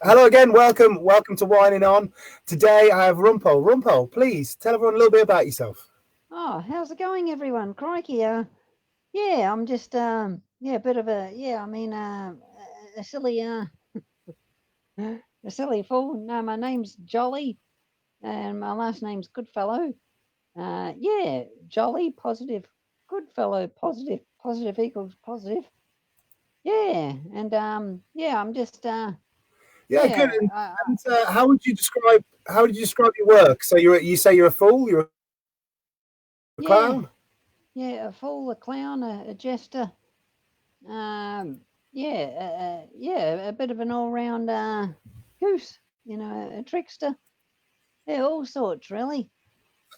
Hello again. Welcome to Whining On. Today I have Rumpole. Rumpole, please tell everyone a little bit about yourself. Oh, how's it going, everyone? Crikey, I'm just, a bit of a, a silly, a silly fool. No, my name's Jolly, and my last name's Goodfellow. Jolly, positive, Goodfellow, positive, positive equals positive. Yeah, and I'm just, Yeah, good. yeah, And how would you describe your work? So you say you're a fool, you're a clown. yeah, a fool, a clown, a jester. A bit of an all-round goose, a trickster. Yeah, all sorts, really.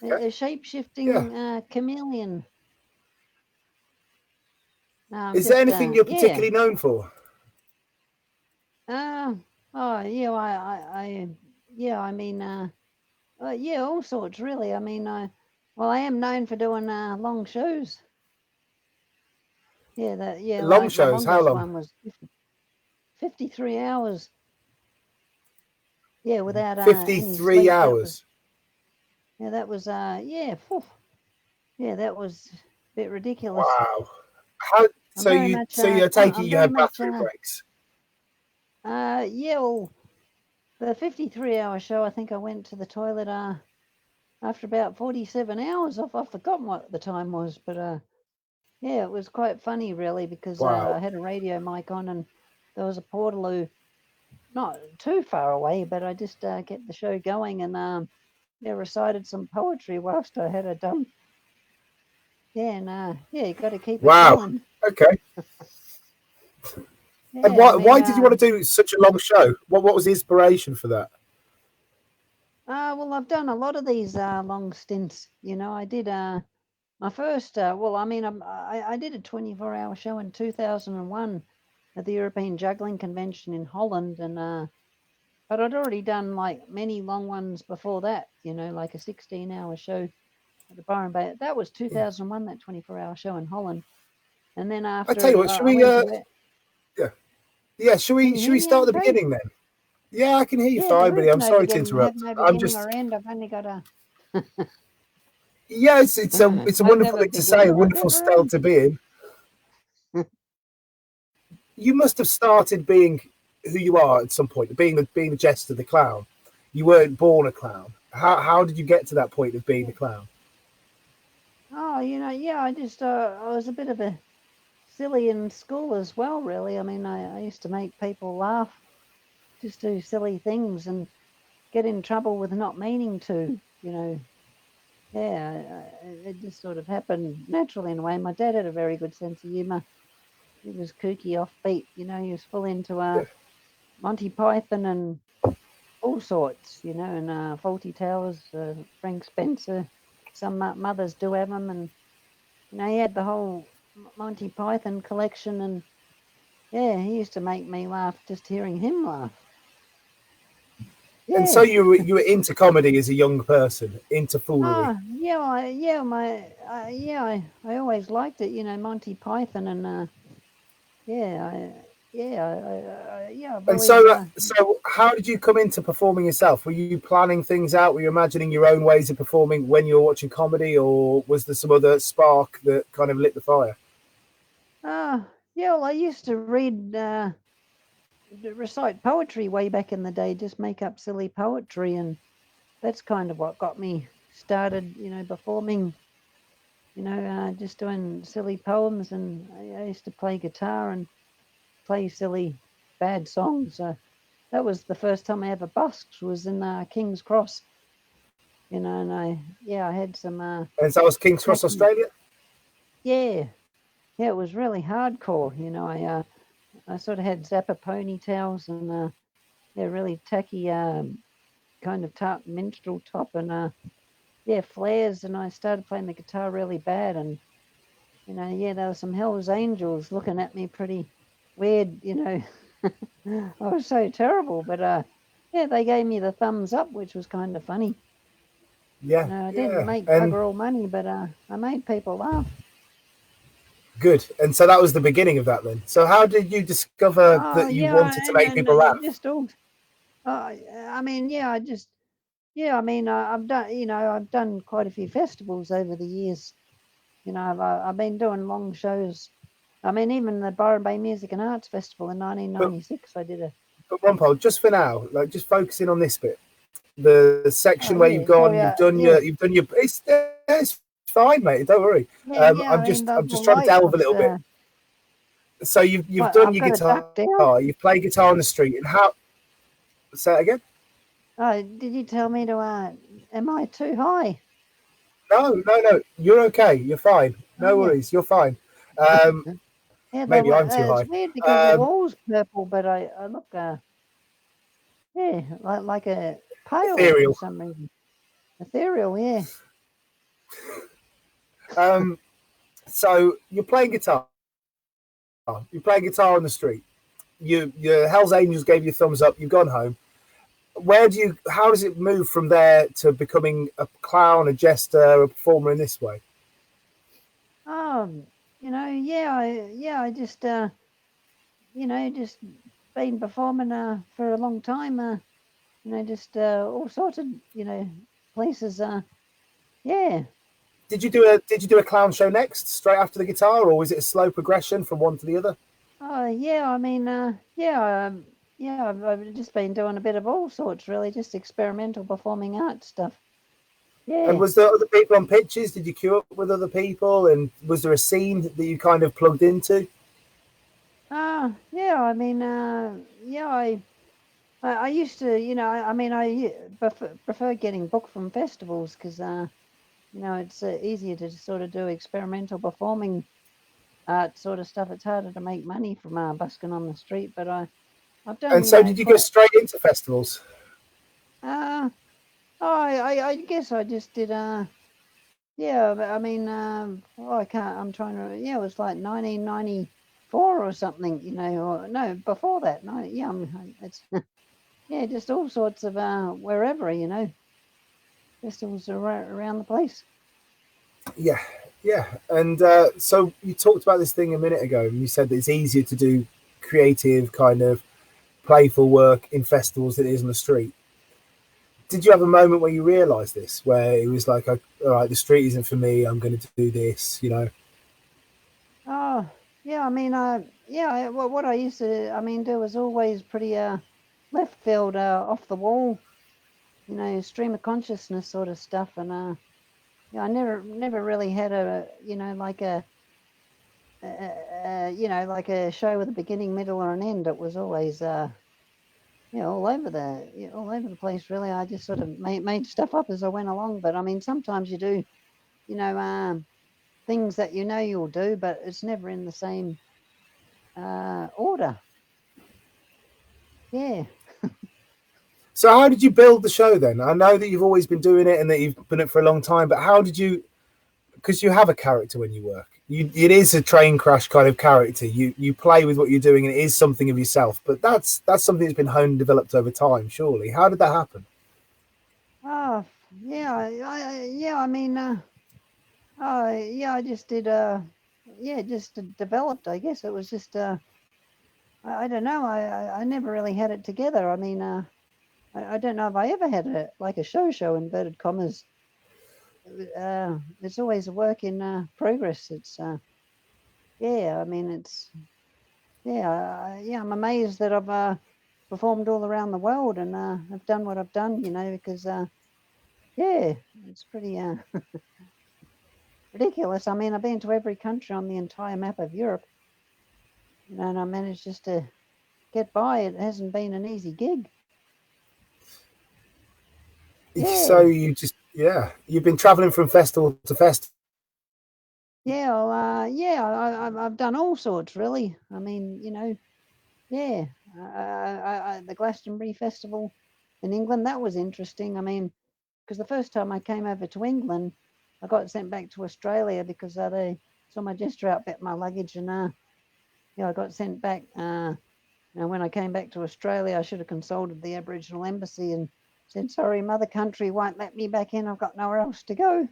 A Yeah. shape-shifting chameleon. No, I'm Is there just, anything you're particularly known for? uh, oh, yeah, all sorts, really. I am known for doing long shows. Long Like my shows. How longest long? one was 53 hours. Yeah, without any 53 sleep. hours. That was that was a bit ridiculous. Wow. How? I'm very much So you're taking I'm you very had much bathroom breaks. well, the 53-hour show, I think I went to the toilet after about 47 hours. I've forgotten what the time was, but it was quite funny, really, because I Wow. had a radio mic on and there was a portaloo not too far away, but I just kept the show going and recited some poetry whilst I had a dump. You got to keep it Wow. going. Okay. And Yeah, why did you want to do such a long show? What was the inspiration for that? well, I've done a lot of these long stints. I did my first. I did a 24-hour show in 2001 at the European Juggling Convention in Holland, and but I'd already done like many long ones before that. Like a 16-hour show at the Byron Bay. That was 2001. That 24-hour show in Holland, and then I tell you after what, should I we? went to it. Yeah. Can you Should hear we me start at the okay? beginning then? Yeah, I can hear you Yeah, fine, there buddy. is I'm no sorry to beginning. Have interrupt. no I'm beginning just or end. I've only got a. yeah, it's a I've wonderful never thing to say, a begun. I've wonderful never style end. to be in. You must have started being who you are at some point, being the jester, the clown. You weren't born a clown. How did you get to that point of being a clown? Oh, I was a bit of a silly in school as well, really. I used to make people laugh, just do silly things and get in trouble with not meaning to, it just sort of happened naturally in a way. My dad had a very good sense of humour. He was kooky, offbeat, he was full into Yeah. Monty Python and all sorts, and Faulty Towers, Frank Spencer. Some mothers do have them, and he had the whole Monty Python collection, and he used to make me laugh just hearing him laugh. And so Yeah. you were into comedy as a young person, into foolery. Oh, I always liked it, Monty Python, and I've And always so how did you come into performing yourself? Were you planning things out? Were you imagining your own ways of performing when you were watching comedy, or was there some other spark that kind of lit the fire? I used to recite poetry way back in the day, just make up silly poetry, and that's kind of what got me started, performing, just doing silly poems, and I used to play guitar and play silly bad songs. That was the first time I ever busked, was in King's Cross, and I had some And so that was King's Cross, tacky, Australia? yeah, it was really hardcore, I sort of had zapper ponytails and really tacky kind of minstrel top and flares, and I started playing the guitar really bad, and there were some Hell's Angels looking at me pretty weird, I was so terrible, but they gave me the thumbs up, which was kind of funny. Yeah, I didn't yeah. make And bugger all money, but I made people laugh. good. And so that was the beginning of that then. So how did you discover Oh that you yeah, wanted to and make then people laugh? it just all. I mean, yeah, I mean, I've done quite a few festivals over the years. I've been doing long shows. I mean, even the Byron Bay Music and Arts Festival in But 1996, I did a. but Rumpole, just for now, like just focusing on this bit, the section Oh where you've yeah, gone, sorry, yeah, you've done your. It's fine, mate. Don't worry. yeah. I mean, I'm the just trying to light delve a was. little bit. So you've What? done I've your got to guitar, duck down. you've played guitar on the street, and how? Say it again. Oh, did you tell me to? Am I too high? No. You're okay. You're fine. Oh No yeah. worries. You're fine. Um, Yeah, maybe I'm too it's high. weird because the Um, wall's purple, but I look, yeah, like a pale for ethereal. some reason. Ethereal, yeah. Um, so you're playing guitar. You're playing guitar on the street. Your Hell's Angels gave you a thumbs up. You've gone home. How does it move from there to becoming a clown, a jester, a performer in this way? I just, just been performing for a long time. Just all sorts of, places. Yeah. Did you do a clown show next, straight after the guitar, or was it a slow progression from one to the other? Oh, yeah. I mean, I've just been doing a bit of all sorts, really, just experimental performing arts stuff. And Yeah. was there other people on pitches? Did you queue up with other people? And was there a scene that you kind of plugged into? Yeah. I mean, yeah. I used to, I mean, prefer getting booked from festivals because, it's easier to sort of do experimental performing art sort of stuff. It's harder to make money from busking on the street, but I've done, And so, did you go straight into festivals? I guess I just did, yeah, but I mean, I can't, I'm trying to, yeah, it was like 1994 or something, or no, before that, no, yeah, it's, yeah, just all sorts of, wherever, festivals around the place. Yeah, yeah. And so you talked about this thing a minute ago, and you said that it's easier to do creative, kind of playful work in festivals than it is on the street. Did you have a moment where you realised this, where it was like, all right, the street isn't for me. I'm going to do this, you know? Oh, yeah, I mean, well, what I used to, I mean, do was always pretty, left field, off the wall, stream of consciousness sort of stuff. And, yeah, I never really had like like a show with a beginning, middle, or an end. It was always, all over the place. Really, I just sort of made stuff up as I went along. But I mean, sometimes you do, things that you'll do, but it's never in the same order. Yeah. So how did you build the show then? I know that you've always been doing it and that you've been it for a long time, but how did you? Because you have a character when you work. It is a train crash kind of character. You play with what you're doing, and it is something of yourself. But that's something that's been honed and developed over time. Surely, how did that happen? Oh, yeah. Yeah. I mean, yeah. I just did. Just developed. I guess it was just. I don't know. I never really had it together. I mean, I don't know if I ever had a show inverted commas. It's always a work in progress. It's yeah. I mean, it's yeah. I'm amazed that I've performed all around the world and have done what I've done. Because yeah, it's pretty ridiculous. I mean, I've been to every country on the entire map of Europe. And I managed just to get by. It hasn't been an easy gig. So Yeah. you've been traveling from festival to festival. Yeah, well, I've done all sorts, really. I mean, yeah. The Glastonbury Festival in England, that was interesting. I mean, because the first time I came over to England, I got sent back to Australia because they saw my gesture outfit, my luggage, and I got sent back. And when I came back to Australia, I should have consulted the Aboriginal embassy and said, "Sorry, mother country won't let me back in. I've got nowhere else to go."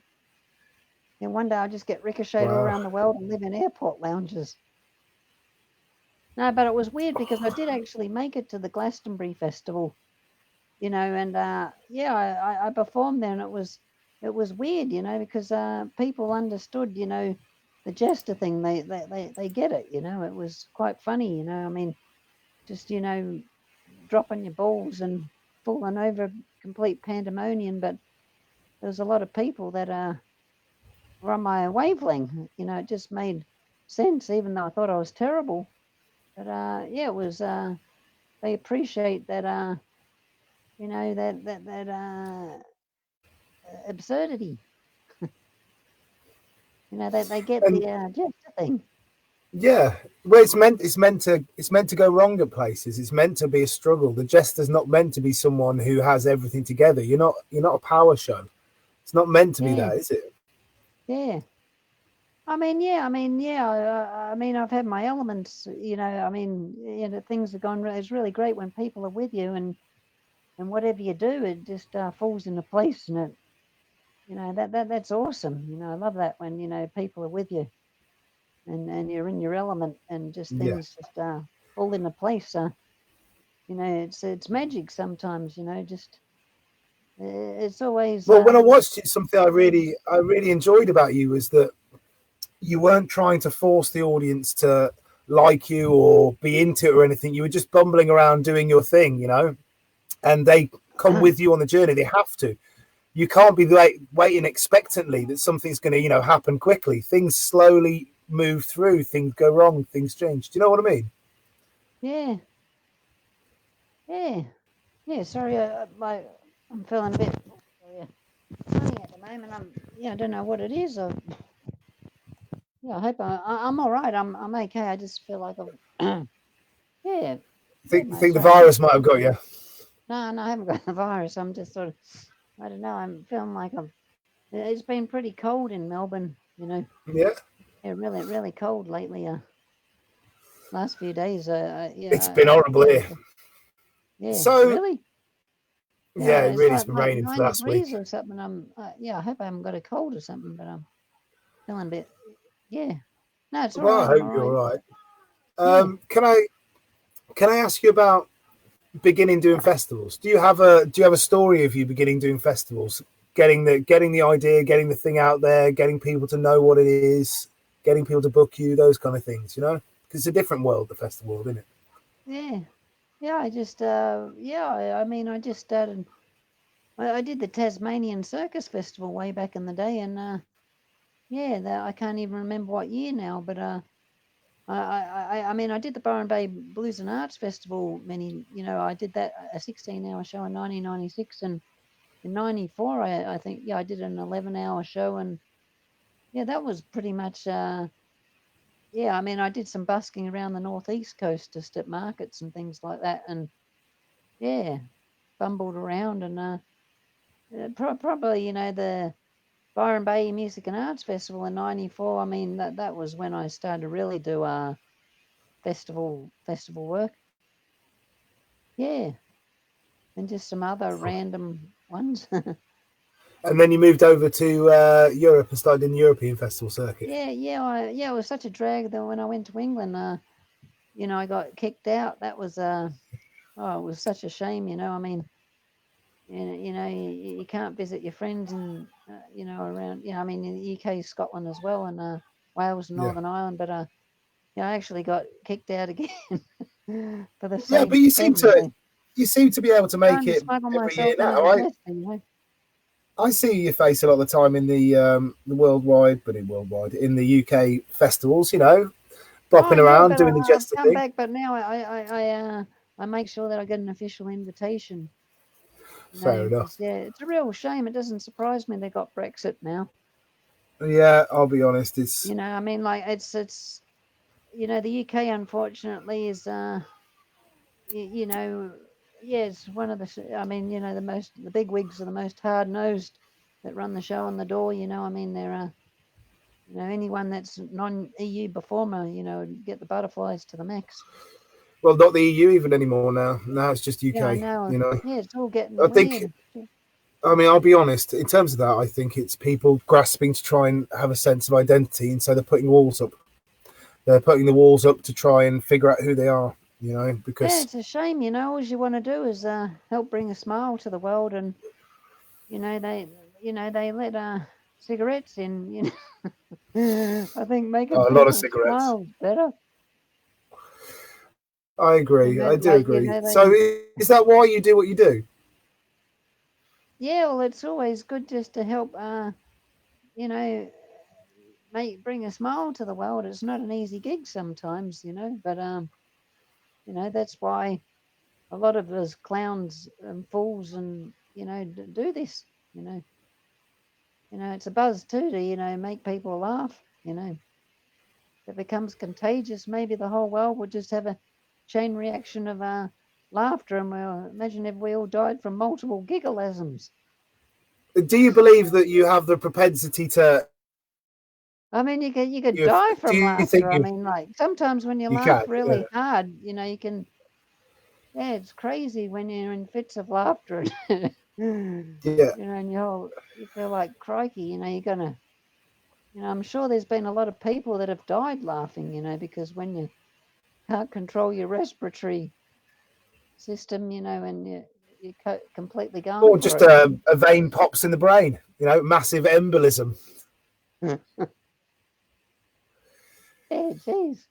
And one day I'll just get ricocheted all Wow. around the world and live in airport lounges. No, but it was weird because I did actually make it to the Glastonbury Festival. you know, and yeah, I performed there, and it was weird, you know, because people understood, you know, the jester thing. They get it, you know. It was quite funny, you know. I mean, just, you know, dropping your balls and falling over, complete pandemonium. But there was a lot of people that were on my wavelength, you know. It just made sense, even though I thought I was terrible. But yeah, it was. They appreciate that. You know, that absurdity. You know, they get And the jester thing. yeah, well, it's meant to go wrong at places. It's meant to be a struggle. The jester's not meant to be someone who has everything together. You're not a power show. It's not meant to be Yeah, that, is it? yeah. Yeah. I mean, I've had my elements. You know, I mean, you know, things have gone. It's really great when people are with you, and whatever you do, it just falls into place, and it, you know, that's awesome. You know, I love that when, you know, people are with you, and you're in your element, and just Yeah. things just fall into place. You know, it's magic sometimes. You know, just it's always Well, when I watched it, something I really enjoyed about you was that you weren't trying to force the audience to like you or be into it or anything. You were just bumbling around doing your thing, and they come with you on the journey. They have to. You can't be waiting expectantly that something's going to, happen quickly. Things slowly move through. Things go wrong. Things change. Do you know what I mean? yeah, yeah, yeah. Sorry, I'm feeling a bit funny at the moment. I don't know what it is. Yeah, I hope I'm all right. I'm okay. I just feel like I'm, yeah, yeah, I mate. think the Sorry. virus might have got you. No, I haven't got the virus. I'm just sort of, I don't know. I'm feeling like it's been pretty cold in Melbourne. You know, Yeah, yeah, really, really cold lately. Last few days. it's been horrible Yeah, here. yeah, So really. yeah, Yeah, it it's really has been like raining for the 9 last week. degrees or something. Yeah, I hope I haven't got a cold or something, but I'm feeling a bit. Yeah, no, it's all Well, I right. I'm hope all you're right. all right. Yeah. Can I ask you about beginning doing festivals? Do you have a story of you beginning doing festivals, getting the idea, getting the thing out there, getting people to know what it is, getting people to book you, those kind of things, because it's a different world, the festival world, isn't it? Yeah, yeah. I just, yeah. I mean, I just started. I did the Tasmanian Circus Festival way back in the day, and yeah, I can't even remember what year now, but I mean, I did the Byron Bay Blues and Arts Festival you know, I did that a 16-hour show in 1996, and in '94, I think, yeah, I did an 11-hour show, and yeah, that was pretty much, yeah. I mean, I did some busking around the northeast coast, just at markets and things like that, and yeah, bumbled around, and probably, you know, the Byron Bay Music and Arts Festival in '94. I mean, that was when I started to really do festival work. Yeah, and just some other random ones. And then you moved over to Europe and started in the European festival circuit. Yeah. It was such a drag that when I went to England, you know, I got kicked out. That was oh, it was such a shame. You know, I mean, you know, you can't visit your friends and you know, around. You know, I mean, in the UK, Scotland as well, and Wales and Yeah, Northern Ireland. But yeah, I actually got kicked out again for the yeah, but same you seem thing. to you seem to be able to make Trying to it smuggle every year myself now. into the I jester, you know. I see your face a lot of the time in the worldwide in the UK festivals. Oh Bopping yeah, around but doing the I've jester come thing. back. But now I make sure that I get an official invitation. You Fair know, because enough. yeah, it's a real shame. It doesn't surprise me they got Brexit now. Yeah, I'll be honest. It's You know, I mean, like it's you know, the UK unfortunately is you know, yeah, it's one of the I mean, you know, the big wigs are the most hard nosed that run the show on the door. You know, I mean, they're you know, anyone that's non-EU performer, you know, get the butterflies to the max. well, not the EU even anymore now. Now it's just Yeah, I UK. know. Yeah, it's all I getting think. weird. I mean, I'll be honest. In terms of that, I think it's people grasping to try and have a sense of identity, and so they're putting walls up. They're putting the walls up to try and figure out who they are. Yeah, because it's a shame, all you want to do is help bring a smile to the world, and they they let cigarettes in, I think making a lot of people's cigarettes. smiles better. I agree. And I that, do like, agree. So they, is that why you do what you do? yeah, well, it's always good just to help, you know, bring a smile to the world. It's not an easy gig sometimes, but that's why a lot of us clowns and fools and do this. You know, it's a buzz too to make people laugh. If it becomes contagious, maybe the whole world would just have a chain reaction of laughter, and we'll imagine if we all died from multiple giggleisms. Do you believe that you have the propensity to? I mean, you could You die do from you think laughter. I mean, like sometimes when you you can? laugh Yeah. really hard, you can. Yeah, it's crazy when you're in fits of laughter. Yeah. And you feel like crikey. You're gonna. I'm sure there's been a lot of people that have died laughing. Because when you can't control your respiratory system, and you're completely gone Or for just it. a vein pops in the brain. Massive embolism. Yeah, geez.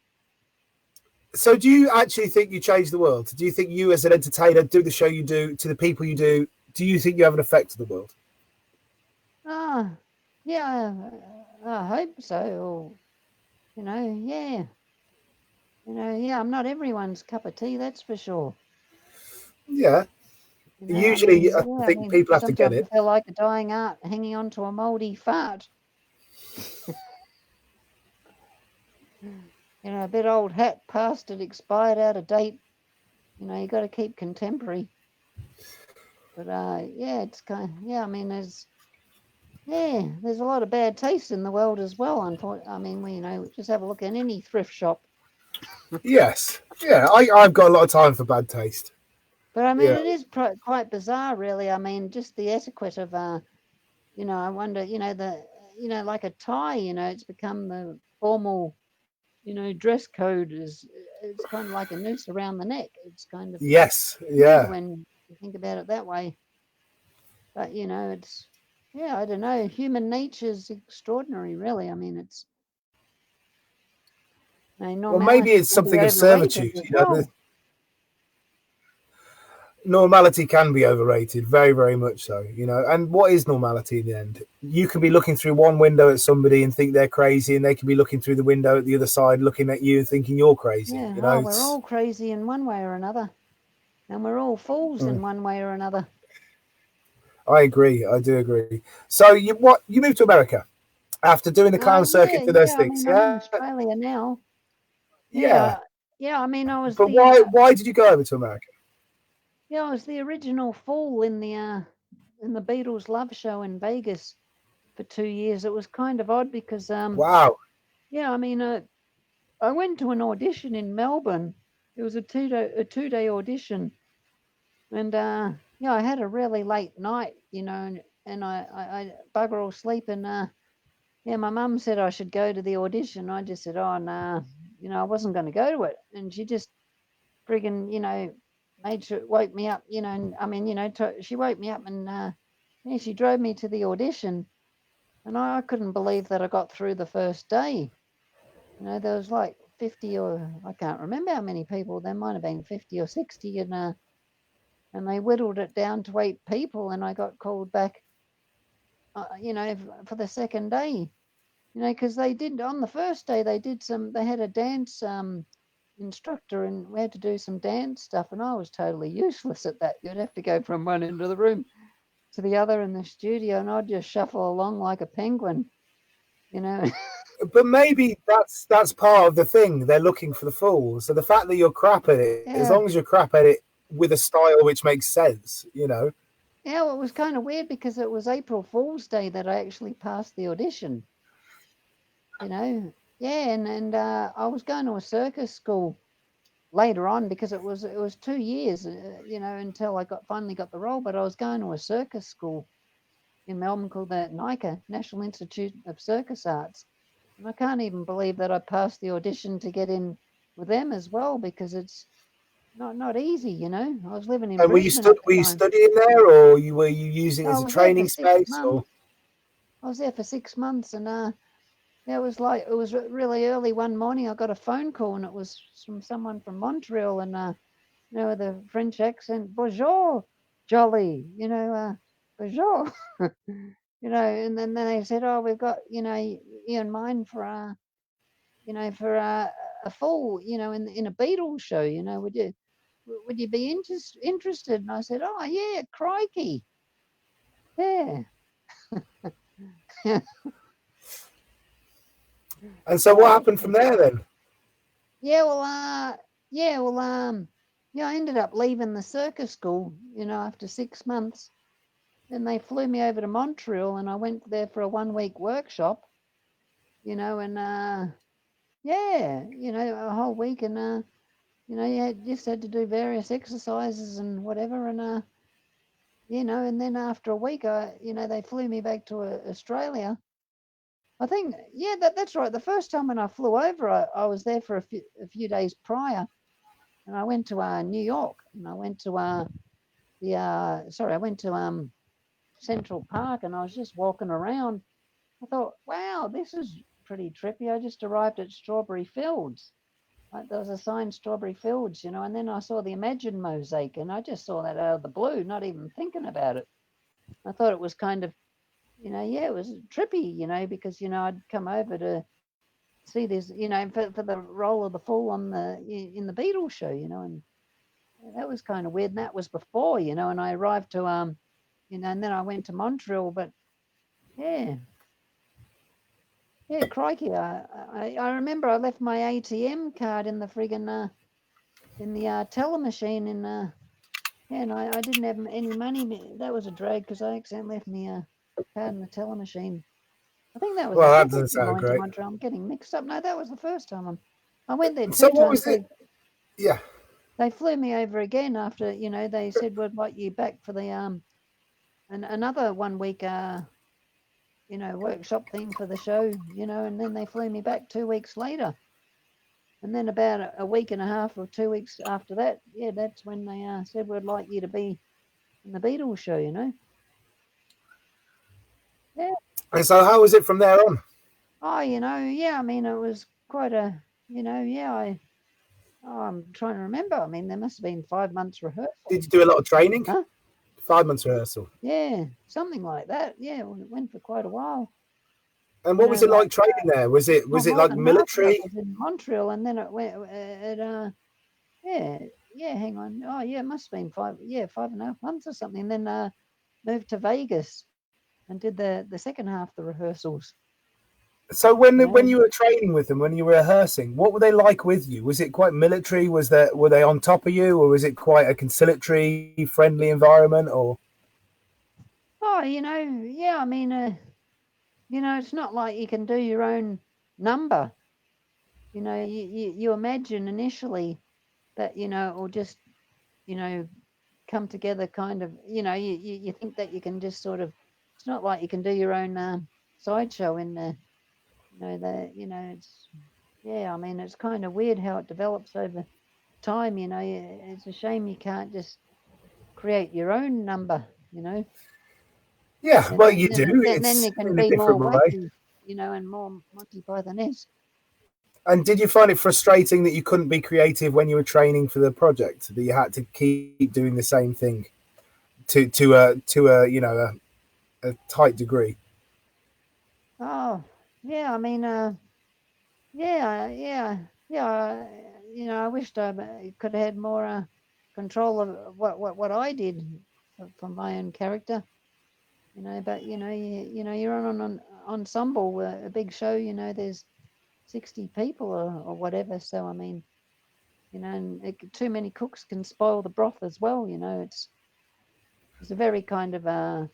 So, do you actually think you change the world? Do you think you, as an entertainer, do the show you do to the people you do? Do you think you have an effect to the world? Ah, yeah, I hope so. Or, yeah. Yeah, I'm not everyone's cup of tea, that's for sure. Yeah. I Usually, mean, I yeah, I think mean, people have to get sometimes I it. feel like a dying art hanging on to a mouldy fart. A bit old hat, past it, expired, out of date. You got to keep contemporary. But yeah, it's yeah. I mean, there's a lot of bad taste in the world as well. Unfortunately, I mean, just have a look at any thrift shop. Yes. Yeah. I've got a lot of time for bad taste. But I mean, Yeah. it is quite bizarre, really. I mean, just the etiquette of I wonder, like a tie. It's become the formal, dress code is. It's kind of like a noose around the neck. It's kind of Yes. weird Yeah. when you think about it that way. But it's yeah, I don't know. Human nature is extraordinary, really. I mean, Well, maybe normality it's can be something of overrated servitude. as well. Normality can be overrated, very, very much so. And what is normality in the end? You can be looking through one window at somebody and think they're crazy, and they can be looking through the window at the other side, looking at you and thinking you're crazy. Yeah, oh, we're It's. all crazy in one way or another, and we're all fools in one way or another. I agree. I do agree. So you moved to America after doing the clown Yeah, circuit to those yeah. I things, mean, I'm in yeah, Australia now. yeah. Yeah, yeah. I mean, I was But the why did you go over to America? yeah, I was the original fool in the Beatles Love Show in Vegas for 2 years. It was kind of odd because Wow. yeah, I mean, I went to an audition in Melbourne. It was a 2-day audition, and yeah, I had a really late night, and I bugger all sleep, and yeah, my mum said I should go to the audition. I just said, oh no, I wasn't going to go to it, and she just friggin', made sure woke me up, and I mean, she woke me up, and yeah, she drove me to the audition, and I couldn't believe that I got through the first day. There was like 50, or I can't remember how many people. There might have been 50 or 60, and they whittled it down to 8 people, and I got called back, for the second day. Because they did on the first day they had a dance instructor, and we had to do some dance stuff, and I was totally useless at that. You'd have to go from one end of the room to the other in the studio, and I'd just shuffle along like a penguin, you know. But maybe that's part of the thing. They're looking for the fool. So the fact that you're crap at it, as Yeah. long as you're crap at it with a style which makes sense. Yeah, well, it was kind of weird because it was April Fool's Day that I actually passed the audition, you know. Yeah, and I was going to a circus school later on because it was 2 years, until I finally got the role. But I was going to a circus school in Melbourne called the NICA, National Institute of Circus Arts, and I can't even believe that I passed the audition to get in with them as well, because it's not easy, you know. I was living in And Brisbane at the were you time. studying there, or were you using it I as a was there for training 6 space, or? months. I was there for 6 months, and yeah, it was really early one morning. I got a phone call, and it was from someone from Montreal, and you know, with a French accent, bonjour, jolly, you know, bonjour, you know, and then they said, oh, we've got, you know, you in mind for you know, for a fall, you know, in a Beatles show, you know, would you be interested? And I said, oh yeah, crikey, yeah. And so what happened from there then? Yeah, well, yeah, well, yeah, I ended up leaving the circus school, you know, after 6 months. Then they flew me over to Montreal, and I went there for a 1 week workshop, you know, and yeah, you know, a whole week, and you know, you just had to do various exercises and whatever, and you know, and then after a week, you know, they flew me back to Australia. I think, yeah, that's right. The first time when I flew over, I was there for a few days prior, and I went to New York, and I went to I went to Central Park, and I was just walking around. I thought, wow, this is pretty trippy. I just arrived at Strawberry Fields. There was a sign, Strawberry Fields, you know, and then I saw the Imagine mosaic, and I just saw that out of the blue, not even thinking about it. I thought it was kind of, you know, yeah, it was trippy, you know, because, you know, I'd come over to see this, you know, for the role of the fool on in the Beatles show, you know, and that was kind of weird. And that was before, you know, and I arrived to, you know, and then I went to Montreal, but yeah, yeah, crikey. I remember I left my ATM card in the friggin', in the teller machine yeah, and I didn't have any money. That was a drag because I accidentally left my card in the teller machine. I think that was the Well, that second doesn't time I sound went to great. Montreal. I'm getting mixed up. No, that was the first time. I went there So two what times. was it? Yeah. They flew me over again after, you know, they said we'd like you back for the another 1 week you know, workshop thing for the show, you know, and then they flew me back 2 weeks later. And then about a week and a half or 2 weeks after that, yeah, that's when they said we'd like you to be in the Beatles show, you know. Yeah. And so how was it from there on? Oh, you know, yeah, I mean, it was quite a, you know, yeah, I'm trying to remember. I mean, there must have been 5 months rehearsal. Did you do a lot of training? Huh? 5 months rehearsal. Yeah, something like that. Yeah, it went for quite a while. And You what was know, it like like training there? well, Was it more like than half of it military? was in Montreal, and then it went, yeah, yeah, hang on. Oh, yeah, it must have been 5.5 months or something. And then moved to Vegas and did the second half of the rehearsals. So You when know, you were training with them, when you were rehearsing, what were they like with you? Was it quite military? Were they on top of you, or was it quite a conciliatory, friendly environment? Or oh, you know, yeah, I mean, you know, it's not like you can do your own number. You know, you imagine initially that, you know, it will just, you know, come together kind of, you know, you think that you can just sort of, it's not like you can do your own sideshow in you know, you know, it's, yeah, I mean, it's kind of weird how it develops over time, you know. It's a shame you can't just create your own number, you know, yeah, and well, you do. then It's you can in a be different more way. wacky, you know, and more Monty Python-esque. And did you find it frustrating that you couldn't be creative when you were training for the project? That you had to keep doing the same thing to a you know a tight degree. Oh, yeah, I mean, yeah, you know, I wished I could have had more control of what I did for my own character, you know. But you know, you're on an ensemble, a big show. You know, there's 60 people or whatever. So I mean, you know, and too many cooks can spoil the broth as well. You know, it's a very kind of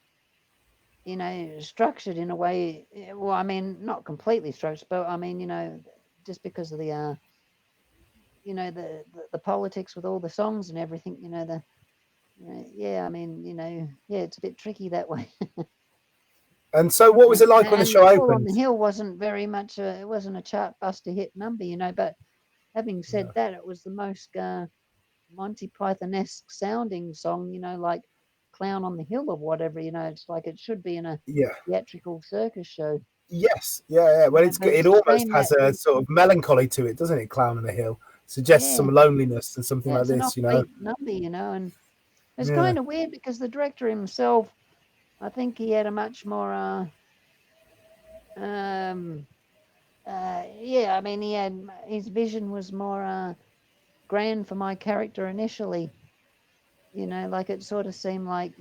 you know, structured in a way. Well, I mean, not completely structured, but I mean, you know, just because of the you know, the politics with all the songs and everything, you know, yeah, I mean, you know, yeah, it's a bit tricky that way. And so, what was it like when the And the show Fall on opened? the Hill wasn't very much it wasn't a chart buster hit number, you know. But having said that, it was the most Monty Python-esque sounding song, like Clown on the Hill or whatever. It's like it should be in a Yeah. theatrical circus show. Yes. Yeah. Yeah. Well, But it it's a almost shame has that, a sort of melancholy to it, doesn't it? Clown on the Hill suggests yeah, some loneliness and something yeah, like it's an this. offbeat number, and it's Yeah. kind of weird because the director himself, I think he had a much more, um, yeah, I mean, his vision was more grand for my character initially. Like it sort of seemed like,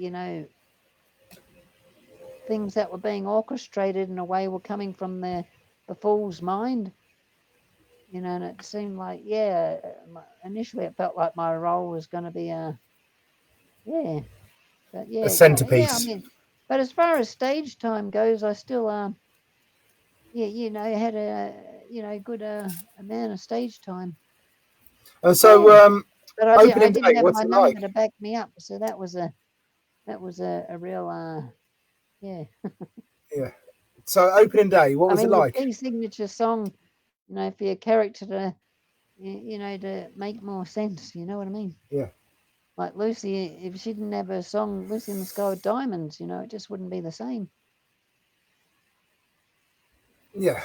things that were being orchestrated in a way were coming from the fool's mind. And it seemed like, yeah, initially it felt like my role was going to be yeah, but A yeah, yeah. I centerpiece. mean, but as far as stage time goes, I still yeah, had a good amount of stage time. And so, Yeah, but I opening didn't day, have what's my it number like? to back me up, so that was a real yeah. Yeah. So, opening day, what I was it mean, your like? key signature song, for your character to to make more sense. You know what I mean? Yeah. Like Lucy, if she didn't have her song "Lucy in the Sky with Diamonds," it just wouldn't be the same. Yeah.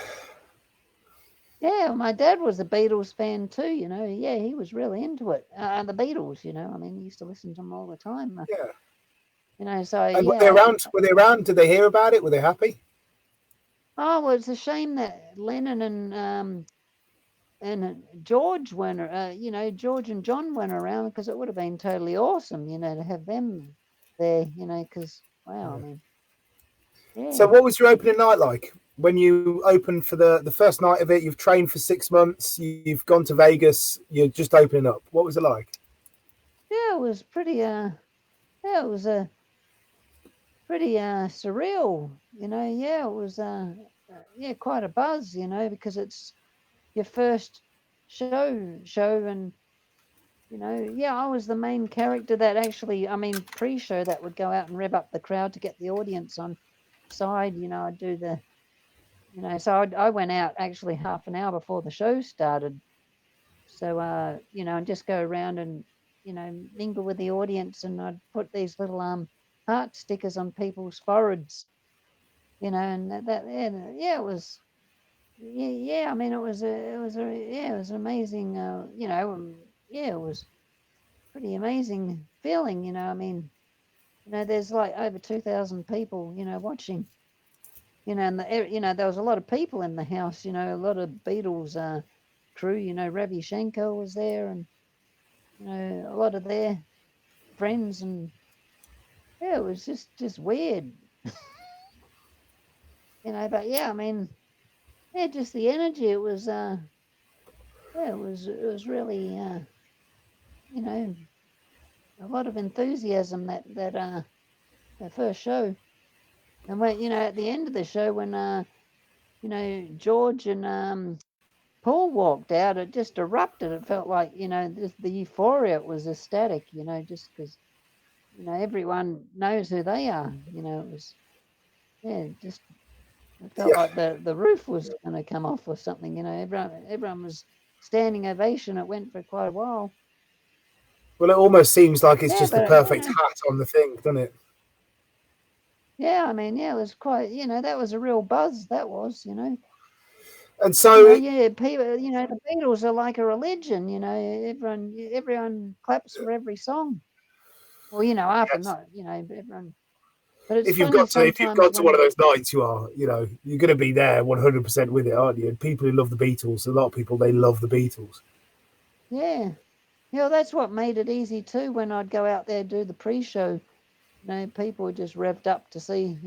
Yeah, my dad was a Beatles fan too. Yeah, he was really into it. The Beatles. I mean, he used to listen to them all the time. Yeah. So And were they yeah. around? Were they around? Did they hear about it? Were they happy? Oh, well, it's a shame that Lennon and George weren't. George and John weren't around because it would have been totally awesome. To have them there. Because wow, I Yeah. mean, So, yeah. what was your opening night like? When you opened for the first night of it, you've trained for 6 months, you've gone to Vegas, you're just opening up. What was it like? Yeah, it was pretty. Yeah, it was pretty surreal. Yeah, it was. Yeah, quite a buzz. Because it's your first show, and yeah, I was the main character that actually, I mean, pre-show that would go out and rev up the crowd to get the audience on side. I'd do so I went out actually half an hour before the show started. So, and just go around and, mingle with the audience, and I'd put these little heart stickers on people's foreheads, and yeah, it was, yeah, I mean, it was an amazing, yeah, it was pretty amazing feeling, I mean, there's like over 2,000 people, watching, and there was a lot of people in the house, a lot of Beatles crew, Ravi Shankar was there, and a lot of their friends, and yeah, it was just weird, But yeah, I mean, yeah, just the energy. It was yeah, it was really you know a lot of enthusiasm that first show, and when at the end of the show when George and Paul walked out, it just erupted. It felt like just the euphoria. It was ecstatic, just because everyone knows who they are. It was yeah, just it felt Yeah. like the roof was going to come off or something. Everyone was standing ovation. It went for quite a while. Well, it almost seems like it's Yeah, just the but perfect hat on the thing, doesn't it? yeah, I mean, yeah, it was quite. That was a real buzz. That was. And so, Yeah, people. The Beatles are like a religion. Everyone claps for every song. Well, after yes, not, everyone. But it's funny if you've sometimes got to one of when. those nights, you're going to be there 100% with it, aren't you? And people who love the Beatles, a lot of people they love the Beatles. Yeah, that's what made it easy too. When I'd go out there do the pre-show, people were just revved up to see,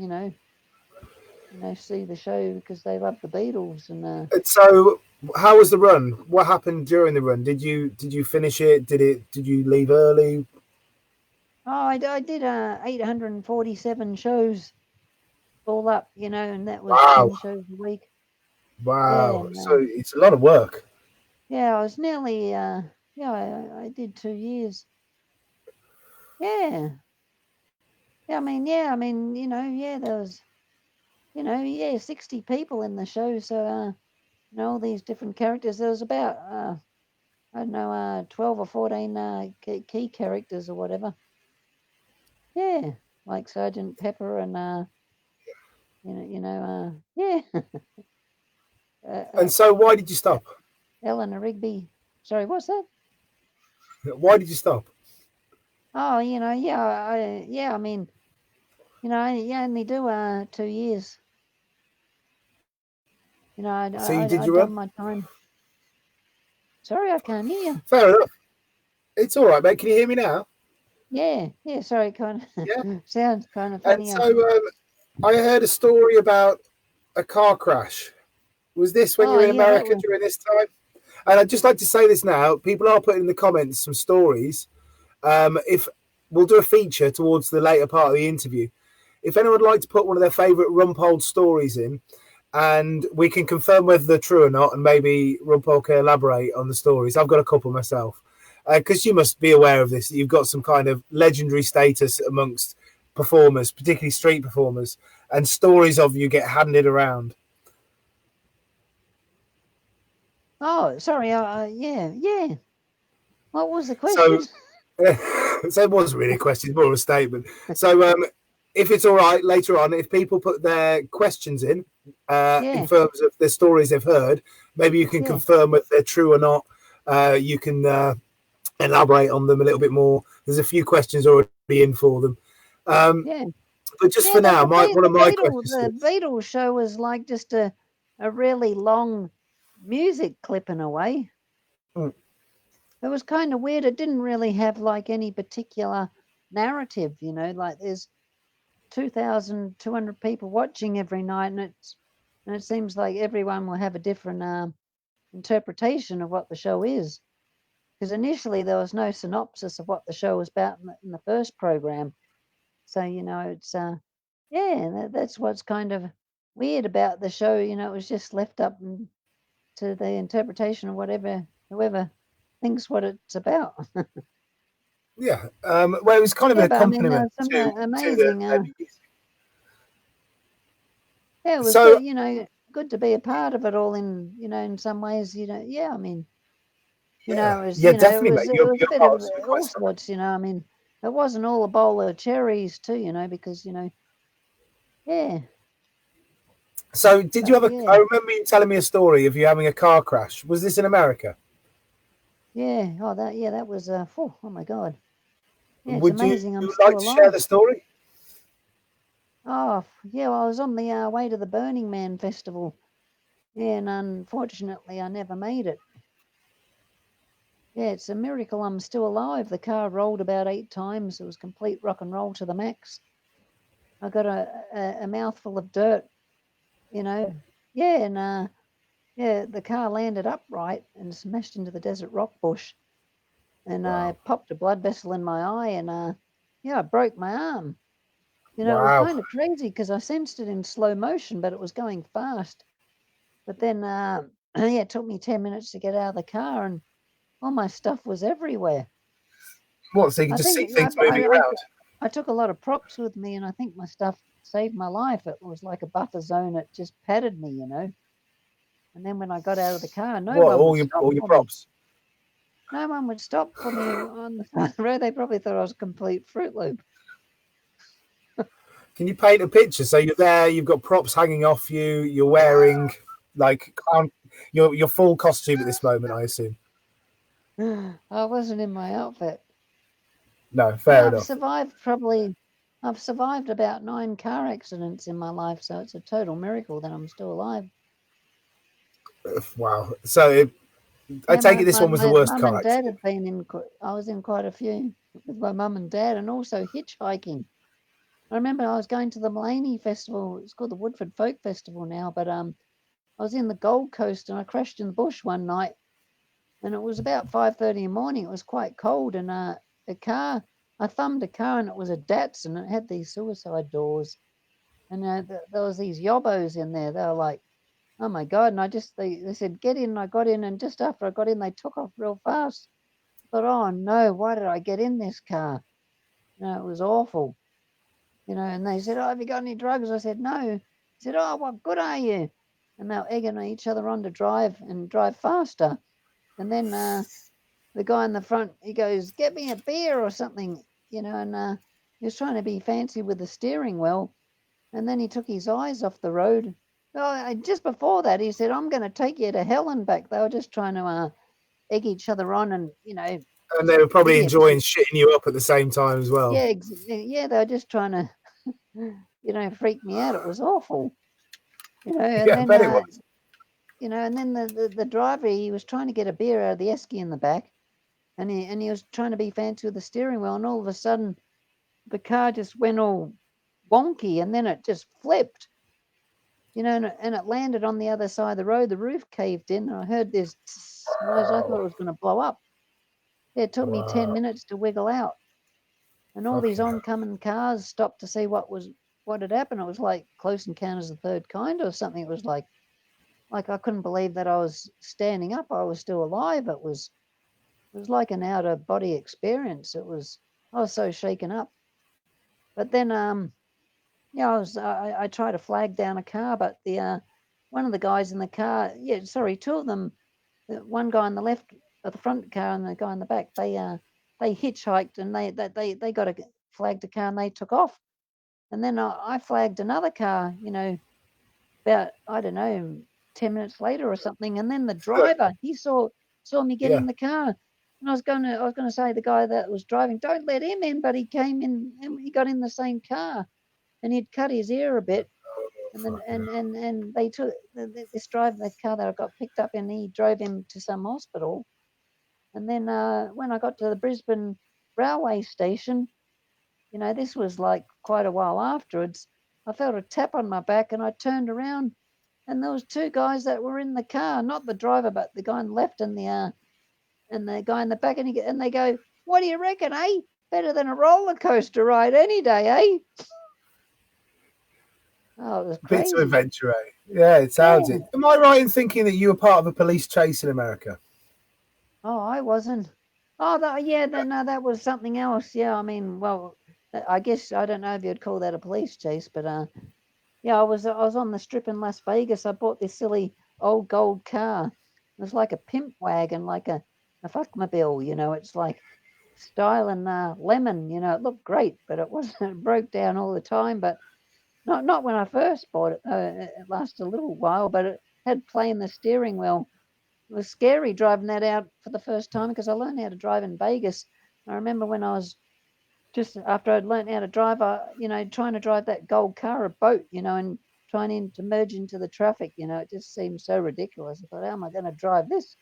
see the show because they love the Beatles. And And so, how was the run? What happened during the run? Did you finish it? Did you leave early? I did 847 shows all up, and that was Wow, 10 shows a week. Yeah, wow. and So it's a lot of work. yeah, I was nearly yeah, I did 2 years. Yeah, yeah, I mean, yeah, there was, yeah, 60 people in the show, so all these different characters. There was about I don't know, 12 or 14 key characters or whatever. Yeah, like Sergeant Pepper and yeah. And so, why did you stop? Eleanor Rigby. Sorry, what's that? Why did you stop? Oh, yeah. I mean, you only do 2 years. So you did I'd your done run. my time. Sorry, I can't hear you. Fair enough. It's all right, mate. Can you hear me now? Yeah. Sorry, kind Yeah. of sounds kind of And funny. so, I heard a story about a car crash. Was this when you Oh, were in yeah, that America was. during this time? And I'd just like to say this now. People are putting in the comments some stories. If we'll do a feature towards the later part of the interview, if anyone would like to put one of their favourite Rumpole stories in, and we can confirm whether they're true or not, and maybe Rumpole can elaborate on the stories. I've got a couple myself, because you must be aware of this. You've got some kind of legendary status amongst performers, particularly street performers, and stories of you get handed around. Oh, sorry. Yeah. What was the question? So, so it wasn't really a question, it's more of a statement. So, if it's all right later on, if people put their questions in Yeah. terms of the stories they've heard, maybe you can Yeah. confirm if they're true or not. You can elaborate on them a little bit more. There's a few questions already in for them. Yeah. But just Yeah, for now, one of my questions The is, Beatles show was like just a really long music clip in a way. Hmm. It was kind of weird. It didn't really have like any particular narrative, like there's 2,200 people watching every night, and it seems like everyone will have a different interpretation of what the show is. Because initially there was no synopsis of what the show was about in the first program. So, it's that's what's kind of weird about the show. It was just left up to the interpretation of whoever thinks what it's about. yeah. Well, it was kind of an Yeah, but I mean, there accompaniment was some to the amazing. music. Yeah, it was So, good. Good to be a part of it all. In some ways, yeah. I mean, yeah, it was yeah, definitely, mate. it was a You're bit part of of something quite all special. sorts. I mean, it wasn't all a bowl of cherries too. Because yeah. So, did you But have a? yeah. I remember you telling me a story of you having a car crash. Was this in America? Yeah. Oh, that was. Oh my God. Yeah, it's Would you amazing. I'm like still to share alive. the story? Oh, yeah. Well, I was on the way to the Burning Man festival. Yeah, and unfortunately, I never made it. Yeah, it's a miracle I'm still alive. The car rolled about 8 times. It was complete rock and roll to the max. I got a mouthful of dirt, you know. Yeah, and the car landed upright and smashed into the desert rock bush. And I Wow. popped a blood vessel in my eye, and I broke my arm. It was Wow. kind of crazy because I sensed it in slow motion, but it was going fast. But then, yeah, it took me 10 minutes to get out of the car, and all my stuff was everywhere. What? So you can I just think see things moving around? I took a lot of props with me, and I think my stuff saved my life. It was like a buffer zone. It just patted me. And then when I got out of the car, no What? one would stop All your for me. props? No one would stop for me on the side of the road. They probably thought I was a complete Fruit Loop. Can you paint a picture? So you're there. You've got props hanging off you. You're wearing like your full costume at this moment, I assume. I wasn't in my outfit. No, Yeah, fair enough. I've survived about 9 car accidents in my life, so it's a total miracle that I'm still alive. Wow. So I Yeah, take it this one was the my worst mum car and dad accident. have been I was in quite a few with my mum and dad, and also hitchhiking. I remember I was going to the Mullaney Festival. It's called the Woodford Folk Festival now, but I was in the Gold Coast and I crashed in the bush one night, and it was about 5:30 in the morning. It was quite cold, and a car. I thumbed a car, and it was a Datsun. It had these suicide doors, and there was these yobbos in there. They were like, "Oh my God!" And they said, "Get in." And I got in, and just after I got in, they took off real fast. I thought, "Oh no, why did I get in this car?" It was awful. And they said, "Oh, have you got any drugs?" I said, "No." They said, "Oh, what good are you?" And they were egging each other on to drive and drive faster. And then the guy in the front, he goes, "Get me a beer or something," and he was trying to be fancy with the steering wheel, and then he took his eyes off the road. Well, just before that, he said, "I'm going to take you to hell and back." They were just trying to egg each other on, and And they were probably idiots. enjoying shitting you up at the same time as well. Yeah, they were just trying to, freak me out. It was awful, and Yeah, I then bet it was. and then the driver, he was trying to get a beer out of the esky in the back, and he was trying to be fancy with the steering wheel, and all of a sudden the car just went all wonky, and then it just flipped, and it landed on the other side of the road. The roof caved in, and I heard this noise. I thought it was going to blow up. Yeah, it took me 10 minutes to wiggle out, and all these Fucking hell. oncoming cars stopped to see what had happened. It was like Close Encounters of the Third Kind or something. It was like I couldn't believe that I was standing up. I was still alive. It was like an out of body experience. I was so shaken up. But then I tried to flag down a car, but the one of the guys in the car, two of them, one guy on the left of the front car and the guy in the back, they hitchhiked, and they got flagged a car, and they took off. And then I flagged another car, about, I don't know, 10 minutes later or something. And then the driver, he saw me get Yeah. in the car. And I was going to say, the guy that was driving, don't let him in, but he came in and he got in the same car, and he'd cut his ear a bit. And then and they took this driver, the car that I got picked up in, he drove him to some hospital. And then when I got to the Brisbane railway station, this was like quite a while afterwards, I felt a tap on my back, and I turned around, and there was two guys that were in the car, not the driver, but the guy on the left and the guy in the back, and they go, "What do you reckon, eh? Better than a roller coaster ride any day, eh?" Oh, it was Bits of crazy. adventure, eh? Yeah, it sounds Yeah. it. Am I right in thinking that you were part of a police chase in America? Oh, I wasn't. Oh, no, that was something else. Yeah, I mean, well, I guess I don't know if you'd call that a police chase, but yeah, I was on the strip in Las Vegas. I bought this silly old gold car. It was like a pimp wagon, like a fuckmobile. It's like style and lemon. It looked great, but it wasn't. It broke down all the time. But not when I first bought it. It lasted a little while, but it had play in the steering wheel. It was scary driving that out for the first time, because I learned how to drive in Vegas. I remember when I was just after I'd learned how to drive, trying to drive that gold car, a boat, and trying to merge into the traffic. It just seemed so ridiculous. I thought, how am I going to drive this?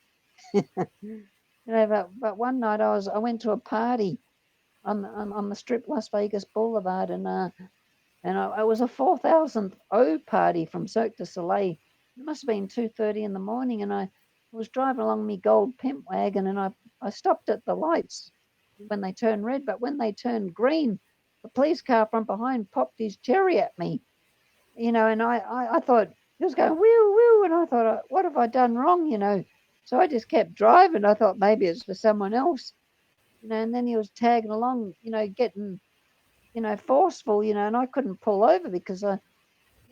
But one night I went to a party on the strip, Las Vegas Boulevard, and it was a 4,000th O party from Cirque du Soleil. It must have been 2:30 in the morning, and I was driving along my gold pimp wagon, and I stopped at the lights when they turned red, but when they turned green, the police car from behind popped his cherry at me, and I thought he was going woo woo, and I thought, what have I done wrong, So I just kept driving. I thought maybe it's for someone else, and then he was tagging along, getting, forceful, and I couldn't pull over because I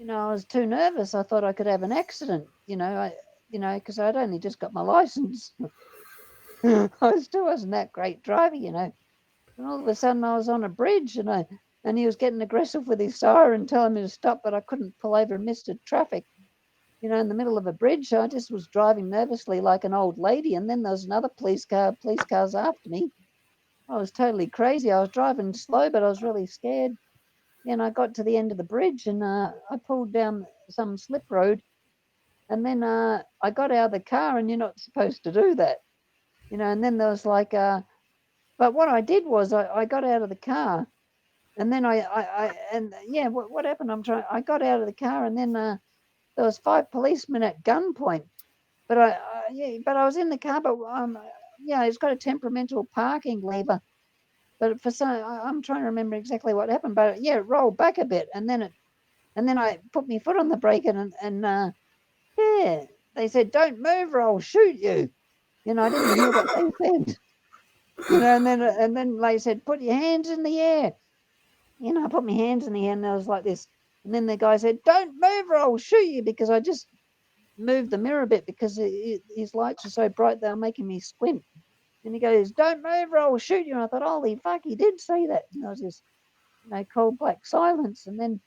was too nervous. I thought I could have an accident, because I'd only just got my license. I still wasn't that great driver, And all of a sudden I was on a bridge, and he was getting aggressive with his siren, telling me to stop, but I couldn't pull over and missed traffic, in the middle of a bridge. So I just was driving nervously like an old lady. And then there was another police cars after me. I was totally crazy. I was driving slow, but I was really scared. And I got to the end of the bridge, and I pulled down some slip road. And then I got out of the car, and you're not supposed to do that, And then there was like, but what I did was I got out of the car, and then what happened? I got out of the car, and then there was 5 policemen at gunpoint. But but I was in the car, but it's got a temperamental parking lever. But I'm trying to remember exactly what happened. But yeah, it rolled back a bit, and then I put my foot on the brake, and yeah, they said, "Don't move, or I'll shoot you." I didn't hear what they said. And then they said, "Put your hands in the air." I put my hands in the air, and I was like this. And then the guy said, "Don't move, or I'll shoot you," because I just moved the mirror a bit because his lights are so bright they were making me squint. And he goes, "Don't move or I'll shoot you." And I thought, holy fuck, he did say that. And there was this, cold black silence. And then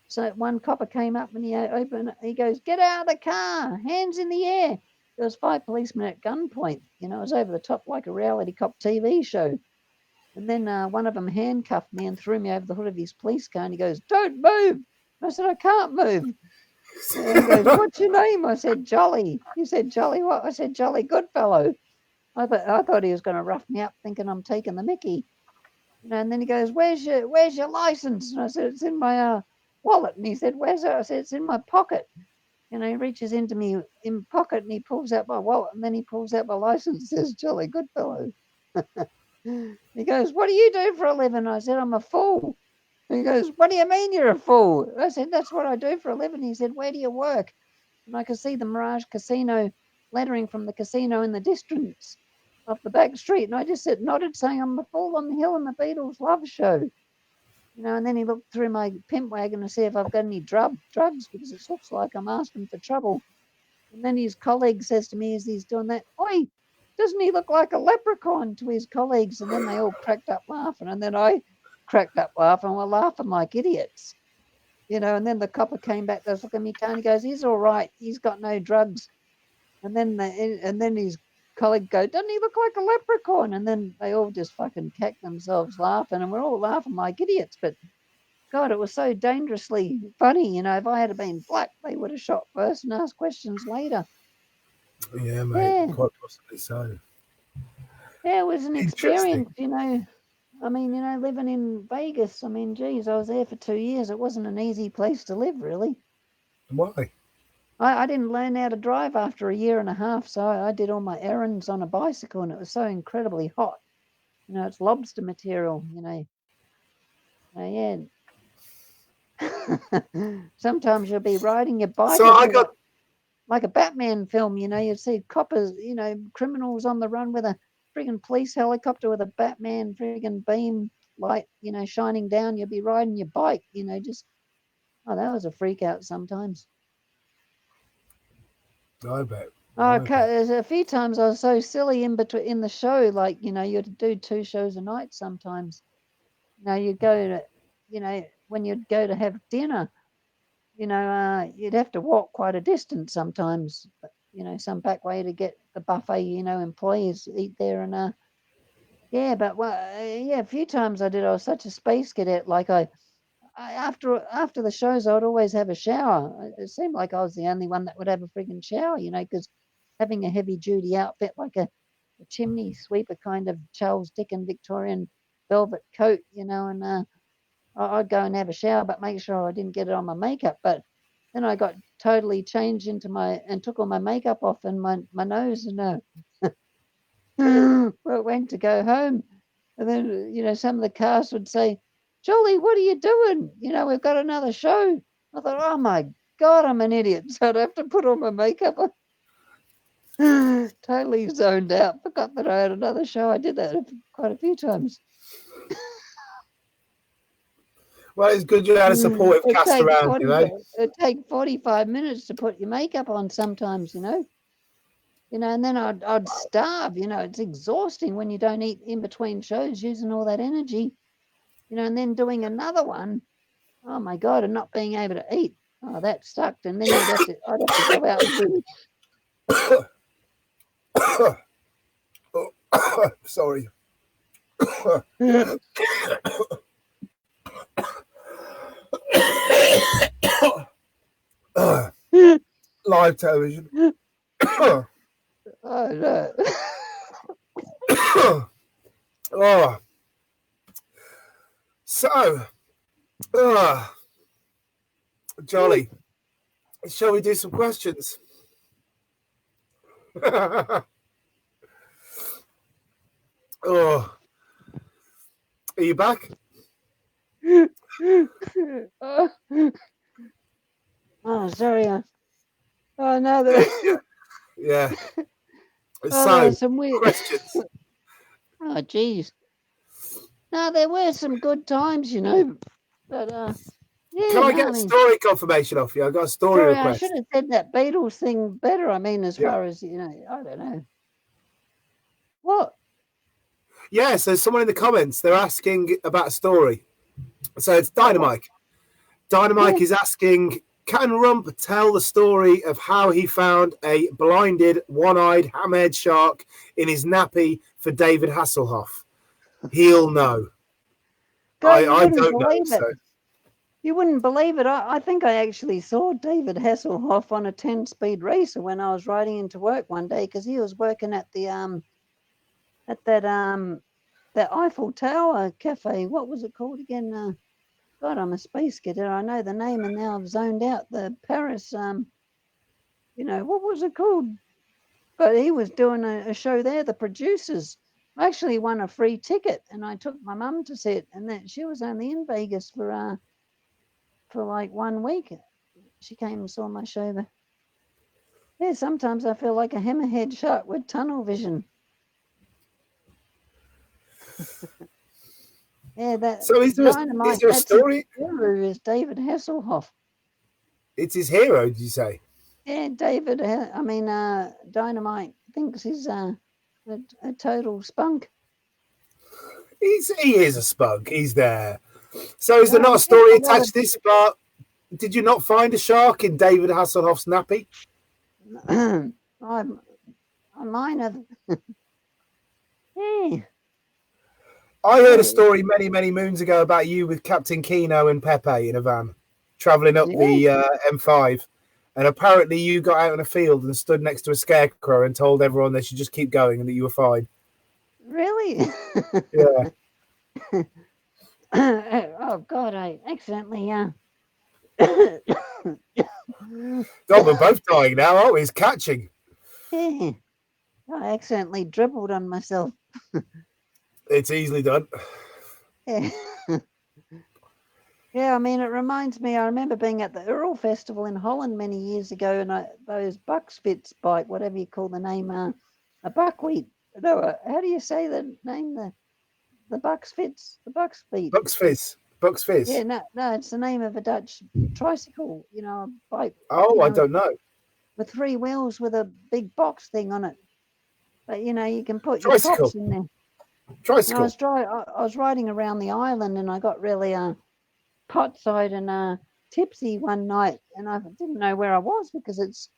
so one copper came up and he goes, "Get out of the car, hands in the air." There was 5 policemen at gunpoint. It was over the top like a reality cop TV show. And then one of them handcuffed me and threw me over the hood of his police car. And he goes, "Don't move." I said, "I can't move." And he goes, "What's your name?" I said, "Jolly." He said, "Jolly what?" I said, "Jolly Goodfellow." I thought he was going to rough me up, thinking I'm taking the mickey. And then he goes, "Where's your license?" And I said, "It's in my wallet." And he said, "Where's it?" I said, "It's in my pocket." He reaches into me in pocket and he pulls out my wallet and then he pulls out my license. Says, "Jolly Goodfellow." He goes, "What do you do for a living?" I said, "I'm a fool." He goes, "What do you mean you're a fool?" I said, "That's what I do for a living." He said, "Where do you work?" And I could see the Mirage Casino lettering from the casino in the distance off the back street. And I just nodded, saying, "I'm the fool on the hill in the Beatles love show." And then he looked through my pimp wagon to see if I've got any drugs, because it looks like I'm asking for trouble. And then his colleague says to me as he's doing that, "Oi, doesn't he look like a leprechaun?" to his colleagues. And then they all cracked up laughing. And then I cracked up laughing. We're laughing like idiots. And then the copper came back. They was looking at me, Tony goes, "He's all right. He's got no drugs." And then his colleague go, "Doesn't he look like a leprechaun?" And then they all just fucking cacked themselves laughing. And we're all laughing like idiots. But God, it was so dangerously funny. If I had been black, they would have shot first and asked questions later. Yeah, mate, quite possibly so. Yeah, it was an experience, living in Vegas. Geez, I was there for 2 years. It wasn't an easy place to live, really. Why? I didn't learn how to drive after a year and a half, so I did all my errands on a bicycle, and it was so incredibly hot. It's lobster material, Yeah. Sometimes you'll be riding your bike. So I got like a Batman film, you'd see coppers, criminals on the run with a friggin' police helicopter with a Batman friggin' beam light, shining down. You'd be riding your bike, that was a freak out sometimes. I bet. There's a few times I was so silly in the show, like, you'd do 2 shows a night sometimes. You'd go to, when you'd go to have dinner, you'd have to walk quite a distance sometimes, some back way to get the buffet, employees eat there. And a few times I did. I was such a space cadet. Like after the shows, I'd always have a shower. It seemed like I was the only one that would have a friggin' shower, because having a heavy duty outfit like a chimney sweeper kind of Charles Dickens Victorian velvet coat, and I'd go and have a shower, but make sure I didn't get it on my makeup. But then I got totally changed and took all my makeup off and my nose, and went to go home. And then, some of the cast would say, "Jolly, what are you doing? We've got another show." I thought, oh my God, I'm an idiot. So I'd have to put on my makeup on. Totally zoned out. Forgot that I had another show. I did that quite a few times. Well, it's good you had a supportive cast around, It'd take 45 minutes to put your makeup on sometimes, and then I'd starve. It's exhausting when you don't eat in between shows, using all that energy, and then doing another one. Oh my God, and not being able to eat. Oh, that sucked. And then I'd have to go out and do. Sorry. Live television. Oh no. Oh. So, Jolly, shall we do some questions? Oh, are you back? Oh, sorry. Oh no. Yeah. So, some weird questions. Oh, geez. No, there were some good times, but yeah. Can I get story confirmation off you? I got a story request. I should have said that Beatles thing better. As far as I don't know. What? Yeah, so someone in the comments, they're asking about a story. So it's Oh, Dynamite. Dynamite is asking, can Rump tell the story of how he found a blinded, one-eyed hammerhead shark in his nappy for David Hasselhoff? He'll know. God, you I wouldn't don't know. believe it. So You wouldn't believe it. I think I actually saw David Hasselhoff on a 10-speed racer when I was riding into work one day because he was working at the at that Eiffel Tower cafe. What was it called again? God, I'm a space kidder. I know the name and now I've zoned out. The Paris what was it called? But he was doing a show there. The producers. I actually won a free ticket and I took my mum to see it, and that she was only in Vegas for like 1 week. She came and saw my show there. Yeah, sometimes I feel like a hammerhead shark with tunnel vision. Yeah, that so is Dynamite, there a that's his story? guru is David Hasselhoff. It's his hero, did you say? Yeah, Dynamite thinks he's a total spunk. He is a spunk. He's there. So is there No, not a he has story a lot attached to this? But did you not find a shark in David Hasselhoff's nappy? of I mine have. Yeah. I heard a Yeah, story many, many moons ago about you with Captain Keno and Pepe in a van, travelling up yeah, the M5. And apparently you got out in a field and stood next to a scarecrow and told everyone they should just keep going and that you were fine. really? Yeah. Oh God, I accidentally God, we're both dying now, aren't we? It's catching. yeah, I accidentally dribbled on myself. It's easily done. Yeah. Yeah, I mean, it reminds me, I remember being at the Ural Festival in Holland many years ago, and those buckspits bite, whatever you call the name, a buckwheat. No, how do you say the name? The buckspits, the buckspeed. Bucks Fizz. Bucks Yeah, Fizz. no, it's the name of a Dutch tricycle, a bike, Oh, I don't know. with 3 wheels with a big box thing on it. But, you can put your Tricycle. props in there. And Tricycle. I was riding around the island and I got really pot-side and tipsy one night, and I didn't know where I was because it's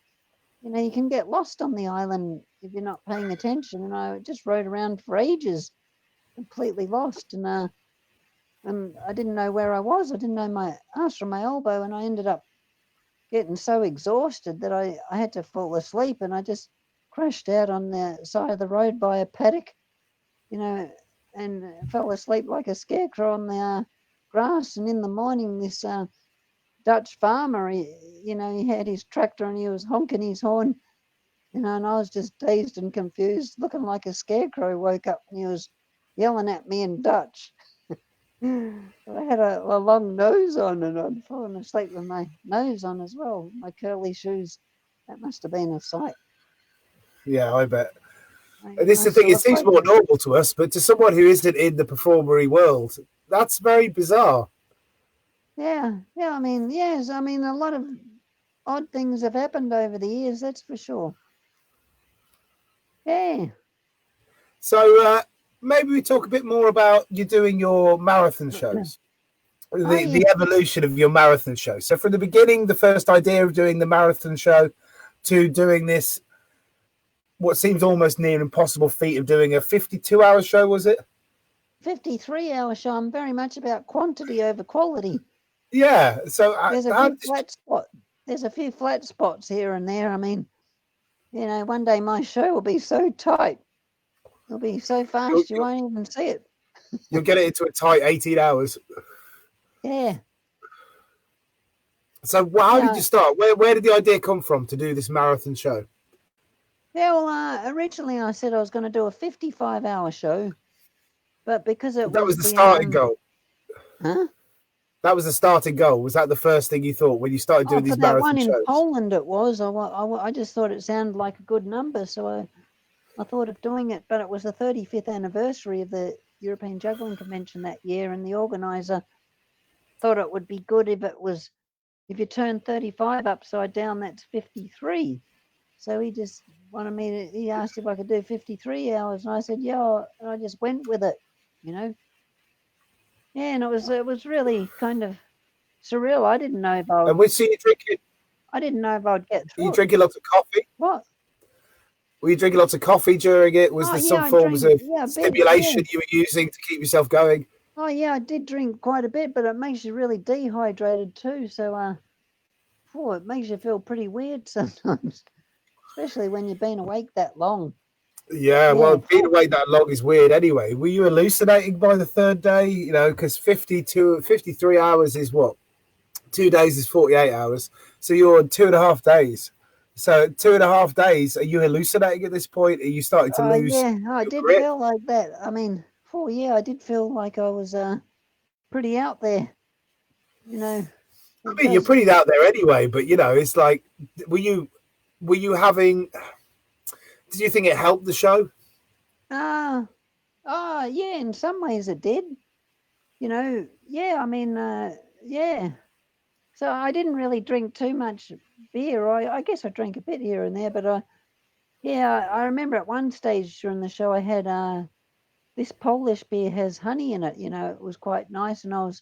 you can get lost on the island if you're not paying attention. And I just rode around for ages, completely lost, and I didn't know where I was. I didn't know my ass from my elbow, and I ended up getting so exhausted that I had to fall asleep, and I just crashed out on the side of the road by a paddock, you know, and fell asleep like a scarecrow on the grass. And in the morning, this Dutch farmer, he had his tractor and he was honking his horn, and I was just dazed and confused, looking like a scarecrow. Woke up and he was yelling at me in Dutch. I had a long nose on and I'd fallen asleep with my nose on as well, my curly shoes. That must have been a sight. Yeah, I bet. And this is I the thing, saw it the seems more photos. normal to us, but to someone who isn't in the performery world, that's very bizarre. Yeah, yeah. Yes. A lot of odd things have happened over the years. That's for sure. Yeah. So maybe we talk a bit more about you doing your marathon shows, Oh yeah. the evolution of your marathon show. So from the beginning, the first idea of doing the marathon show to doing this, what seems almost near impossible feat of doing a 52-hour show, was it? 53-hour show. I'm very much about quantity over quality. Yeah. So There's a how few flat spot. There's a few flat spots here and there. One day my show will be so tight. It'll be so fast you won't even see it. you'll get it into a tight 18 hours. Yeah. So how did Yeah. you start? Where did the idea come from to do this marathon show? Yeah. Well, originally I said I was going to do a 55-hour show, but because it That was was the starting goal. huh? That was the starting goal. Was that the first thing you thought when you started Oh, doing for these that marathon one in shows? Poland, it was. I just thought it sounded like a good number, so I thought of doing it. But it was the 35th anniversary of the European Juggling Convention that year, and the organizer thought it would be good if you turn 35 upside down, that's 53. So he just wanted me to. He asked if I could do 53 hours, and I said yeah, and I just went with it. Yeah, and it was really kind of surreal. I didn't know if I would. And we see you drinking. I didn't know if I'd get You through it. drinking lots of coffee. What? Were you drinking lots of coffee during it? Was Oh there yeah, some I forms drank. of Yeah, a bit. Yeah. stimulation you were using to keep yourself going? Oh yeah, I did drink quite a bit, but it makes you really dehydrated too. So it makes you feel pretty weird sometimes, especially when you've been awake that long. Yeah, well, Yeah. being awake that long is weird anyway. Were you hallucinating by the third day? You know, because 53 hours is what? 2 days is 48 hours. So you're on 2.5 days. So 2.5 days, are you hallucinating at this point? Are you starting to lose Yeah, I your did grip? feel like that. I mean, yeah, I did feel like I was pretty out there. You know, it I mean, you're does. pretty out there anyway, but it's like, were you having? Did you think it helped the show? Yeah, in some ways it did. Yeah, I mean, yeah. So I didn't really drink too much beer. I guess I drank a bit here and there, but yeah, I remember at one stage during the show I had this Polish beer has honey in it. It was quite nice, and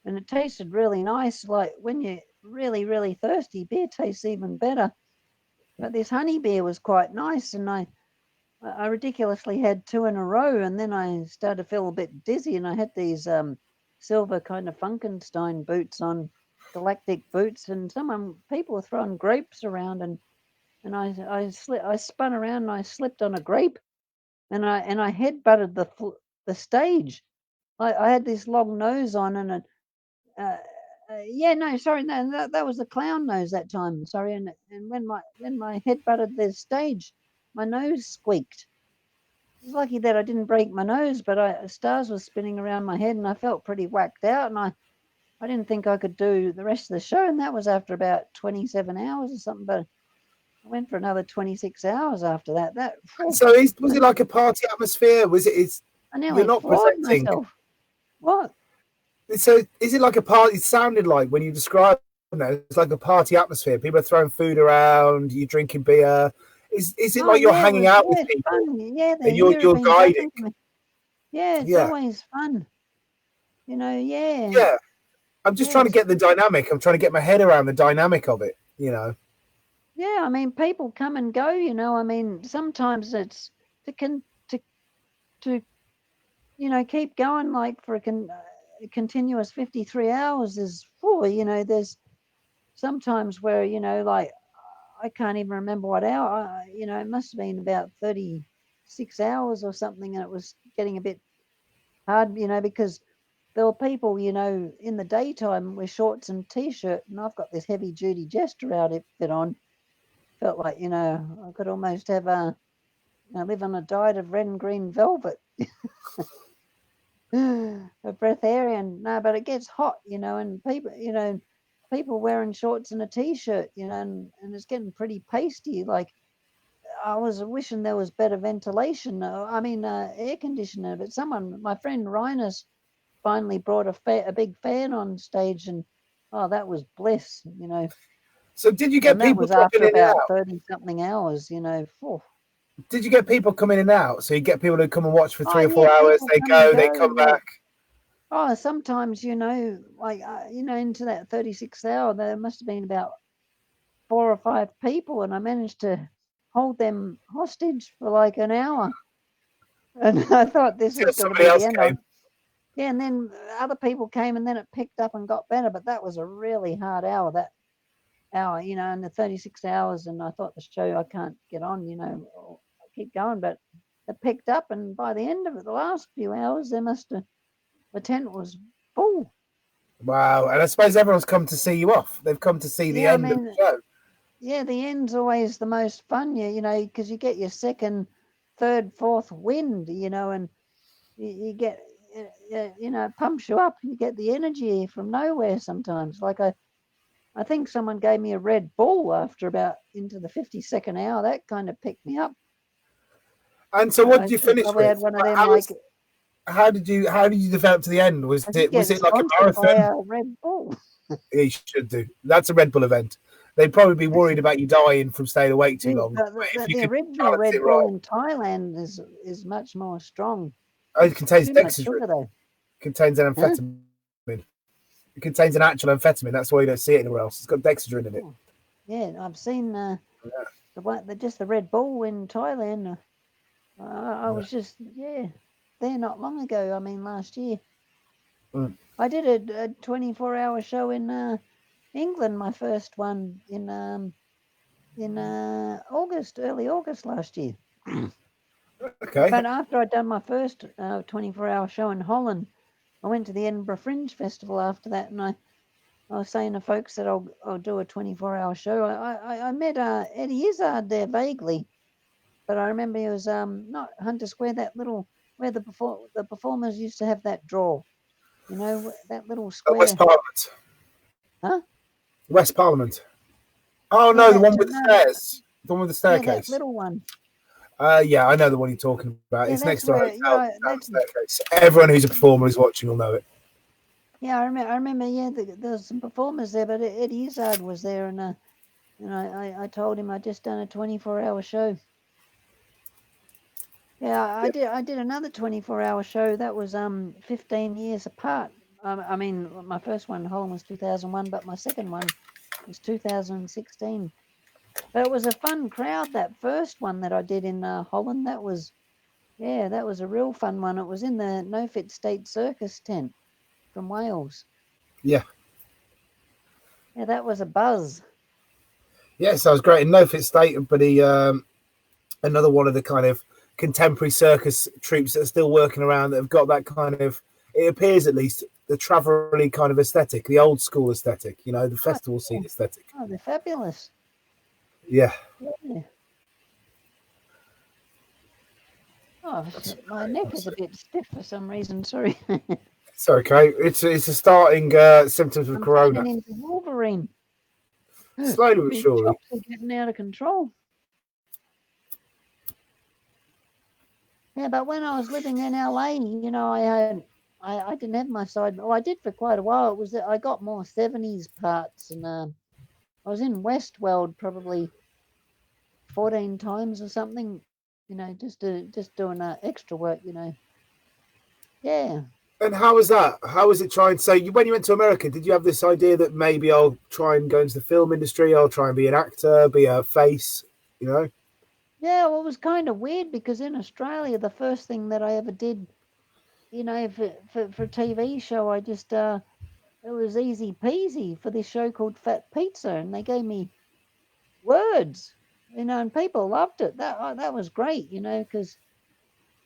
it tasted really nice. Like when you're really, really thirsty, beer tastes even better. But this honey beer was quite nice, and I ridiculously had two in a row, and then I started to feel a bit dizzy, and I had these silver kind of Funkenstein boots on, galactic boots, and people were throwing grapes around, and I spun around and I slipped on a grape, and I head butted the stage. I had this long nose on, and uh, yeah, no, sorry, no, that was the clown nose that time. Sorry, and when my head butted the stage, my nose squeaked. It's lucky that I didn't break my nose, but stars were spinning around my head, and I felt pretty whacked out, and I didn't think I could do the rest of the show, and that was after about 27 hours or something. But I went for another 26 hours after that. So was it like a party atmosphere? Was it? I You're nearly not floored presenting. myself. What? So is it like a party? It sounded like when you described it, it's like a party atmosphere. People are throwing food around. You're drinking beer. Is it Oh like you're yeah, hanging out with it's people fun. Yeah, the and you're Europeans guiding? happen to me. Yeah, it's Yeah, always fun. Yeah, yeah. I'm just yeah, trying to get the dynamic. I'm trying to get my head around the dynamic of it. yeah. I mean, people come and go. I mean, sometimes it's to con to keep going like for a continuous 53 hours is full. There's sometimes where like I can't even remember what hour. It must have been about 36 hours or something, and it was getting a bit hard. Because there were people, in the daytime with shorts and t-shirt, and I've got this heavy duty jester outfit on. Felt like I could almost have live on a diet of red and green velvet. A breatharian. No, but it gets hot, and people wearing shorts and a t-shirt, and it's getting pretty pasty. Like I was wishing there was better ventilation. I mean, air conditioner. But my friend Rhinus, finally brought a big fan on stage, and oh, that was bliss. So did you get And that people was dropping after in and about out? 30 something hours. Phew. Did you get people coming in and out? So you get people who come and watch for Oh three or yeah, 4 hours. people They come and go. They go. come Yeah. back. Oh, sometimes, like, into that 36th hour, there must have been about 4 or 5 people, and I managed to hold them hostage for like an hour. And I thought this Till was going to somebody be the else end. came. Yeah, and then other people came, and then it picked up and got better. But that was a really hard hour, that hour, and the 36 hours. And I thought the show, I can't get on, I'll keep going. But it picked up, and by the end of it, the last few hours, the tent was full. Wow. And I suppose everyone's come to see you off. They've come to see the Yeah, I end of the mean, show. yeah, the end's always the most fun, because you get your second, third, fourth wind, and you get, it pumps you up. You get the energy from nowhere sometimes. Like I think someone gave me a Red Bull after about into the 52nd hour. That kind of picked me up. And so, what did you Should finish probably had with? one of them, How like was? How did you develop to the end? Was I should it get was it like a sponsored by marathon? a Red Bull. You should do. That's a Red Bull event. They'd probably be worried about you dying from staying awake too long. The original Red Bull in Thailand is much more strong. Oh, it contains Too much dexedrine. sugar, though. Contains an amphetamine. It contains an actual amphetamine. That's why you don't see it anywhere else. It's got dexedrine in it. Oh, yeah, I've seen just the Red Bull in Thailand. I was just there not long ago. I mean, last year. Mm. I did a 24-hour show in England. My first one in August, early August last year. Okay. But after I'd done my first 24-hour show in Holland, I went to the Edinburgh Fringe Festival after that, and I was saying to folks that I'll do a 24-hour show. I met Eddie Izzard there vaguely, but I remember he was not Hunter Square, that little where the performers used to have that drawer, you know, that little square. West Parliament. Huh? West Parliament. Oh no, the one with the stairs. The one with the staircase. Yeah, that little one. Yeah, I know the one you're talking about. Yeah, it's next to where, a hotel. That's staircase. Everyone who's a performer who's watching will know it. Yeah, I remember. Yeah, there was some performers there, but Eddie Izzard was there, and I told him I'd just done a 24-hour show. Yeah, I did another 24-hour show. That was 15 years apart. I mean, my first one in Holland was 2001, but my second one was 2016. But it was a fun crowd, that first one that I did in Holland. That was a real fun one. It was in the No Fit State Circus tent from Wales. Yeah. Yeah, that was a buzz. Yeah, sounds great. In No Fit State, but he another one of the kind of contemporary circus troupes that are still working around that have got that kind of, it appears at least, the travelly kind of aesthetic, the old school aesthetic, you know, the festival scene aesthetic. Oh, they're fabulous. Yeah. Oh, my neck is a bit stiff for some reason. Sorry. It's okay. It's a starting symptoms of corona. I'm into Wolverine. Slowly but surely. Chops are getting out of control. Yeah, but when I was living in LA, you know, I didn't have my side. Well, I did for quite a while. It was that I got more 70s parts, and I was in Westworld probably 14 times or something. You know, just doing extra work. You know. Yeah. And how was that? How was it trying? So when you went to America, did you have this idea that maybe I'll try and go into the film industry? I'll try and be an actor, be a face, you know? Yeah, well, it was kind of weird because in Australia, the first thing that I ever did, you know, for a TV show, I just it was easy peasy for this show called Fat Pizza, and they gave me words, you know, and people loved it. That was great, you know, because,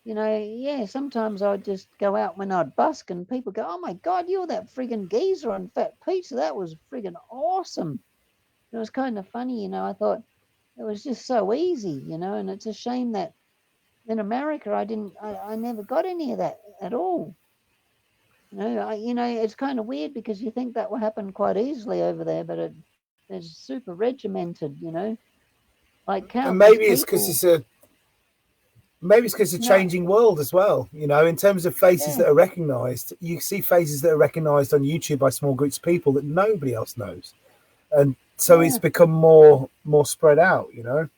you know, yeah, sometimes I'd just go out when I'd busk, and people go, "Oh my God, you're that friggin' geezer on Fat Pizza. That was friggin' awesome." It was kind of funny, you know. I thought it was just so easy, you know, and it's a shame that in America I never got any of that at all. You know, it's kind of weird because you think that will happen quite easily over there, but it's super regimented, you know. Like countless and maybe it's people. because it's a changing world as well, you know, in terms of faces that are recognized. You see faces that are recognized on YouTube by small groups of people that nobody else knows, and so it's become more spread out, you know.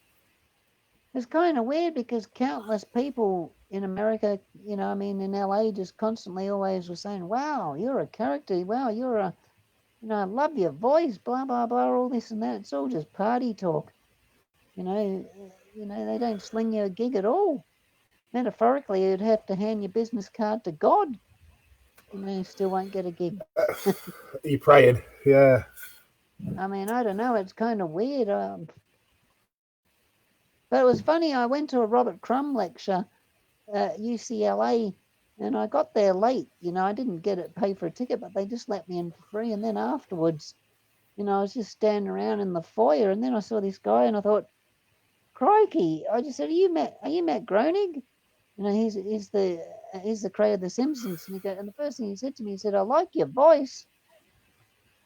It's kind of weird because countless people in America, you know, I mean, in LA, just constantly always were saying, "Wow, you're a character. Wow, you're a, you know, I love your voice, blah, blah, blah, all this and that." It's all just party talk. You know, they don't sling you a gig at all. Metaphorically, you'd have to hand your business card to God. You know, you still won't get a gig. You're praying, yeah. I mean, I don't know. It's kind of weird. But it was funny. I went to a Robert Crumb lecture at UCLA, and I got there late. You know, I didn't pay for a ticket, but they just let me in for free. And then afterwards, you know, I was just standing around in the foyer, and then I saw this guy, and I thought, "Crikey!" I just said, "Are you Matt Groening?" You know, he's the creator of The Simpsons, and the first thing he said to me, he said, "I like your voice."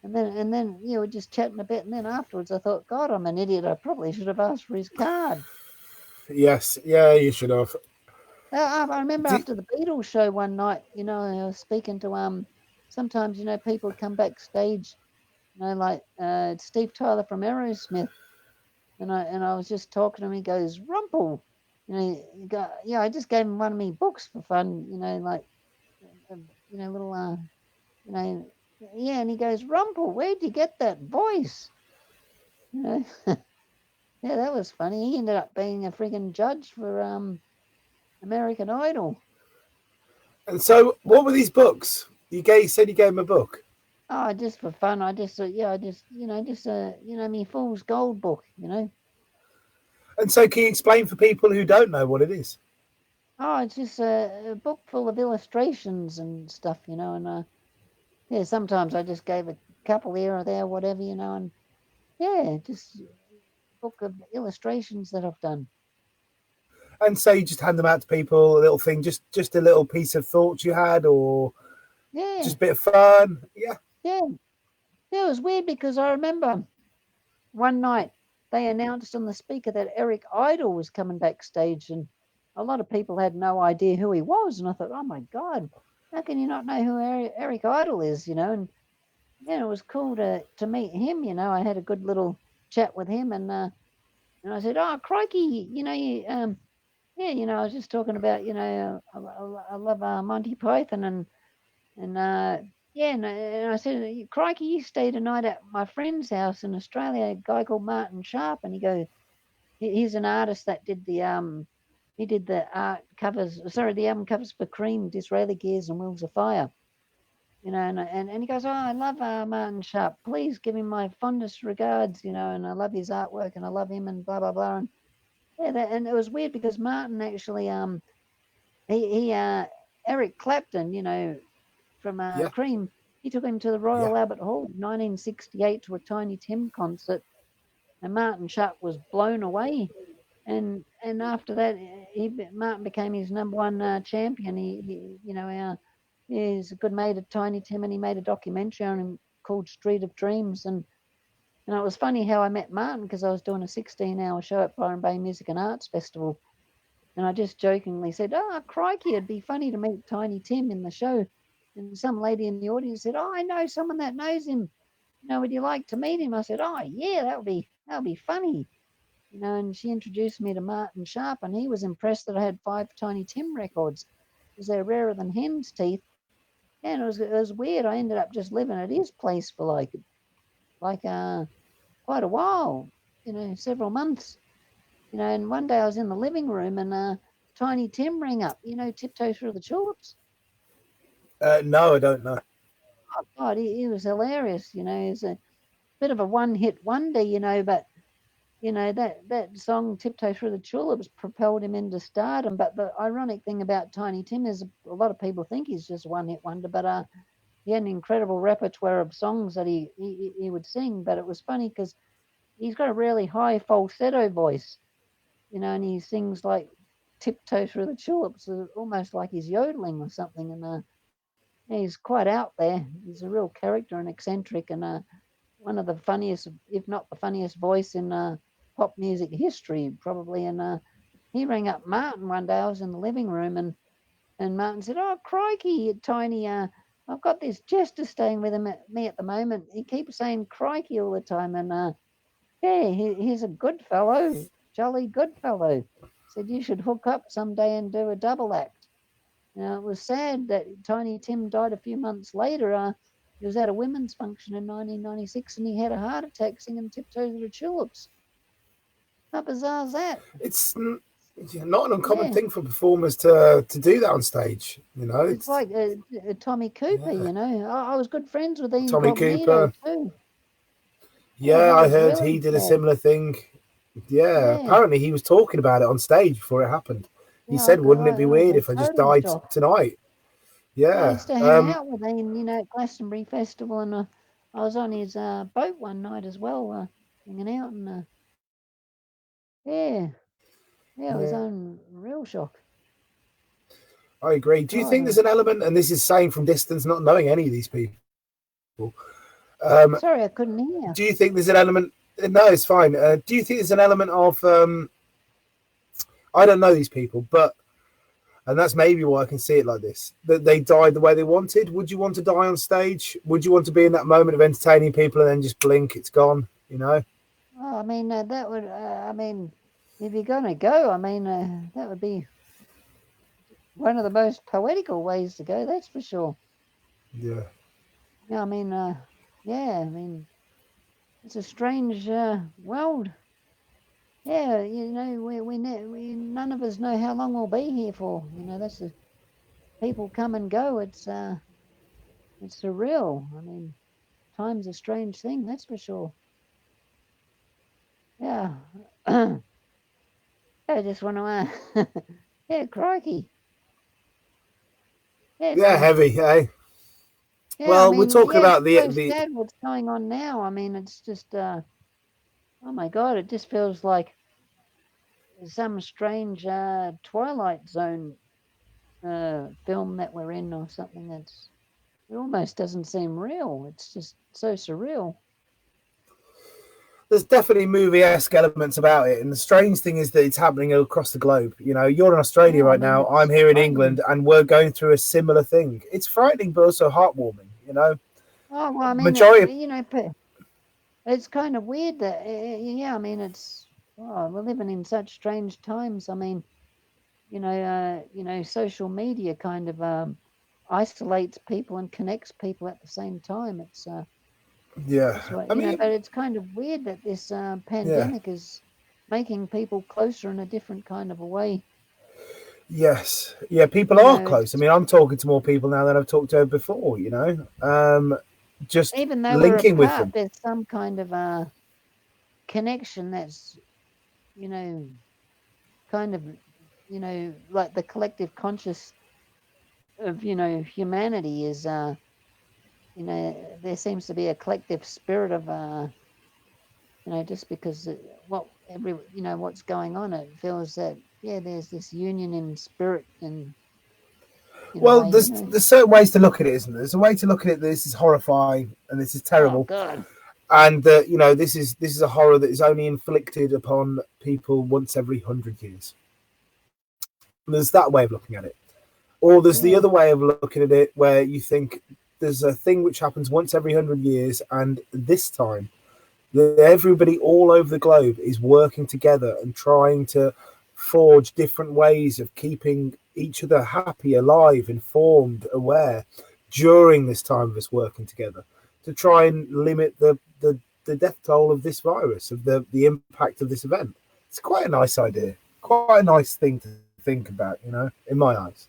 And then you know, we're just chatting a bit, and then afterwards I thought, God, I'm an idiot. I probably should have asked for his card. Yes, yeah, you should have. I remember after the Beatles show one night, you know, I was speaking to sometimes, you know, people come backstage like Steve Tyler from Aerosmith, and I was just talking to him. He goes, Rumple, yeah, I just gave him one of me books for fun, like little yeah, and he goes, Rumple, where'd you get that voice? Yeah, that was funny. He ended up being a friggin' judge for American Idol. And so, what were these books? You said you gave him a book. Oh, just for fun. I just, me fool's gold book. And so, can you explain for people who don't know what it is? Oh, it's just a book full of illustrations and stuff, and yeah, sometimes I just gave a couple here or there, whatever, and yeah, just a book of illustrations that I've done. And so, you just hand them out to people, a little thing, just a little piece of thoughts you had, or Yeah, just a bit of fun. Yeah. yeah. Yeah, it was weird because I remember one night they announced on the speaker that Eric Idle was coming backstage, and a lot of people had no idea who he was. And I thought, oh my God, how can you not know who Eric Idle is? And yeah, it was cool to meet him. I had a good little chat with him, and I said, oh crikey, yeah, I was just talking about, I love Monty Python and yeah, and I said, crikey, you stayed a night at my friend's house in Australia, a guy called Martin Sharp, and he goes, he's an artist that did he did the art covers, sorry, the album covers for Cream, Disraeli Gears, and Wheels of Fire. And he goes, oh, I love Martin Sharp. Please give him my fondest regards, and I love his artwork, and I love him, and blah blah blah. And yeah, and it was weird because Martin actually, he Eric Clapton, from Yeah. Cream, he took him to the Yeah. Royal Albert Hall in 1968 to a Tiny Tim concert, and Martin Sharp was blown away. And after that, Martin became his number one champion. He's a good mate of Tiny Tim, and he made a documentary on him called Street of Dreams. And it was funny how I met Martin because I was doing a 16-hour show at Byron Bay Music and Arts Festival. And I just jokingly said, oh, crikey, it'd be funny to meet Tiny Tim in the show. And some lady in the audience said, oh, I know someone that knows him. Would you like to meet him? I said, oh, yeah, that would be funny. And she introduced me to Martin Sharp, and he was impressed that I had 5 Tiny Tim records because they're rarer than hen's teeth. And it was weird. I ended up just living at his place for quite a while, several months. And one day I was in the living room and Tiny Tim rang up, Tiptoe Through the Tulips. No, I don't know. Oh, God, he was hilarious. He's a bit of a one-hit wonder, but, that song, Tiptoe Through the Tulips, propelled him into stardom. But the ironic thing about Tiny Tim is a lot of people think he's just a one-hit wonder, but he had an incredible repertoire of songs that he would sing. But it was funny because he's got a really high falsetto voice, and he sings like Tiptoe Through the Tulips, almost like he's yodeling or something. And he's quite out there. He's a real character and eccentric, and one of the funniest, if not the funniest voice in pop music history, probably. And he rang up Martin one day. I was in the living room, and Martin said, oh, crikey, Tiny, I've got this jester staying with me at the moment. He keeps saying crikey all the time. And yeah, he's a good fellow, jolly good fellow. Said you should hook up someday and do a double act. Now, it was sad that Tiny Tim died a few months later. He was at a women's function in 1996 and he had a heart attack singing Tiptoe Through the Tulips. How bizarre is that? It's not an uncommon Yeah. thing for performers to do that on stage. It's like Tommy Cooper, Yeah. I was good friends with Ian Tommy Cognito Cooper. too. Yeah, that I was heard really he did a sad. similar thing. Yeah, Yeah. apparently he was talking about it on stage before it happened. He Yeah, said, "Wouldn't it be I was weird a if I just total died shock. tonight?" Yeah, I Yeah. used to hang out with Ian, at Glastonbury Festival, and I was on his boat one night as well, hanging out, and yeah, it was Yeah, on real shock. I agree. Do you think God, there's an element, and this is saying from distance, not knowing any of these people, sorry, I couldn't hear. do you think there's an element? No, it's fine. Do you think there's an element of I don't know these people, but And that's maybe why I can see it like this, that they died the way they wanted. Would you want to die on stage? Would you want to be in that moment of entertaining people and then just blink, it's gone, you know? Oh, I mean, that would, if you're going to go, that would be one of the most poetical ways to go, that's for sure. Yeah. Yeah, yeah, I mean, it's a strange world. Yeah, we none of us know how long we'll be here for. That's the people come and go. It's surreal. I mean, time's a strange thing, that's for sure. Yeah. I just want to, yeah, crikey. Yeah, Yeah, heavy, eh? yeah. I Well, we're mean, talking yeah, it's about so the sad what's going on now. I mean, it's just, oh my God, it just feels like some strange Twilight Zone film that we're in or something. It almost doesn't seem real. It's just so surreal. there's definitely movie-esque elements about it, and the strange thing is that it's happening across the globe. You know, you're in Australia Yeah, I right mean, now, it's I'm here in frightening. England, and we're going through a similar thing. It's frightening but also heartwarming, you know. Oh, well, I mean, Majority of, it's kind of weird that, yeah, I mean, we're living in such strange times. I mean, social media kind of isolates people and connects people at the same time. yeah, It's what I mean, but it's kind of weird that this yeah. pandemic is making people closer in a different kind of a way. Yes, yeah, people You are know, close. I it's mean, I'm talking to more people now than I've talked to before. You know, just even though we're linking with apart, them. there's some kind of connection that's you know kind of like the collective conscious of humanity is there seems to be a collective spirit of just because what's going on, it feels that yeah, there's this union in spirit and in a Well, way, there's certain ways to look at it, isn't there? There's a way to look at it. This is horrifying and this is Oh terrible, God. and this is a horror that is only inflicted upon people once every 100 years. There's that way of looking at it, or there's the Yeah. other way of looking at it where you think there's a thing which happens once every 100 years, and this time that everybody all over the globe is working together and trying to forge different ways of keeping each other happy, alive, informed, aware during this time of us working together to try and limit the death toll of this virus, of the impact of this event. It's quite a nice idea, quite a nice thing to think about, in my eyes.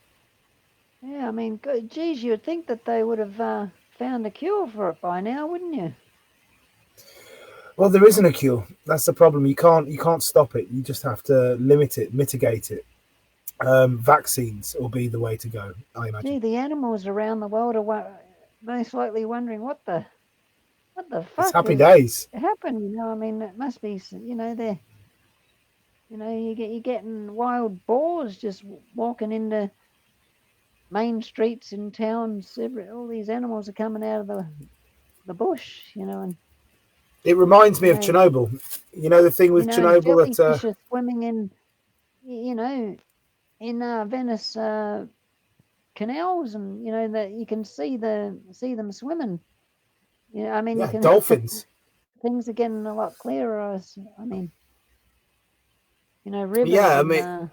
Yeah, I mean, geez, you'd think that they would have found a cure for it by now, wouldn't you? Well, there isn't a cure. That's the problem. You can't stop it. You just have to limit it, mitigate it. Vaccines will be the way to go, I imagine. Gee, the animals around the world are most likely wondering what the It's fuck happy has days. happened. I mean, it must be, they're, you're getting wild boars just walking into main streets in towns. All these animals are coming out of the bush, and It reminds me you of know, Chernobyl. You know the thing with and Chernobyl that jellyfish are swimming in, in Venice canals, and that you can see them swimming. I mean, you yeah, can dolphins. things are getting a lot clearer. I mean, rivers Yeah, I and mean,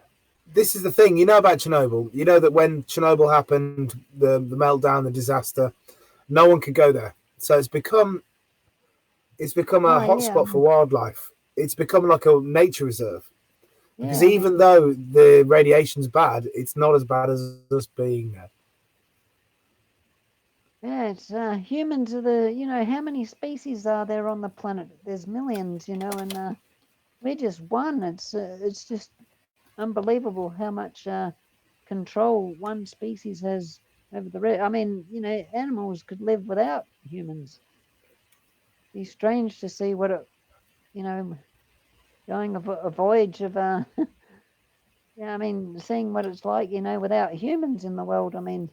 this is the thing. You know about Chernobyl. You know that when Chernobyl happened, the meltdown, the disaster, no one could go there. So it's become a oh yeah, hotspot for wildlife. It's become like a nature reserve. Because yeah. I even mean, though the radiation's bad, it's not as bad as us being there. yeah. It's humans are the how many species are there on the planet? There's millions, and we're just one. It's just unbelievable how much control one species has over the rest. I mean, animals could live without humans. Be strange to see what it, you know, going a voyage of yeah. I mean, seeing what it's like, without humans in the world. I mean,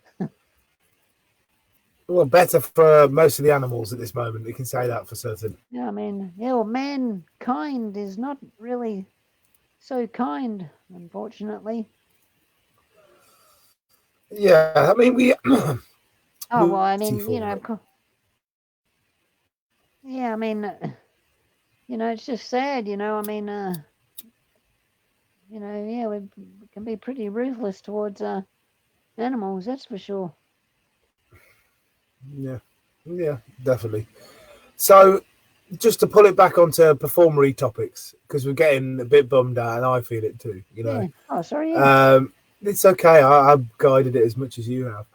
Well, better for most of the animals at this moment. We can say that for certain. yeah. I mean, yeah. Well, mankind is not really so kind, unfortunately. Yeah, I mean, we Oh well, I beauty mean, for it. yeah, I mean, it's just sad, I mean, yeah, we can be pretty ruthless towards animals, that's for sure. Yeah, yeah, definitely. So, just to pull it back onto performery topics, because we're getting a bit bummed out, and I feel it too. Yeah. Oh, sorry. Yeah. It's okay. I've guided it as much as you have.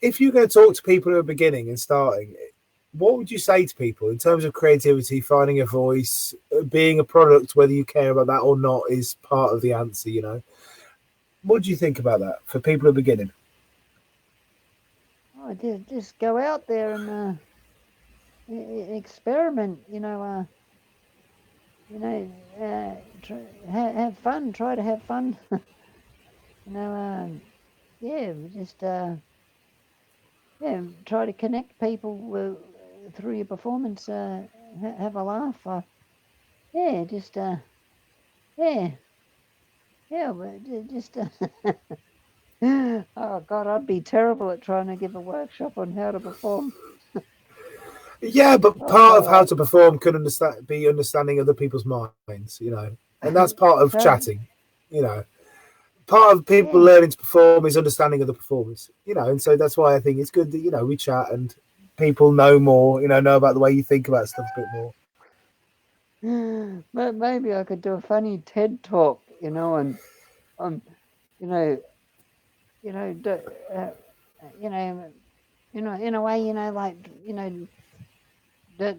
If you're going to talk to people who are beginning and starting, what would you say to people in terms of creativity, finding a voice, being a product, whether you care about that or not, is part of the answer. What do you think about that for people who are beginning? Oh, just go out there and experiment. Have fun. Try to have fun. Yeah, just yeah, try to connect people through your performance. Have a laugh. Yeah, just yeah, yeah, but just. Oh God, I'd be terrible at trying to give a workshop on how to perform. Yeah, but Oh part of how God, to perform can be understanding other people's minds, and that's part of so chatting. You know, part of people yeah, learning to perform is understanding other performers, and so that's why I think it's good that we chat and people know more, know about the way you think about stuff a bit more. but maybe I could do a funny TED talk, and um, you know, do, you know, in a way, like that,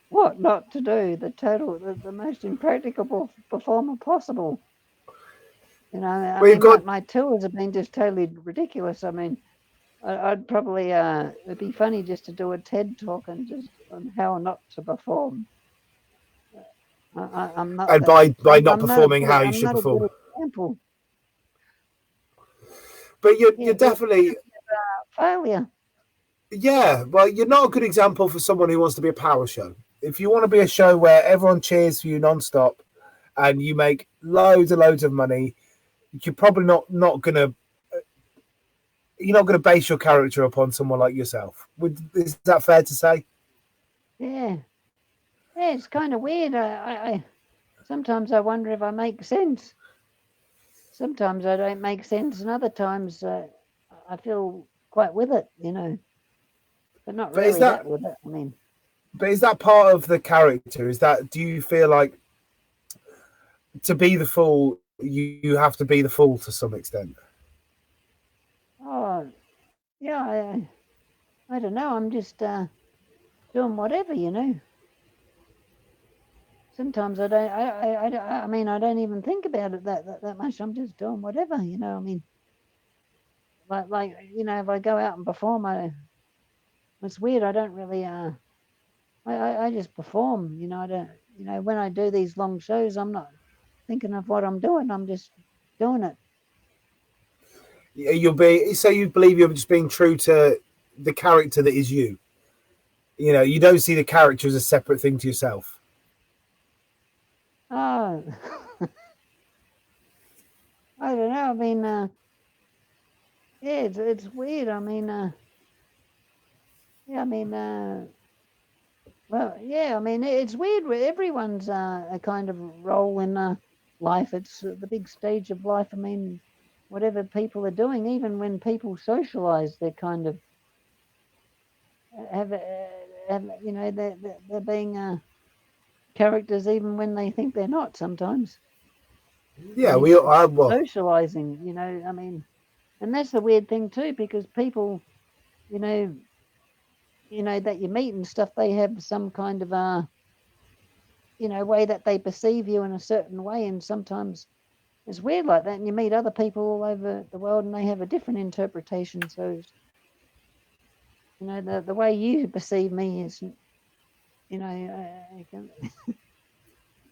what not to do, the most impracticable performer possible. I We've mean, my, got my tours have been just totally ridiculous. I mean, I'd probably it'd be funny just to do a TED talk and just on how not to perform. I'm not and that. by not I'm not a performing good. how you I'm should not a perform, good example. but you're Yeah, definitely failure. yeah. Well, you're not a good example for someone who wants to be a power show. If you want to be a show where everyone cheers for you non-stop and you make loads and loads of money, you're probably not gonna you're not going to base your character upon someone like yourself. Is that fair to say? Yeah, yeah. It's kind of weird. I sometimes I wonder if I make sense. Sometimes I don't make sense, and other times I feel quite with it. But not But is really that that with it. I mean, but is that part of the character? Is that do you feel like to be the fool, you have to be the fool to some extent? oh yeah. I don't know. I'm just doing whatever. Sometimes I don't. I mean, I don't even think about it that much. I'm just doing whatever. I mean, if I go out and perform, it's weird. I don't really. I just perform. I don't. When I do these long shows, I'm not thinking of what I'm doing. I'm just doing it. You'll be so you believe you're just being true to the character that is you. You don't see the character as a separate thing to yourself. Oh, I don't know. I mean, yeah, it's weird. I mean, yeah, I mean, well, yeah, I mean, it's weird with everyone's a kind of role in life. It's the big stage of life. I mean, whatever people are doing, even when people socialize, they're kind of they're being characters even when they think they're not sometimes. I Yeah, mean, we it's are. Well, socializing, I mean, and that's the weird thing too, because people, you know, that you meet and stuff, they have some kind of way that they perceive you in a certain way, and sometimes it's weird like that. And you meet other people all over the world, and they have a different interpretation. So, the way you perceive me is,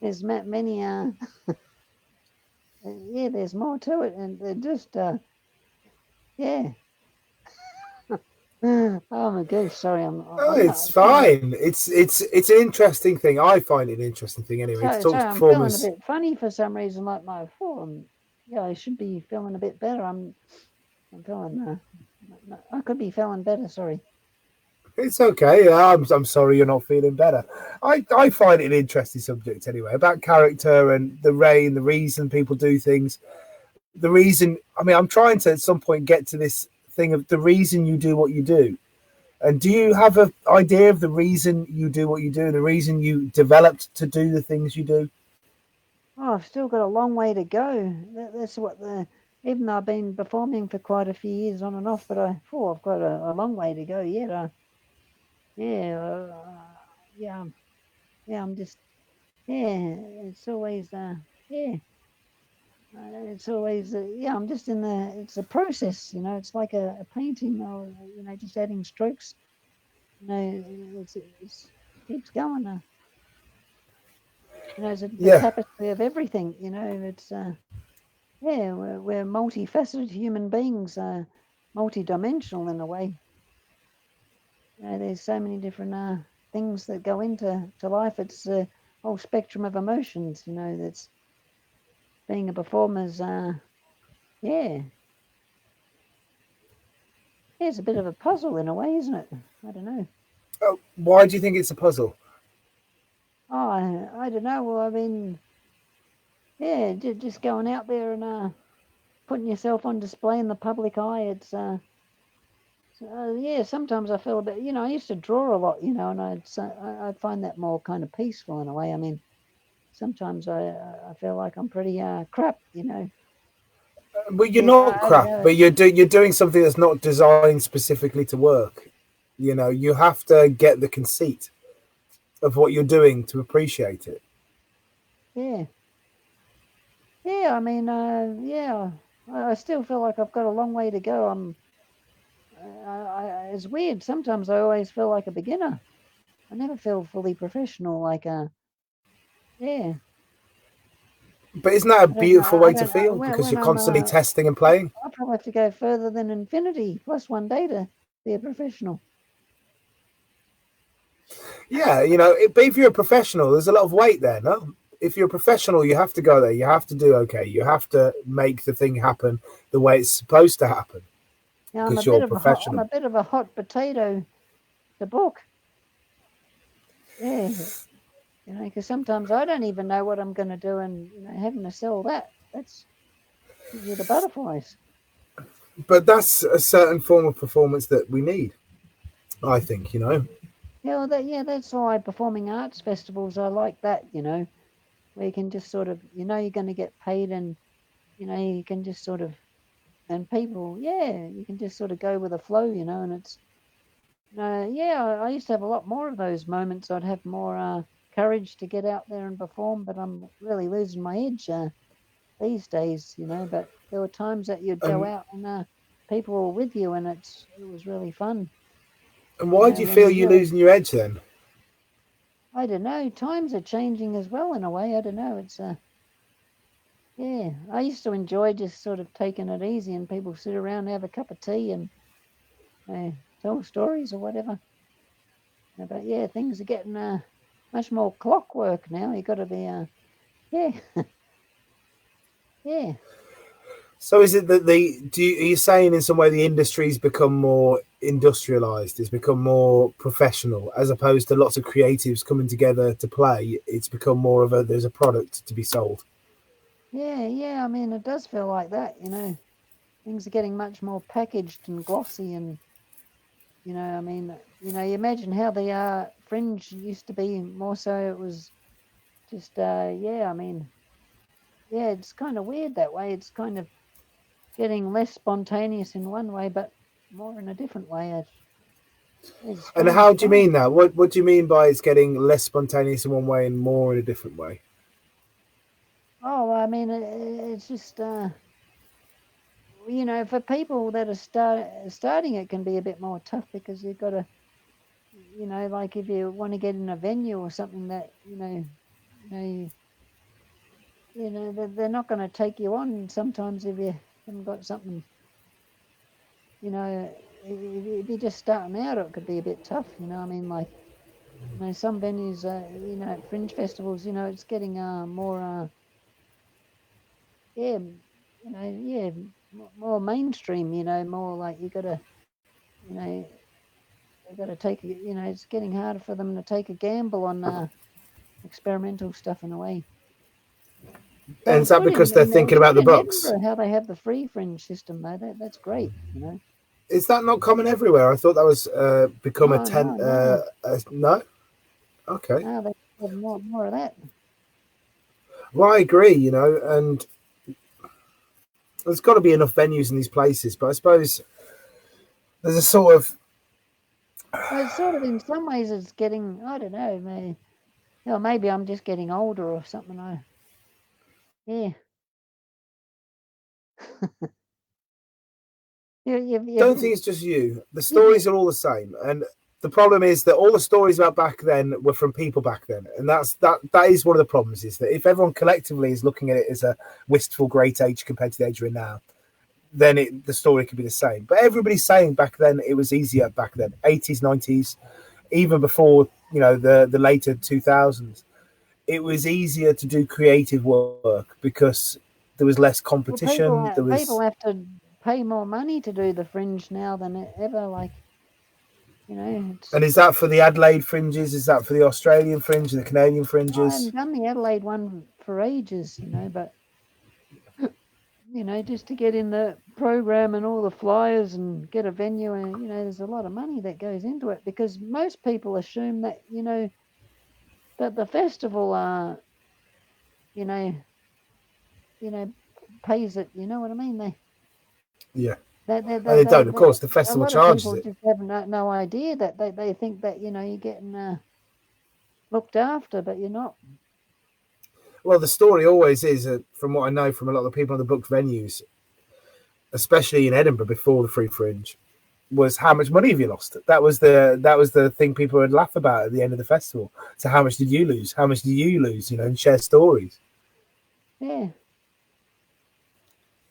there's many, yeah, there's more to it, and they're just, yeah. Oh my gosh, sorry, oh, I'm it's not feeling. fine. It's an interesting thing. I find it an interesting thing anyway to talk Sorry, to I'm feeling a performers. bit funny for some reason, like my form. Yeah, I should be feeling a bit better. I'm feeling. I could be feeling better. Sorry. It's okay. I'm sorry you're not feeling better. I find it an interesting subject anyway about character and the reason people do things. The reason. I mean, I'm trying to at some point get to this thing of the reason you do what you do. And do you have an idea of the reason you do what you do, the reason you developed to do the things you do? Oh, I've still got a long way to go. That's what even though I've been performing for quite a few years on and off, but I've got a long way to go yet. Yeah, yeah, yeah. I'm just, yeah. It's always, yeah. It's always, yeah. I'm just in the. It's a process, you know. It's like a painting, or just adding strokes. You know, it's keeps going. It's the Yeah, tapestry of everything. It's yeah, we're multifaceted human beings, multidimensional in a way. There's so many different things that go into life. It's a whole spectrum of emotions. That's being a performer's. Yeah, yeah, it's a bit of a puzzle in a way, isn't it? I don't know. why do you think it's a puzzle? Oh, I don't know. Well, I mean, yeah, just going out there and putting yourself on display in the public eye. It's yeah, sometimes I feel a bit. I used to draw a lot, and I'd find that more kind of peaceful in a way. I mean, sometimes I feel like I'm pretty crap. Well, you're Yeah, not I don't crap, know. but you're doing something that's not designed specifically to work. You have to get the conceit of what you're doing to appreciate it. Yeah, yeah. I mean, yeah. I still feel like I've got a long way to go. It's weird. Sometimes I always feel like a beginner. I never feel fully professional. Like yeah. But isn't that a I don't know. beautiful I way to don't. feel? Because When you're I'm constantly testing and playing. I'll probably have to go further than infinity plus one day to be a professional. Yeah, but if you're a professional, there's a lot of weight there, no? If you're a professional, you have to go there. You have to do okay. You have to make the thing happen the way it's supposed to happen Yeah, because you're a I'm a professional. bit of a hot potato to book. Yeah, because sometimes I don't even know what I'm going to do, and having to sell that's gives you the butterflies. But that's a certain form of performance that we need, I think. Yeah, that's why performing arts festivals I like that. Where you can just sort of you're going to get paid, and you can just sort of and people you can just sort of go with the flow, and it's yeah, I used to have a lot more of those moments. I'd have more courage to get out there and perform, but I'm really losing my edge these days, But there were times that you'd go And out and people were with you, and it was really fun, and why do you When feel you you're really, losing your edge then? I don't know, times are changing as well in a way. I don't know. It's yeah, I used to enjoy just sort of taking it easy, and people sit around and have a cup of tea and tell stories or whatever. But yeah, things are getting much more clockwork now. You got to be yeah, yeah, So is it that are you saying in some way the industry's become more industrialized? It's become more professional as opposed to lots of creatives coming together to play. It's become more of there's a product to be sold. yeah. I mean, it does feel like that. Things are getting much more packaged and glossy, and I mean, you imagine how the fringe used to be. More so, it was just yeah. I mean, yeah, it's kind of weird that way. It's kind of getting less spontaneous in one way, but more in a different way. It's And strange how do you time. mean that? What do you mean by it's getting less spontaneous in one way and more in a different way? Oh, I mean, it's just for people that are starting, it can be a bit more tough because you've got to, like if you want to get in a venue or something that they're not going to take you on sometimes if you haven't got something. If you're just starting out, it could be a bit tough. I mean, like some venues, at fringe festivals, it's getting more, yeah, yeah, more mainstream. More like you know, you got to take. It's getting harder for them to take a gamble on experimental stuff in a way. So And is it's that good because they're thinking it's about good the in books? Edinburgh how they have the free fringe system though. That's great. Is that not common everywhere? I thought that was become a No, ten. no, no, No, okay. no. They have more of that. Well, I agree. And there's got to be enough venues in these places, but I suppose there's a sort of Well, it's sort of in some ways it's getting. I don't know. Maybe I'm just getting older or something. Yeah. don't think it's just you. The You, stories are all the same, and the problem is that all the stories about back then were from people back then, and that is one of the problems. Is that if everyone collectively is looking at it as a wistful great age compared to the age we're in now, then the story could be the same. But everybody's saying back then it was easier back then, 80s, 90s, even before the later 2000s. It was easier to do creative work because there was less well, competition. There people was have to pay more money to do the fringe now than ever. It's. And is that for the Adelaide fringes? Is that for the Australian fringe and the Canadian I fringes? haven't done the Adelaide one for ages, but just to get in the program and all the flyers and get a venue, and there's a lot of money that goes into it because most people assume that that the festival you know you know pays it. You know what I mean? Yeah. And they don't, of They course. The a festival lot of charges people it. just have no idea that they think that you're getting looked after, but you're not. Well, the story always is, from what I know from a lot of the people on the booked venues, especially in Edinburgh before the Free Fringe, was how much money have you lost? That was the thing people would laugh about at the end of the festival. So how much did you lose? How much did you lose? And share stories. Yeah.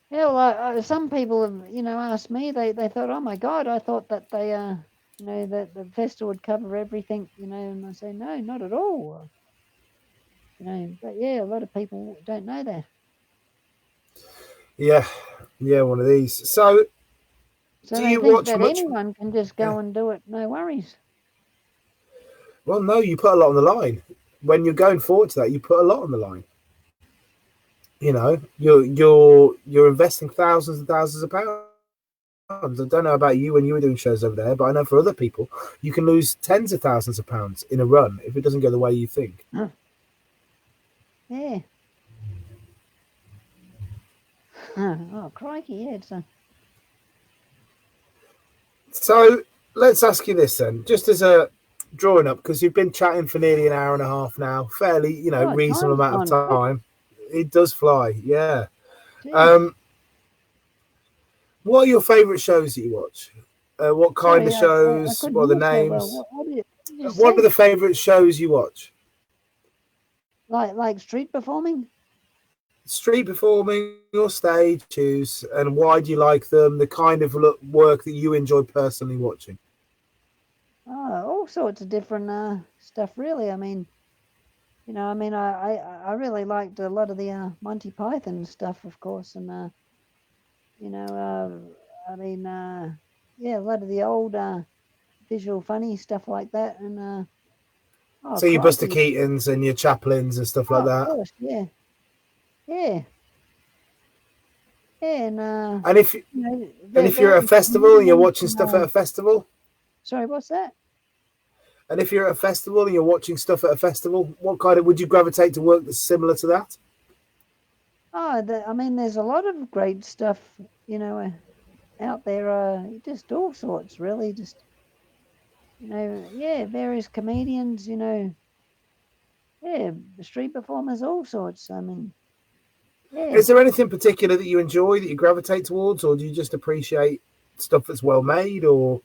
Yeah, well, some people have, asked me. They thought, oh my God, I thought that that the festival would cover everything, and I say, no, not at all, But yeah, a lot of people don't know that. Yeah, yeah, one of these. So, So do they you think watch that much? anyone can just Yeah. go and do it, no worries. Well, no, you put a lot on the line. When you're going forward to that, you put a lot on the line. You're investing thousands and thousands of pounds. I don't know about you when you were doing shows over there, but I know for other people, you can lose tens of thousands of pounds in a run if it doesn't go the way you think. Yeah. Oh, crikey, yeah, it's a. So let's ask you this then, just as a drawing up, because you've been chatting for nearly an hour and a half now, fairly, Oh, reasonable time's amount of gone quick. time. It does fly, yeah. Gee. Um, what are your favourite shows that you watch? What kind of Sorry, I shows? couldn't What are the hear so well. names? What did you just What are say? the favourite shows you watch? Like street performing? Street performing or stage shows, and why do you like them? The kind of work that you enjoy personally watching. Oh, all sorts of different stuff, really. I really liked a lot of the Monty Python stuff, of course, and you know, yeah, a lot of the old visual funny stuff like that, and oh So your Buster crikey, Keatons and your Chaplins and stuff like oh of that. course, yeah, yeah, yeah, and And if and if you're that at a and festival and you're comedians, watching stuff at a festival, sorry, what's that? and if you're at a festival and you're watching stuff at a festival, what kind of would you gravitate to work that's similar to that? Oh, there's a lot of great stuff, out there, just all sorts, really, just yeah, various comedians, yeah, street performers, all sorts. Yeah, Is there anything particular that you enjoy that you gravitate towards, or do you just appreciate stuff that's well made? Or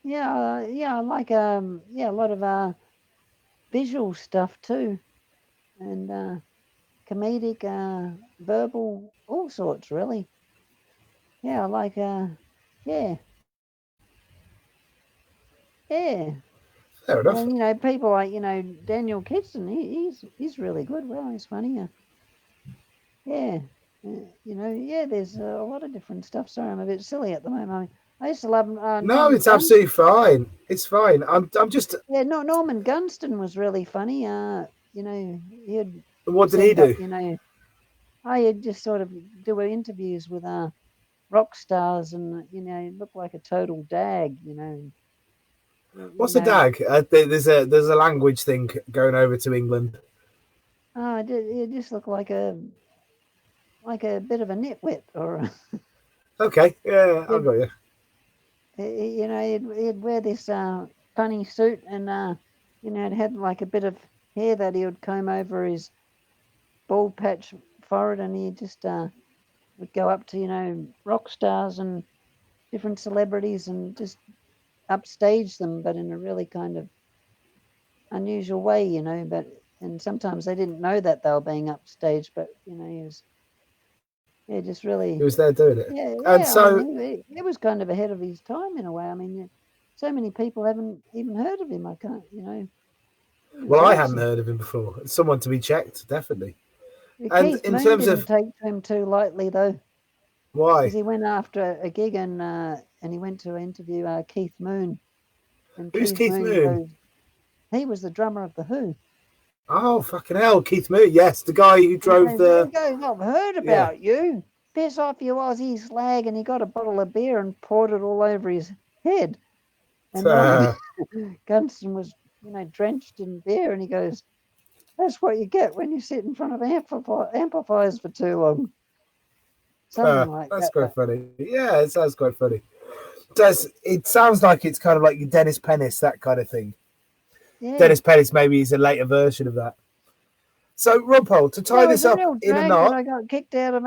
yeah, I like yeah, a lot of visual stuff too, and comedic, verbal, all sorts, really. Yeah, I like yeah, yeah. fair enough. And people like Daniel Kitson, he's really good. Well, he's funny. Yeah, there's a lot of different stuff. Sorry, I'm a bit silly at the moment. I mean, I used to love No, Norman it's Gunston. absolutely fine. It's fine. I'm just. Yeah, no, Norman Gunston was really funny. He'd What did he send up, do? I'd just sort of do interviews with rock stars, and he'd look like a total dag. What's a dag? There's a language thing going over to England. It just looked like a bit of a nitwit, or Okay, yeah, I got you. he'd wear this funny suit, and it had like a bit of hair that he would comb over his bald patch forehead, and he just would go up to rock stars and different celebrities and just upstage them, but in a really kind of unusual way, and sometimes they didn't know that they were being upstaged, but he was just really. He was there doing it, and Yeah. I so mean, he was kind of ahead of his time in a way. I mean, so many people haven't even heard of him. I can't, He was well, I hadn't awesome. heard of him before. Someone to be checked, definitely. And Keith in Moon terms didn't of take to him too lightly though, because why, he went after a gig, and he went to interview Keith Moon, and who's Keith Keith Moon Moon? goes, he was the drummer of the Who. Oh fucking hell, Keith Moon. Yes, the guy who And drove he the goes, I've heard yeah. about you. Piss off, you Aussie slag. And he got a bottle of beer and poured it all over his head. And Norman Gunston was, drenched in beer. And he goes, that's what you get when you sit in front of amplifiers for too long. Something like that's that. quite funny. Yeah, it sounds quite funny. It sounds like it's kind of like Dennis Pennis, that kind of thing. Yeah. Dennis Pennis maybe is a later version of that. So, Rumpole, to tie this It was a up real in a drag that knot. I got kicked out of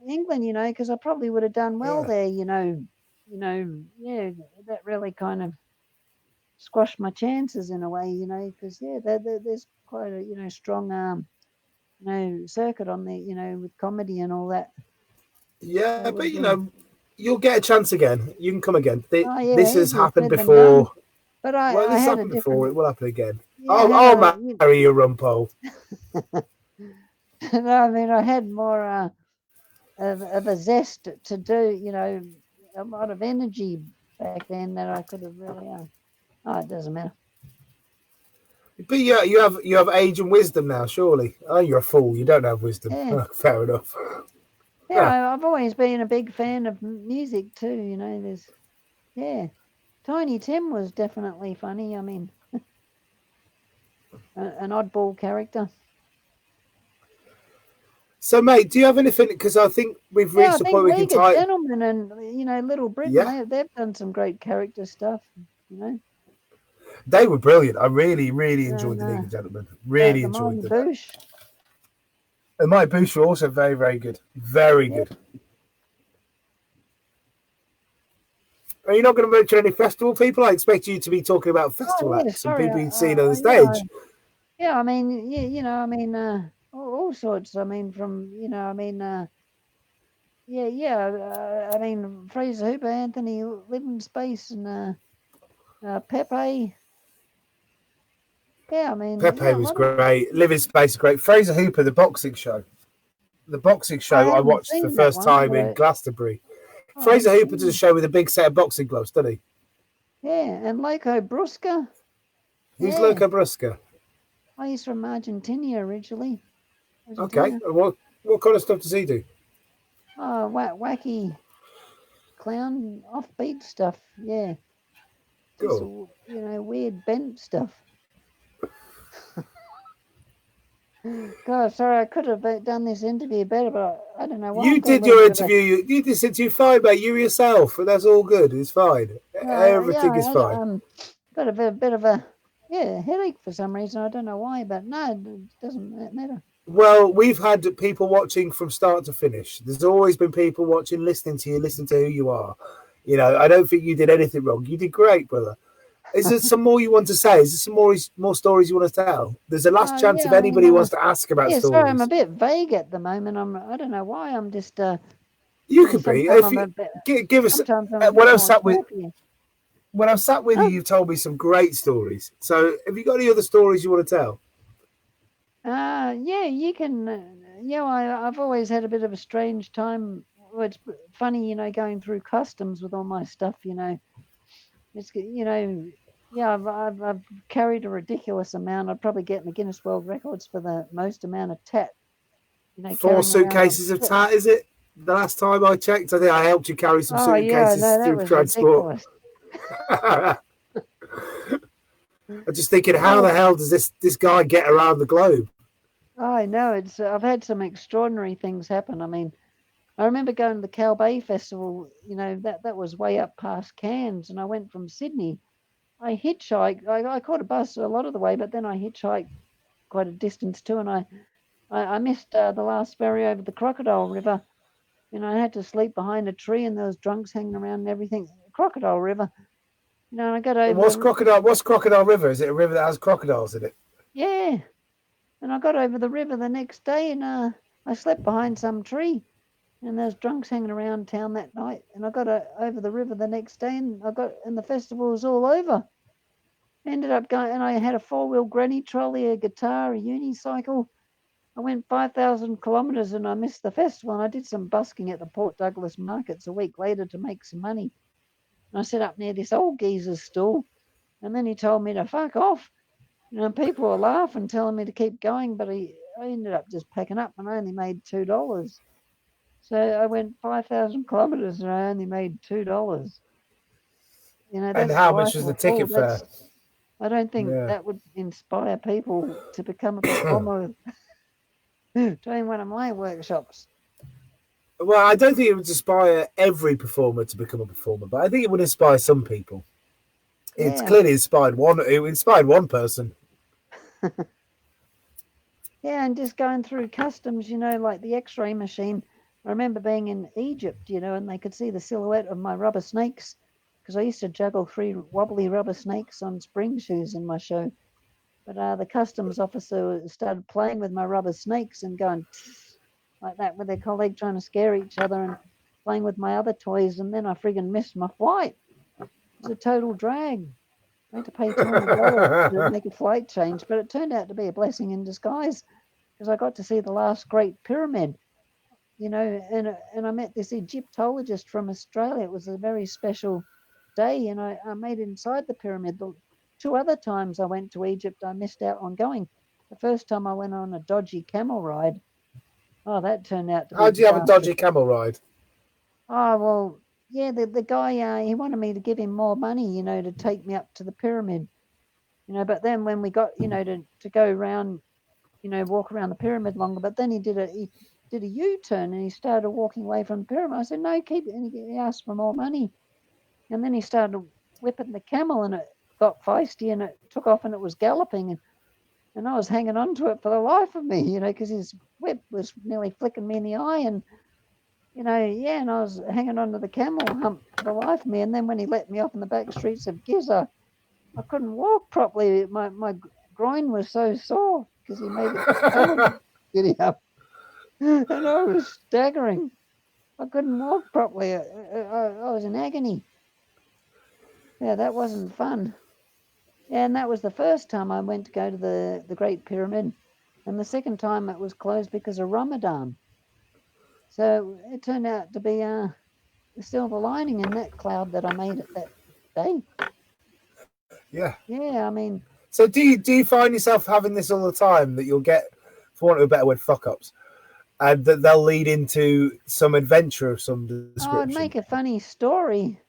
England, because I probably would have done well there, that really kind of squashed my chances in a way, because there's quite a strong circuit on there, with comedy and all that. Yeah, That would but have been. you'll get a chance again. You can come again. Oh yeah, This has easier happened said than done. before. But Well, I this has had a happened before. different. It will happen again. Yeah, I I'll had marry you, Rumpole. No, I mean I had more of a zest to do, a lot of energy back then that I could have really. Oh, it doesn't matter. But yeah, you have age and wisdom now, surely. Oh, you're a fool. You don't have wisdom. Yeah. Fair enough. Yeah, I've always been a big fan of music too. Tiny Tim was definitely funny. I mean, an oddball character. So, mate, do you have anything? Because I think we've reached the point we can League tie. of Gentlemen and Little Britain, they've done some great character stuff. They were brilliant. I really, really enjoyed the League of Gentlemen. Really enjoyed them. Boosh. And Mike Boosh were also very, very good. Very good. Are you not going to mention any festival people? I expect you to be talking about festival acts and people you've seen on the stage. Yeah, I mean, all sorts. I mean, from, I mean, I mean, Fraser Hooper, Anthony Living Space, and Pepe. Yeah, I mean, Pepe was great. Living Space was great. Fraser Hooper, the boxing show. The boxing show I watched for the first time in Glastonbury. Fraser Hooper does a show with a big set of boxing gloves, doesn't he? Yeah, and Loco Brusca. Who's Loco Brusca? Oh, he's from Argentina originally. Okay. And what kind of stuff does he do? Oh, wacky clown offbeat stuff. Yeah. Cool. Just, weird bent stuff. God, sorry, I could have done this interview better, but I don't know why. You did your interview. You did this interview fine, mate. You yourself, and that's all good. It's fine. Everything is fine. Got a bit of a headache for some reason. I don't know why, but no, it doesn't matter. Well, we've had people watching from start to finish. There's always been people watching, listening to you, listening to who you are. I don't think you did anything wrong. You did great, brother. Is there some more you want to say? Is there some more stories you want to tell? There's a last chance if anybody wants to ask about stories. Sorry, I'm a bit vague at the moment. I don't know why. I'm just. You could be. If you give us. When I'm sat with you, you've told me some great stories. So, have you got any other stories you want to tell? Yeah, you can. I've always had a bit of a strange time. Well, it's funny, going through customs with all my stuff. I've carried a ridiculous amount. I'd probably get in the Guinness World Records for the most amount of tat. Four Carrying around on suitcases of foot. tat, is it? The last time I checked, I think I helped you carry some Oh yeah, suitcases no, that through was transport. ridiculous. I'm just thinking, how Oh, the hell does this guy get around the globe? I know. I've had some extraordinary things happen. I mean, I remember going to the Cow Bay Festival. That was way up past Cairns, and I went from Sydney. I hitchhiked. I caught a bus a lot of the way, but then I hitchhiked quite a distance too, and I missed the last ferry over the Crocodile River. I had to sleep behind a tree, and there was drunks hanging around and everything. Crocodile River. And I got over What's the crocodile? What's Crocodile River? Is it a river that has crocodiles in it? yeah, and I got over the river the next day, and I slept behind some tree, and there's drunks hanging around town that night, and I got over the river the next day, and the festival was all over. Ended up going, and I had a 4-wheel granny trolley, a guitar, a unicycle. I went 5,000 kilometres and I missed the festival. And I did some busking at the Port Douglas markets a week later to make some money. And I set up near this old geezer's stall, and then he told me to fuck off. People were laughing, telling me to keep going, but I ended up just packing up and I only made $2. So I went 5,000 kilometres and I only made $2. And That's the how much life was of the a fool. ticket fare? I don't think Yeah. that would inspire people to become a performer doing one of my workshops. Well, I don't think it would inspire every performer to become a performer, but I think it would inspire some people. It's Yeah. clearly inspired one. It inspired one person. Yeah, and just going through customs, like the X-ray machine. I remember being in Egypt, and they could see the silhouette of my rubber snakes because I used to juggle 3 wobbly rubber snakes on spring shoes in my show. But the customs officer started playing with my rubber snakes and going like that with their colleague trying to scare each other and playing with my other toys. And then I friggin' missed my flight. It was a total drag. I had to pay $200 to make a flight change, but it turned out to be a blessing in disguise because I got to see the last great pyramid, and I met this Egyptologist from Australia. It was a very special day, and I made it inside the pyramid. The 2 other times I went to Egypt, I missed out on going. The first time I went on a dodgy camel ride. Oh, that turned out to be How do you have a disastrous. dodgy camel ride? Oh, well, yeah, the guy, he wanted me to give him more money, to take me up to the pyramid. But then when we got, to go around, walk around the pyramid longer, but then he did a U-turn and he started walking away from the pyramid. I said, no, keep it. And he asked for more money. And then he started whipping the camel and it got feisty and it took off and it was galloping. And I was hanging on to it for the life of me, because his whip was nearly flicking me in the eye. And, and I was hanging on to the camel hump for the life of me. And then when he let me off in the back streets of Giza, I couldn't walk properly. My groin was so sore because he made it so giddy up. And I was staggering. I couldn't walk properly. I was in agony. Yeah, that wasn't fun. And that was the first time I went to go to the Great Pyramid. And the second time it was closed because of Ramadan. So it turned out to be a silver lining in that cloud that I made it that day. Yeah. Yeah, I mean. So do you find yourself having this all the time that you'll get, for want of a better word, fuck ups, and that they'll lead into some adventure of some Oh, I'd description? make a funny story.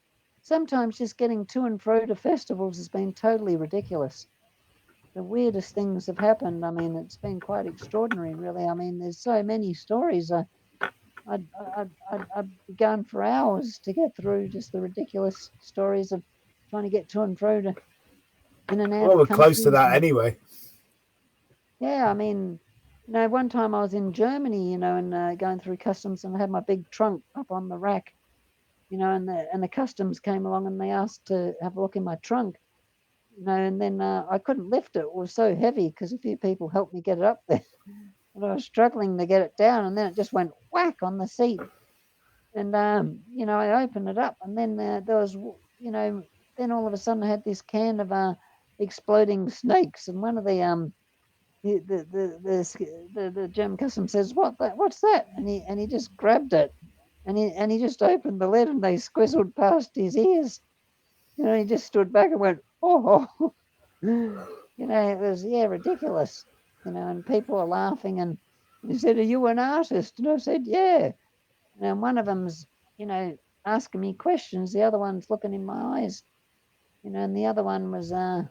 Sometimes just getting to and fro to festivals has been totally ridiculous. The weirdest things have happened. I mean, it's been quite extraordinary, really. I mean, there's so many stories. I'd be going for hours to get through just the ridiculous stories of trying to get to and fro to in and out Well, of we're close to countries. that anyway. Yeah, I mean, one time I was in Germany, and going through customs, and I had my big trunk up on the rack, and the customs came along and they asked to have a look in my trunk, and then I couldn't lift it. It was so heavy because a few people helped me get it up there, and I was struggling to get it down, and then it just went whack on the seat, and I opened it up, and then there was, then all of a sudden I had this can of exploding snakes, and one of the the German custom says, what's that? And he just grabbed it, and he just opened the lid, and they squizzled past his ears. He just stood back and went, oh. It was ridiculous. And people were laughing, and he said, "Are you an artist?" And I said, "Yeah." And one of them's asking me questions, the other one's looking in my eyes, and the other one was I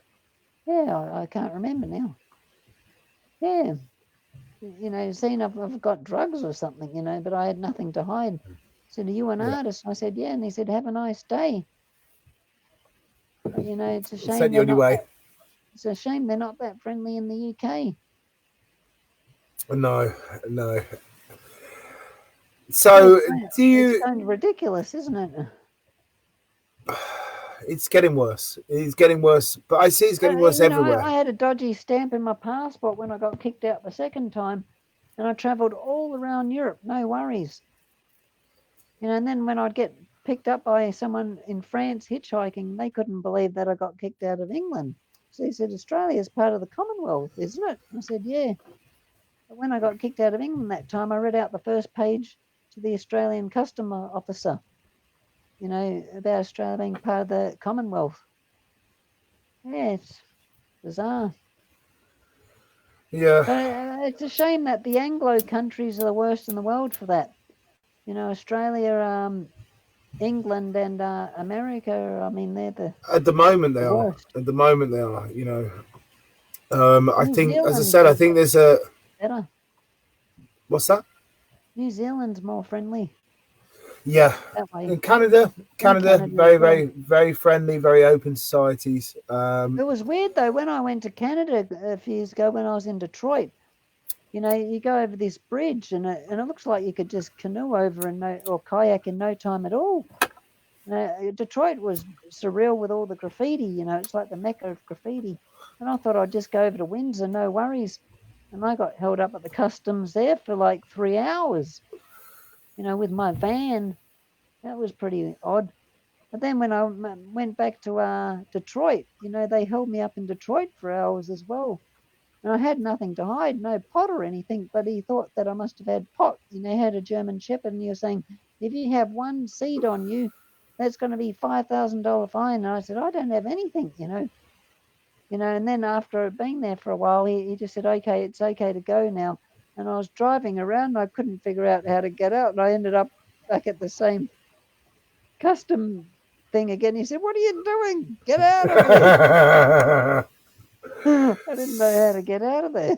can't remember now. Yeah. Saying I've got drugs or something, but I had nothing to hide. I said, "Are you an artist?" And I said, "Yeah." And he said, "Have a nice day." But, it's a shame Send you on your way. It's a shame they're not that friendly in the UK. No. So, It's kind of ridiculous, isn't it? It's getting worse. It's getting worse, but I see it's getting worse everywhere. I had a dodgy stamp in my passport when I got kicked out the second time, and I travelled all around Europe, no worries. And then when I'd get picked up by someone in France hitchhiking, they couldn't believe that I got kicked out of England. So he said, "Australia is part of the Commonwealth, isn't it?" I said, "Yeah." But when I got kicked out of England that time, I read out the first page to the Australian custom officer, about Australia being part of the Commonwealth. Yeah, it's bizarre. Yeah. But it's a shame that the Anglo countries are the worst in the world for that. Australia, England, and America. I mean, they're at the moment they are. worst. At the moment they are. I think, as I Zealand's said, I think there's a better. What's that? New Zealand's more friendly. Yeah. That way. In Canada, very, very, very friendly, very open societies. It was weird though when I went to Canada a few years ago when I was in Detroit. You go over this bridge and it looks like you could just canoe over or kayak in no time at all. Detroit was surreal with all the graffiti. It's like the mecca of graffiti. And I thought I'd just go over to Windsor, no worries. And I got held up at the customs there for like 3 hours. With my van. That was pretty odd. But then when I went back to Detroit, they held me up in Detroit for hours as well. And I had nothing to hide, no pot or anything, but he thought that I must have had pot. Had a German Shepherd, and he was saying, "If you have one seed on you, that's going to be $5,000 fine." And I said, "I don't have anything, And then after being there for a while, he just said, "Okay, it's okay to go now." And I was driving around, and I couldn't figure out how to get out, and I ended up back at the same custom thing again. He said, "What are you doing? Get out of here." I didn't know how to get out of there.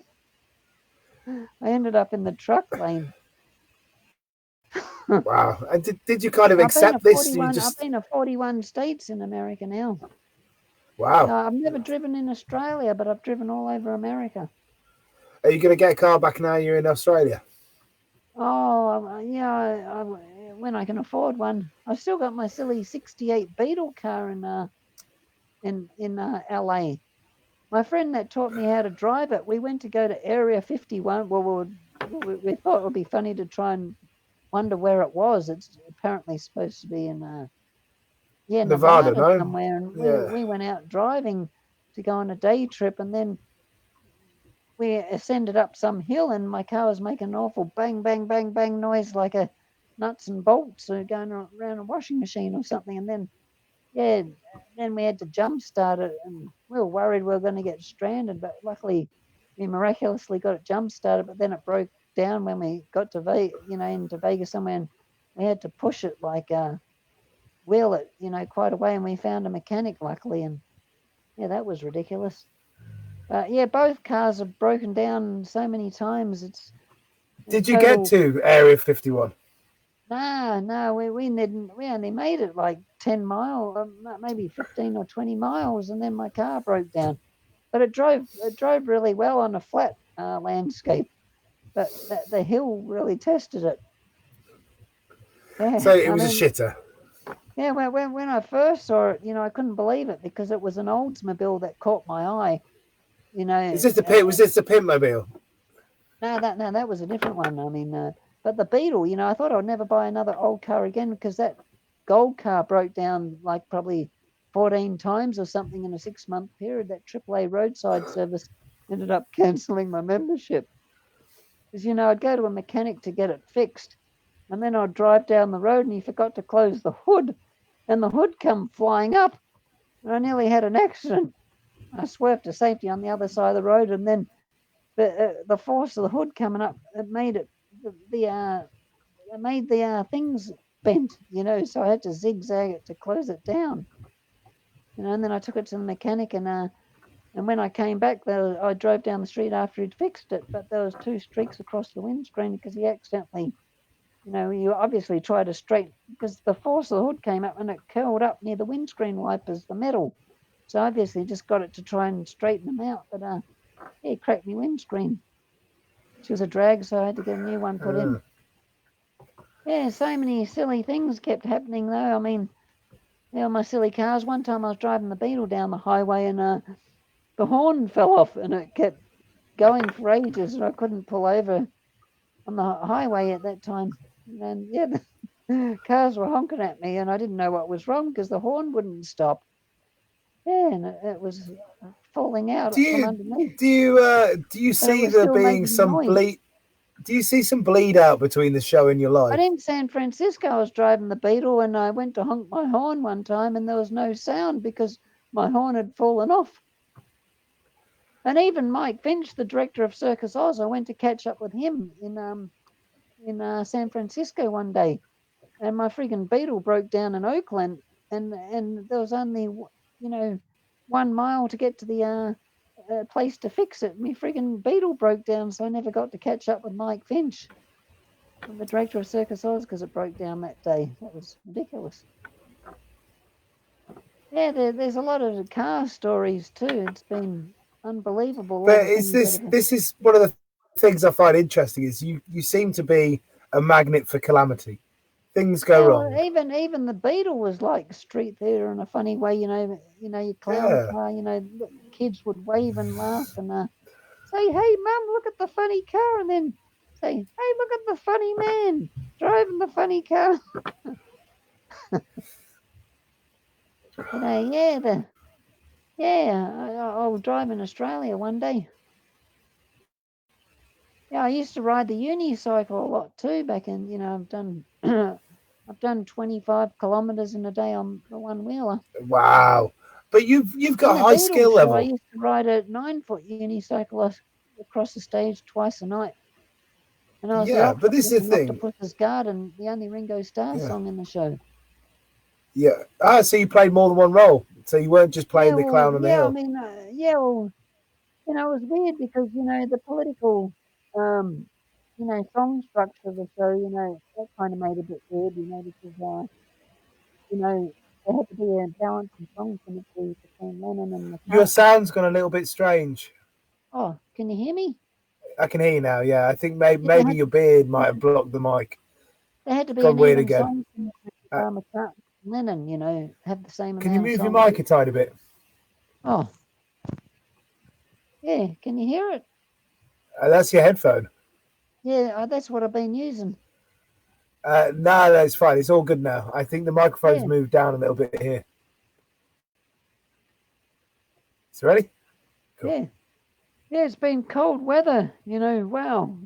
I ended up in the truck lane. Wow. And did you kind of accept this? I've been to 41 states in America now. Wow. I've never driven in Australia, but I've driven all over America. Are you going to get a car back now you're in Australia? Oh, yeah, when I can afford one. I've still got my silly 68 Beetle car in LA. My friend that taught me how to drive it, we went to go to Area 51. Well, we thought it would be funny to try and wonder where it was. It's apparently supposed to be in Nevada no? Somewhere. And we went out driving to go on a day trip, and then we ascended up some hill, and my car was making an awful bang, bang, bang, bang noise like a nuts and bolts going around a washing machine or something. And then then we had to jump start it, and we were worried we were going to get stranded, but luckily we miraculously got it jump started. But then it broke down when we got to into Vegas somewhere, and we had to push it wheel it quite a way, and we found a mechanic luckily, and that was ridiculous. But both cars have broken down so many times. Did you get to Area 51? No, we didn't. We only made it like 10 miles, maybe 15 or 20 miles, and then my car broke down. But it drove really well on a flat landscape, but the hill really tested it. Yeah, so it was a shitter. Yeah, when I first saw it, I couldn't believe it because it was an Oldsmobile that caught my eye. Is this the was this the Pimpmobile? No, that was a different one. I mean, but the Beetle, I thought I'd never buy another old car again because that gold car broke down like probably 14 times or something in a 6-month period. That AAA roadside service, ended up cancelling my membership. Because, I'd go to a mechanic to get it fixed, and then I'd drive down the road and he forgot to close the hood, and the hood come flying up, and I nearly had an accident. I swerved to safety on the other side of the road, and then the force of the hood coming up, it made the things bent, so I had to zigzag it to close it down. And then I took it to the mechanic, and when I came back, I drove down the street after he'd fixed it, but there was 2 streaks across the windscreen because he accidentally, you obviously tried to straighten, because the force of the hood came up and it curled up near the windscreen wipers, the metal. So obviously just got it to try and straighten them out, but it cracked me windscreen. She was a drag, so I had to get a new one put in. Yeah, so many silly things kept happening though. I mean, my silly cars. One time I was driving the Beetle down the highway and the horn fell off and it kept going for ages and I couldn't pull over on the highway at that time. And the cars were honking at me and I didn't know what was wrong because the horn wouldn't stop. Yeah, and it was falling out from underneath. Do you see there being some bleed? Do you see some bleed out between the show and your life? But in San Francisco, I was driving the Beetle and I went to honk my horn one time and there was no sound because my horn had fallen off. And even Mike Finch, the director of Circus Oz, I went to catch up with him in San Francisco one day, and my friggin' Beetle broke down in Oakland, and there was only 1 mile to get to the place to fix it. My friggin' Beetle broke down, so I never got to catch up with Mike Finch, the director of Circus Oz, because it broke down that day. That was ridiculous. Yeah, there's a lot of car stories too. It's been unbelievable. But this is one of the things I find interesting is you seem to be a magnet for calamity. Things go wrong. Even the Beetle was like street theatre in a funny way. Your clown car. Kids would wave and laugh and say, "Hey, Mum, look at the funny car," and then say, "Hey, look at the funny man driving the funny car." I was driving in Australia one day. Yeah, I used to ride the unicycle a lot too. Back in, I've done I've done 25 kilometres in a day on the one wheeler. Wow! But you've got high skill level. I used to ride a 9-foot unicycle across the stage twice a night. And I was but this is the thing. Octopus's Garden, the only Ringo Starr song in the show. Yeah. So you played more than one role. So you weren't just playing the clown on the hill. I mean, it was weird because the political, song structure of the show, that kind of made it a bit weird, because there had to be a balance in song chemistry between Lennon and McCartney. Your sound's gone a little bit strange. Oh, can you hear me? I can hear you now. Yeah, I think maybe your beard might have blocked the mic. There had to be an even song chemistry McCartney and Lennon, have the same. Can you move your mic a tiny bit? Oh, yeah. Can you hear it? That's your headphone. Yeah, that's what I've been using. No, it's fine. It's all good now. I think the microphone's moved down a little bit here. So ready? Cool. Yeah. Yeah, it's been cold weather, wow.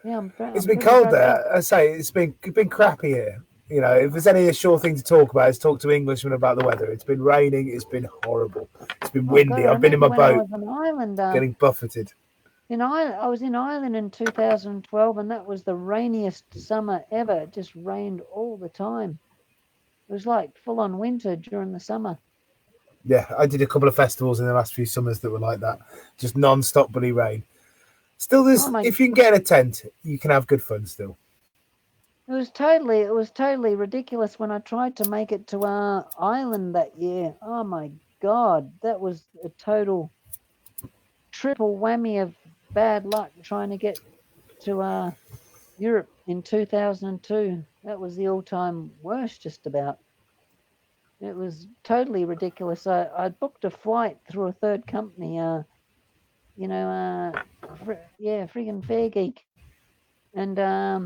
Yeah, it's been cold there. I say it's been crappy here. If there's any sure thing to talk about, is talk to Englishmen about the weather. It's been raining. It's been horrible. It's been windy. I've been in my boat, I was in Ireland, getting buffeted. I was in Ireland in 2012, and that was the rainiest summer ever. It just rained all the time. It was like full-on winter during the summer. Yeah, I did a couple of festivals in the last few summers that were like that, just non-stop bloody rain. Still, if you can get in a tent, you can have good fun still. It was totally ridiculous when I tried to make it to our island that year. Oh my God, that was a total triple whammy of bad luck trying to get to Europe in 2002. That was the all-time worst, just about. It was totally ridiculous. I booked a flight through a third company, friggin' Fair Geek. And, I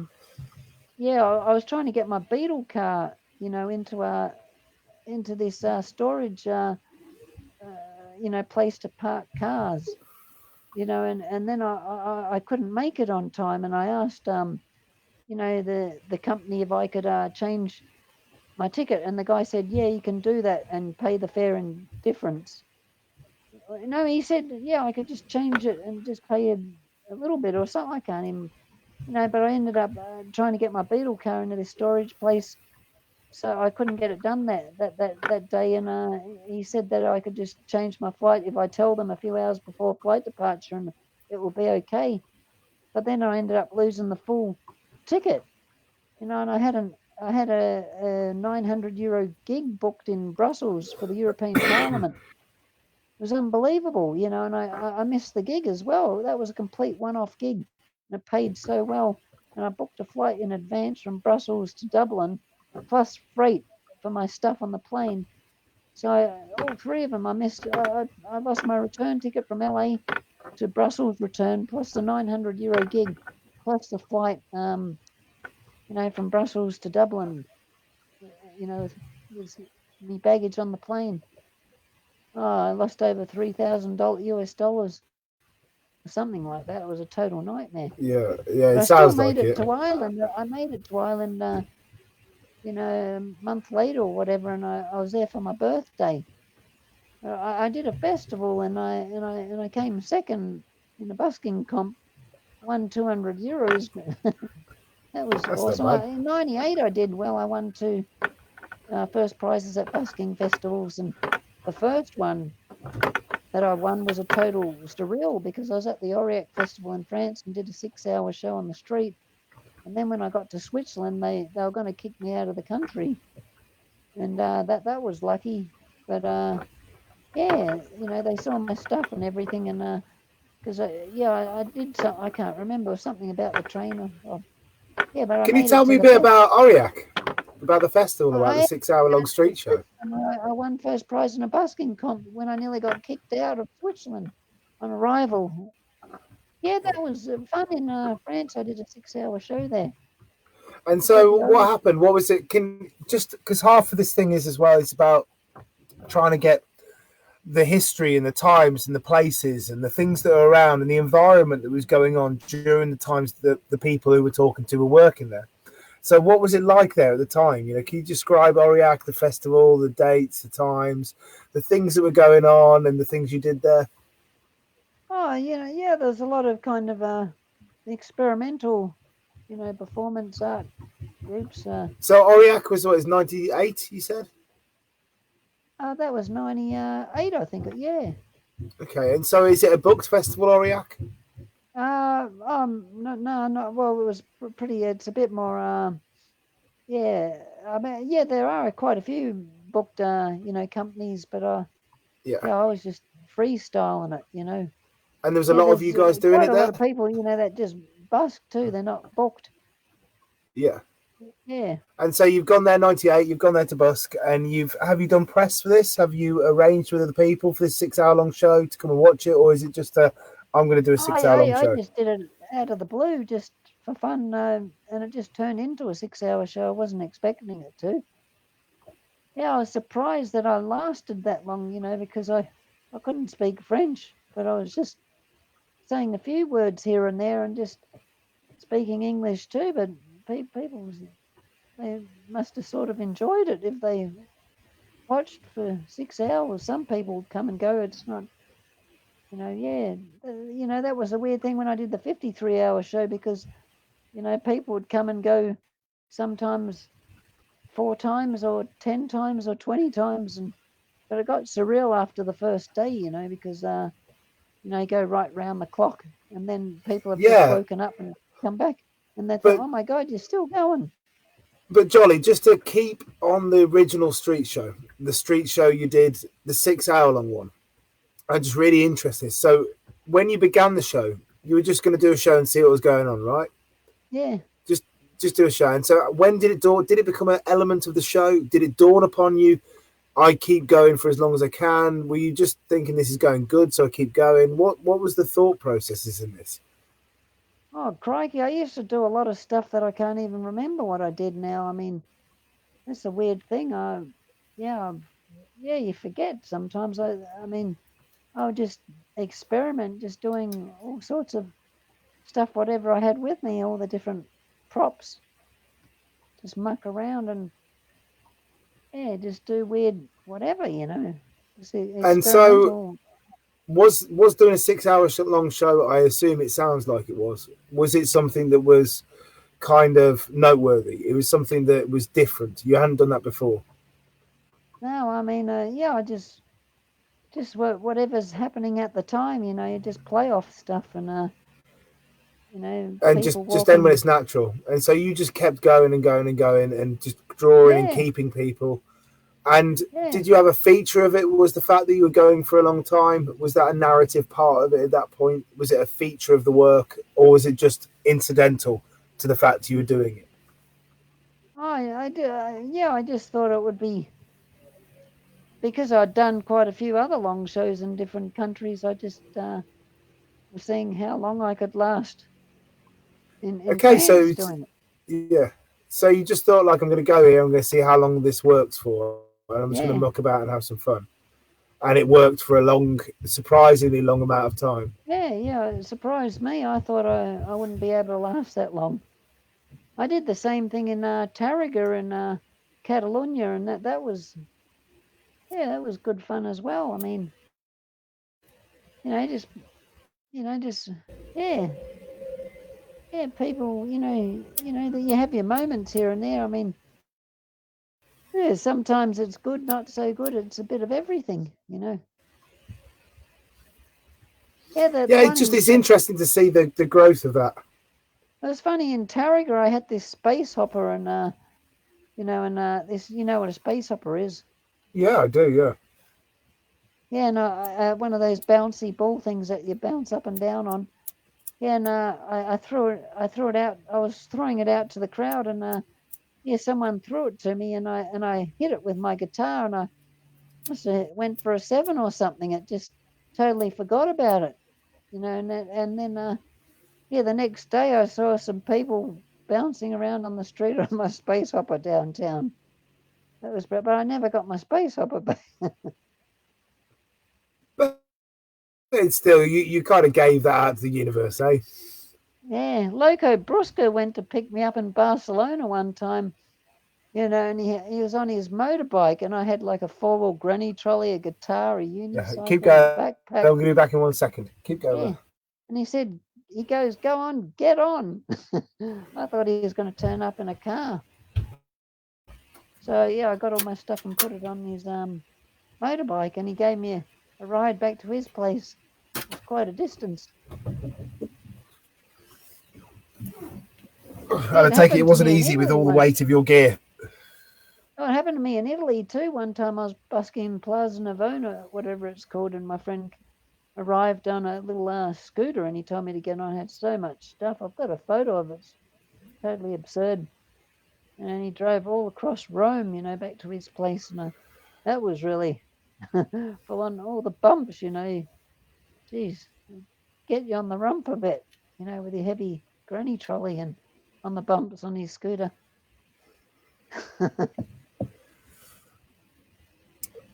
was trying to get my Beetle car, into this storage, place to park cars. and then I couldn't make it on time, and I asked the company if I could change my ticket, and the guy said, yeah, you can do that and pay the fare in difference. No, he said, yeah, I could just change it and just pay a little bit or something. I can't even, but I ended up trying to get my Beetle car into this storage place, so I couldn't get it done that day. And he said that I could just change my flight if I tell them a few hours before flight departure, and it will be okay. But then I ended up losing the full ticket, and I had a 900 euro gig booked in Brussels for the European Parliament. It was unbelievable, and I missed the gig as well. That was a complete one-off gig, and it paid so well. And I booked a flight in advance from Brussels to Dublin, plus freight for my stuff on the plane. So all three of them I missed. I lost my return ticket from LA to Brussels return, plus the 900 euro gig, plus the flight, from Brussels to Dublin, with me baggage on the plane. Oh, I lost over $3,000 US dollars, something like that. It was a total nightmare. Yeah, But it I still sounds made like it it. to Ireland. I made it to Ireland, a month later or whatever, and I was there for my birthday. I did a festival, and I came second in the busking comp, won 200 euros. That was That's not awesome. bad. In '98, I did well. I won two first prizes at busking festivals, and the first one that I won was a total surreal because I was at the Aurillac Festival in France and did a 6-hour show on the street. And then when I got to Switzerland, they were going to kick me out of the country, and that was lucky. But yeah, they saw my stuff and everything, and because I did some, I can't remember something about the train. Yeah, but I Can you made it tell to me a the bit fest. about Aurillac, about the festival, about the I 6 hour long street show? and I won first prize in a busking comp when I nearly got kicked out of Switzerland on arrival. Yeah, that was fun in France. I did a 6-hour show there. And It's at so, the what Orient. happened? What was it? Can just because half of this thing is as well, it's about trying to get the history and the times and the places and the things that are around and the environment that was going on during the times that the people who were talking to were working there. So, what was it like there at the time? Can you describe Aurillac, the festival, the dates, the times, the things that were going on, and the things you did there? Oh, yeah, there's a lot of kind of experimental, performance art groups. So, Aurillac was what is 98? You said. That was '98, I think. Yeah. Okay, and so is it a booked festival, Aurillac? No, no, no. Well, it was pretty. It's a bit more. Yeah. I mean, yeah, there are quite a few booked, companies, but Yeah, yeah, I was just freestyling it. and there was a Yeah, lot of there's you guys doing quite it a lot there. of people, that just busk too. They're not booked. Yeah. Yeah. And so you've gone there 98, you've gone there to busk, and have you done press for this? Have you arranged with other people for this 6 hour long show to come and watch it, or is it just I'm going to do a I, 6 hour long I, I show? just did it out of the blue, just for fun, and it just turned into a 6-hour show. I wasn't expecting it to. Yeah, I was surprised that I lasted that long, because I couldn't speak French, but I was just saying a few words here and there and just speaking English too. But people, they must have sort of enjoyed it if they watched for 6 hours. Some people would come and go. It's not, yeah. That was a weird thing when I did the 53-hour show because, people would come and go sometimes 4 times or 10 times or 20 times. But it got surreal after the first day, because, you go right round the clock and then people have just Yeah, woken up and come back and they thought, but oh my God, you're still going. Jolly, just to keep on the original the street show you did, the 6 hour long one, I'm just really interested. So when you began the show, you were just going to do a show and see what was going on, right? Yeah. Just just do a show. And so when did it dawn? Did it become an element of the show? Did it dawn upon you? I keep going for as long as I can. Were you just thinking this is going good, so I keep going? What was the thought processes in this? Oh, crikey. I used to do a lot of stuff that I can't even remember what I did now. I mean, that's a weird thing. Yeah, yeah, you forget sometimes. I mean, I would just experiment, just doing all sorts of stuff, whatever I had with me, all the different props, just muck around and yeah, just do weird whatever, just And so, experimental. was doing a 6 hour long show? I assume it sounds like it was. Was it something that was kind of noteworthy? It was something that was different. You hadn't done that before. No, I mean, yeah, I just whatever's happening at the time, you just play off stuff and And people just then when walking. it's natural. And so you just kept going and going and going and just drawing and Yeah, keeping people. And yeah. did you have a feature of it? Was the fact that you were going for a long time, was that a narrative part of it at that point? Was it a feature of the work, or was it just incidental to the fact you were doing it? I do. Yeah, I just thought it would be because I'd done quite a few other long shows in different countries. I just was seeing how long I could last in Okay, France so doing it. yeah, so you just thought like, I'm going to go here, I'm going to see how long this works for, and I'm just going to Yeah, muck about and have some fun. And it worked for a long, surprisingly long amount of time. yeah. It surprised me. I thought I wouldn't be able to last that long. I did the same thing in Tariga in Catalonia, and that was yeah, that was good fun as well. I mean, just just yeah, yeah. People, that you have your moments here and there. I mean, yeah, sometimes it's good, not so good. It's a bit of everything. Yeah, the Yeah, one it's in interesting to see the growth of that. it was funny in Tariga. I had this space hopper, and and this, what a space hopper is. Yeah, I do. Yeah. Yeah, and one of those bouncy ball things that you bounce up and down on. Yeah, and I threw it. I threw it out. I was throwing it out to the crowd, and yeah, someone threw it to me, and I hit it with my guitar, and I must have went for a seven or something. It just totally forgot about it, and then yeah, the next day I saw some people bouncing around on the street on my space hopper downtown. That was, but I never got my space hopper back. But it's still, you kind of gave that out to the universe, eh? Yeah, Loco Brusco went to pick me up in Barcelona one time, and he was on his motorbike, and I had like a four-wheel granny trolley, a guitar, a Yeah, keep unicycle, a going. I'm backpack. going to be back in 1 second. Keep going Yeah, there. and he goes, go on, get on. I thought he was going to turn up in a car. So yeah, I got all my stuff and put it on his motorbike, and he gave me a ride back to his place. It was quite a distance. And Yeah, I it take it happened to wasn't me in easy with Italy all the once. weight of your gear. Oh, it happened to me in Italy too. One time I was busking in Plaza Navona, whatever it's called, and my friend arrived on a little scooter, and he told me to get on. I had so much stuff. I've got a photo of it. It's totally absurd. And he drove all across Rome, back to his place, and that was really full on. All the bumps. Geez, get you on the rump a bit, with your heavy granny trolley and on the bumps on his scooter.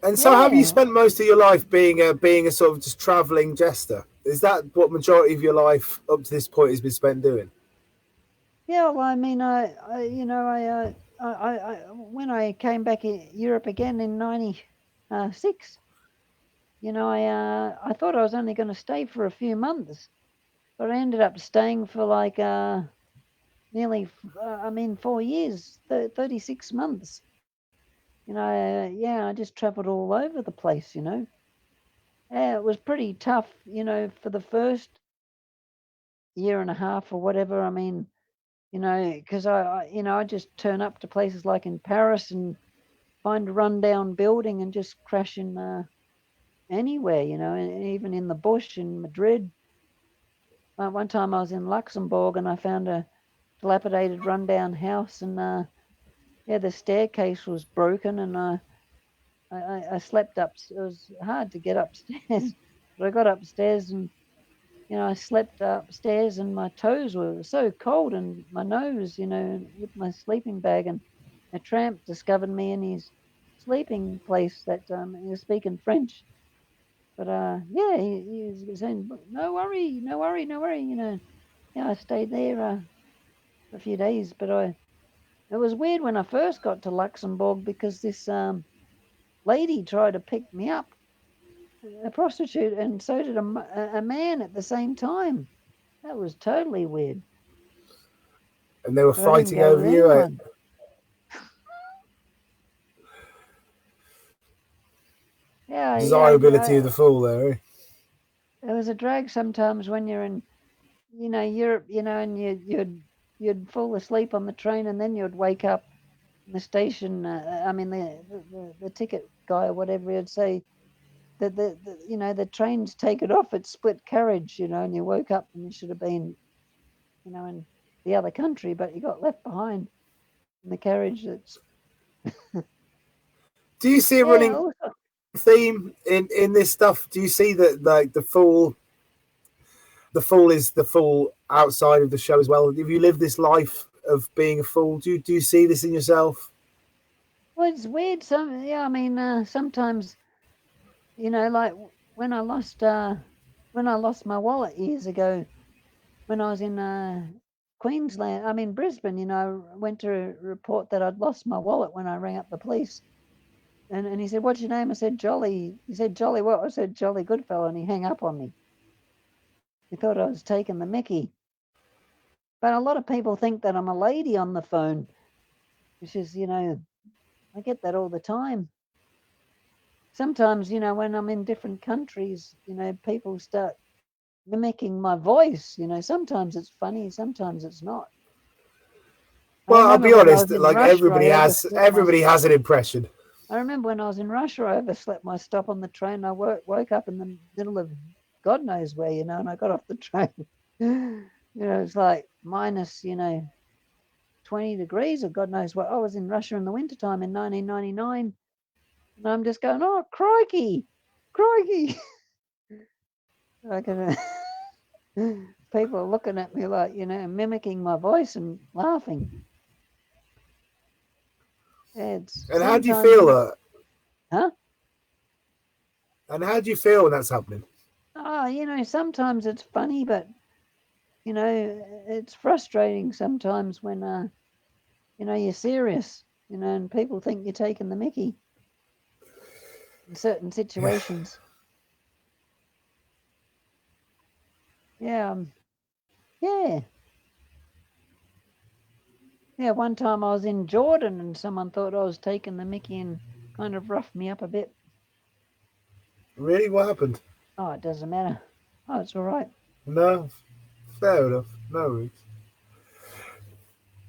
And so, have you Yeah. spent most of your life being a sort of just travelling jester? Is that what majority of your life up to this point has been spent doing? Yeah, well, I mean, when I came back in Europe again in '96, I thought I was only going to stay for a few months, but I ended up staying for like nearly, 4 years, 36 months. Yeah, I just traveled all over the place. Yeah, it was pretty tough, for the first year and a half or whatever. I mean, because I just turn up to places like in Paris and find a rundown building and just crash in anywhere, and even in the bush in Madrid. One time I was in Luxembourg and I found a dilapidated rundown house, and yeah, the staircase was broken, and I slept up. It was hard to get upstairs, but I got upstairs and I slept upstairs, and my toes were so cold, and my nose, with my sleeping bag. And a tramp discovered me in his sleeping place that he was speaking French. But yeah, he was saying, no worry, no worry, no worry. Yeah, I stayed there a few days, but it was weird when I first got to Luxembourg because this lady tried to pick me up, a prostitute, and so did a man at the same time. That was totally weird. And they were But I didn't fighting go with over you. anyone. Yeah, Desirability of the fool there. Eh? it was a drag sometimes when you're in, Europe, and you'd fall asleep on the train and then you'd wake up in the station. I mean, the ticket guy or whatever, he'd say that the train's taken off at split carriage, and you woke up and you should have been, in the other country, but you got left behind in the carriage. That's Do you see a running theme in this stuff? Do you see that like the fool is the fool outside of the show as well? If you live this life of being a fool, do you see this in yourself? Well, it's weird. Sometimes, like when I lost my wallet years ago, when I was in Queensland, Brisbane, I went to report that I'd lost my wallet when I rang up the police. And he said, "What's your name?" I said, "Jolly." He said, "Jolly what?" I said, "Jolly Goodfellow." And he hung up on me. He thought I was taking the mickey. But a lot of people think that I'm a lady on the phone, which is, I get that all the time. Sometimes, when I'm in different countries, people start mimicking my voice. Sometimes it's funny, sometimes it's not. Well, I'll be honest. Like everybody has an impression. I remember when I was in Russia, I overslept my stop on the train. I woke up in the middle of God knows where, and I got off the train. It's like minus, 20 degrees or God knows what. I was in Russia in the wintertime in 1999. And I'm just going, oh, crikey, crikey. People are looking at me like, mimicking my voice and laughing. And how do you feel that? Huh? And how do you feel when that's happening? Oh, sometimes it's funny, but, it's frustrating sometimes when, you're serious, and people think you're taking the mickey in certain situations. Yeah. Yeah. Yeah, one time I was in Jordan and someone thought I was taking the mickey and kind of roughed me up a bit. Really? What happened? Oh, it doesn't matter. Oh, it's all right. No, fair enough. No worries.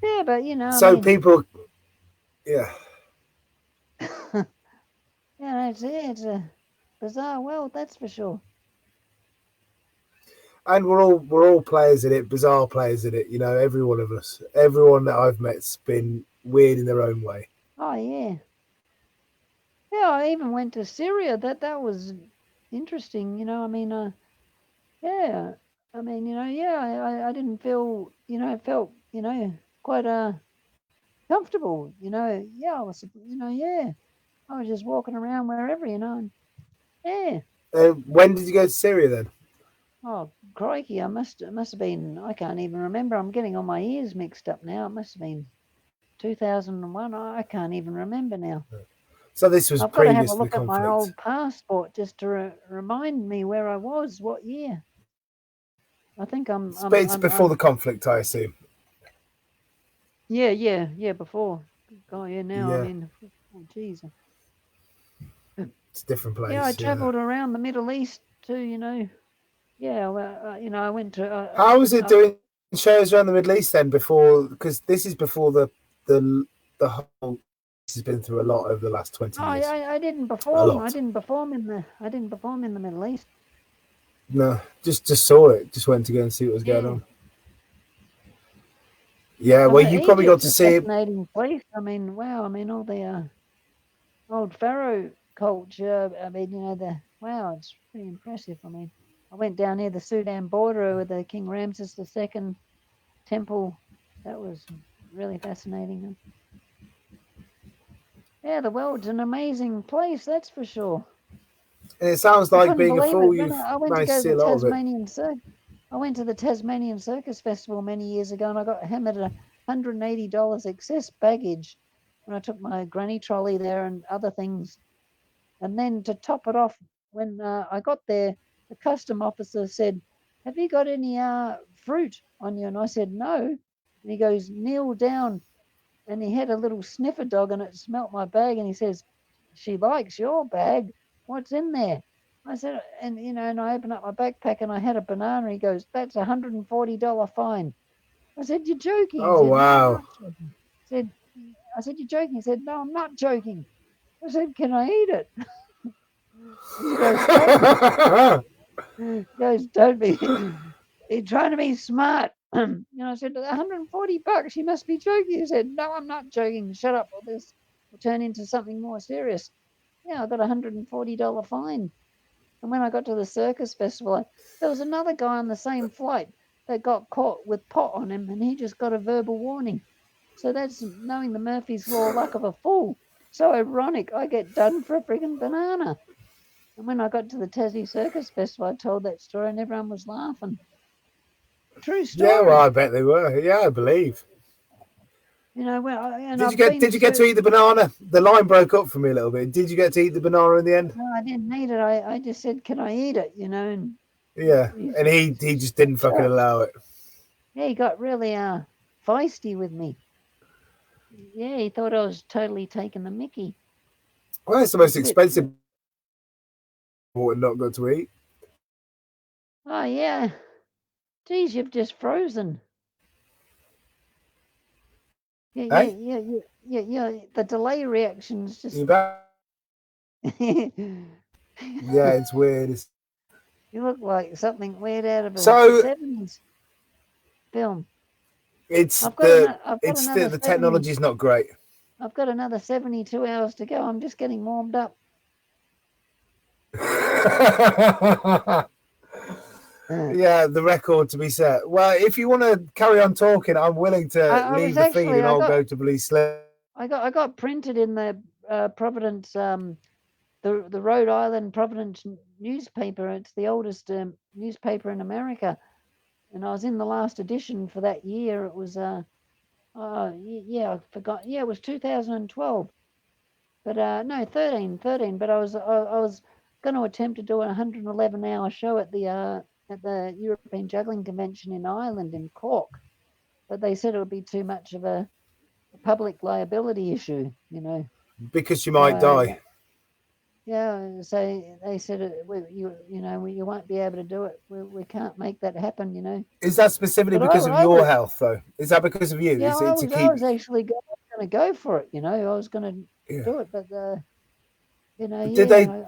Yeah, but So people, yeah. Yeah, it's a bizarre world, that's for sure. And we're all players in it, bizarre players in it. Every one of us, everyone that I've met's been weird in their own way. Oh yeah. Yeah, I even went to Syria. That was interesting. Yeah. Yeah. I didn't feel. It felt. Quite comfortable. Yeah. I was. Yeah. I was just walking around wherever. And yeah. When did you go to Syria then? Oh, crikey! It must have been. I can't even remember. I'm getting all my years mixed up now. It must have been 2001. I can't even remember now. So this was I've got to have previous a to the look at conflict. my old passport just to remind me where I was, what year. I think It's before the conflict, I assume. Yeah, before. Oh, yeah, now, Yeah. Oh, geez. It's a different place. Yeah, I travelled around the Middle East too, Yeah, well, I went to... How was it doing shows around the Middle East then before, because this is before the whole... This has been through a lot over the last 20 years. I didn't perform. I didn't perform in the Middle East. No, just saw it. Just went to go and see what was going on. Yeah, well, you probably got to see it. Fascinating place. Wow. All the old pharaoh culture. Wow, it's pretty impressive. I went down near the Sudan border with the King Ramses II temple. That was really fascinating. Yeah, the world's an amazing place, that's for sure. And it sounds I like couldn't being a believe fool, it. When you've I went to managed to go to see the a lot of it. I went to the Tasmanian Circus Festival many years ago, and I got hammered at $180 excess baggage when I took my granny trolley there and other things. And then to top it off, when I got there, the custom officer said, "Have you got any fruit on you?" And I said, "No." And he goes, "Kneel down." And he had a little sniffer dog, and it smelt my bag. And he says, "She likes your bag. What's in there?" I said, and I opened up my backpack and I had a banana. He goes, "That's $140 fine." I said, "You're joking?" He Oh said, "No, I'm wow! not joking." I said, "You're joking?" He said, "No, I'm not joking." I said, "Can I eat it?" And he goes, "Don't be." He goes, "Don't be." He's trying to be smart. I said, $140. You must be joking. He said, "No, I'm not joking. Shut up, or this will turn into something more serious." Yeah, I got $140 fine. And when I got to the circus festival, there was another guy on the same flight that got caught with pot on him, and he just got a verbal warning. So that's knowing the Murphy's Law luck of a fool. So ironic. I get done for a friggin' banana. And when I got to the Tassie Circus Festival, I told that story, and everyone was laughing. True Yeah, well, story. I bet they were. Yeah, I believe. And Did you I've get been Did you get to eat the banana? The line broke up for me a little bit. Did you get to eat the banana in the end? No, I didn't eat it. I just said, "Can I eat it?" And Yeah, and he just didn't fucking so, allow it. yeah, he got really feisty with me. Yeah, he thought I was totally taking the mickey. Well, it's the most It's a bit. expensive water not got to eat. Oh yeah. Geez, you've just frozen. Yeah, yeah, Hey, yeah, yeah, yeah, yeah. The delay reactions just. you back? You Yeah, it's weird. look like something weird out of a So '70s film. it's I've got the another. I've got it's another the 70. technology is not great. I've got another 72 hours to go. I'm just getting warmed up. Uh, Yeah, the record to be set. Well, if you want to carry on talking, I'm willing to I was leave the feed actually. and I'll go to bloody sleep. I got printed in the Providence the Rhode Island Providence newspaper. It's the oldest newspaper in America, and I was in the last edition for that year. It was yeah, I forgot. Yeah, it was 2012, but no, 13. But I was going to attempt to do a 111-hour show at the European Juggling Convention in Ireland in Cork, but they said it would be too much of a public liability issue. Because you So might die. yeah, so they said you won't be able to do it. We can't make that happen. Is that specifically But because of I your was health, though? Is that because of you? yeah, Is it to I keep? was actually going to go for it. I was going to Yeah. do it, but Did they? yeah,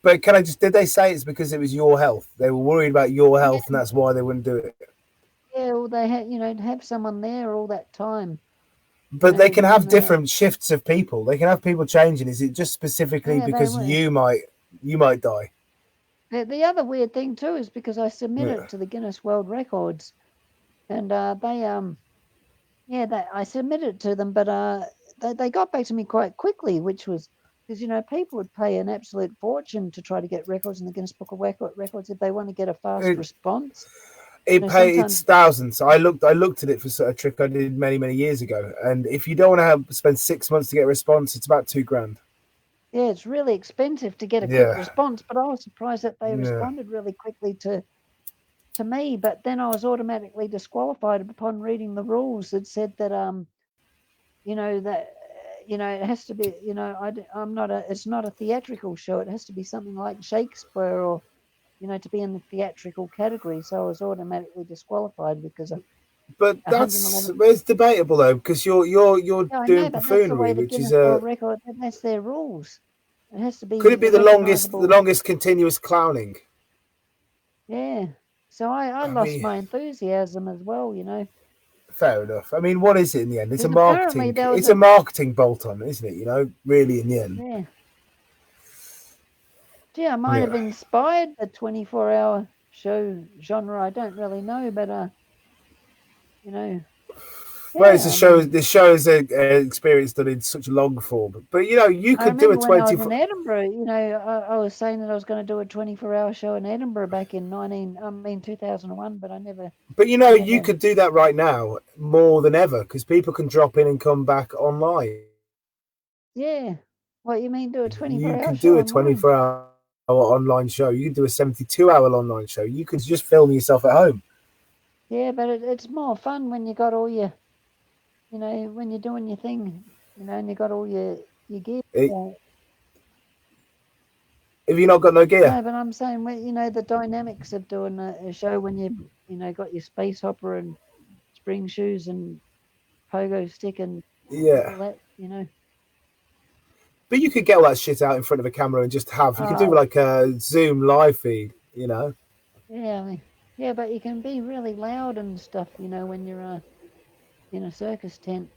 But can I just? Did they say it's because it was your health? They were worried about your yeah, health, and that's why they wouldn't do it. yeah. Well, they had to have someone there all that time. But they can have And different shifts of people. They can have people changing. Is it just specifically yeah, they because were. you might die? The other weird thing too is because I submitted Yeah. it to the Guinness World Records, and I submitted it to them, but they got back to me quite quickly, which was because people would pay an absolute fortune to try to get records in the Guinness Book of Records if they want to get a fast It, response. it's Sometimes thousands. I looked at it for a trick I did many years ago, and if you don't want to spend 6 months to get a response, it's about $2,000. yeah, it's really expensive to get a quick Yeah, response. But I was surprised that they yeah. responded really quickly to me. But then I was automatically disqualified upon reading the rules that said that that it has to be I'm not a it's not a theatrical show. It has to be something like Shakespeare or to be in the theatrical category. So I was automatically disqualified because of But that's 111. it's debatable though, because you're Yeah, I know, doing but that's the way buffoonery, the which is Guinness World Record. That's their rules. It has to could it be be a the recognizable. longest continuous clowning? Yeah. So I I lost mean, my enthusiasm as well. fair enough. I mean, what is it in the end? It's a Because apparently marketing. there was It's a a marketing bolt on, isn't it? Really, in the end. yeah. Gee, I might have Yeah. inspired the 24-hour show genre. I don't really know, but you know, Well, it's a Yeah, I show. mean, The show is an experience done in such long form. But you I could do a remember when I was 24. in Edinburgh, I was saying that I was going to do a 24-hour show in Edinburgh back in 2001, but But I you never, could do that right now more than ever because people can drop in and come back online. yeah. What you mean, do a You 24-hour can do show a online? 24-hour online show. You can do a 72-hour online show. You can just film yourself at home. Yeah, but it's more fun when you got all your, when you're doing your thing, and you got all your gear. It, Yeah. if you've not got no gear, No, but I'm saying, the dynamics of doing a show when got your space hopper and spring shoes and pogo stick and yeah. all that, But you could get all that shit out in front of a camera and just have. You could do Oh, like a Zoom live feed. yeah, yeah, but you can be really loud and stuff, when you're in a circus tent.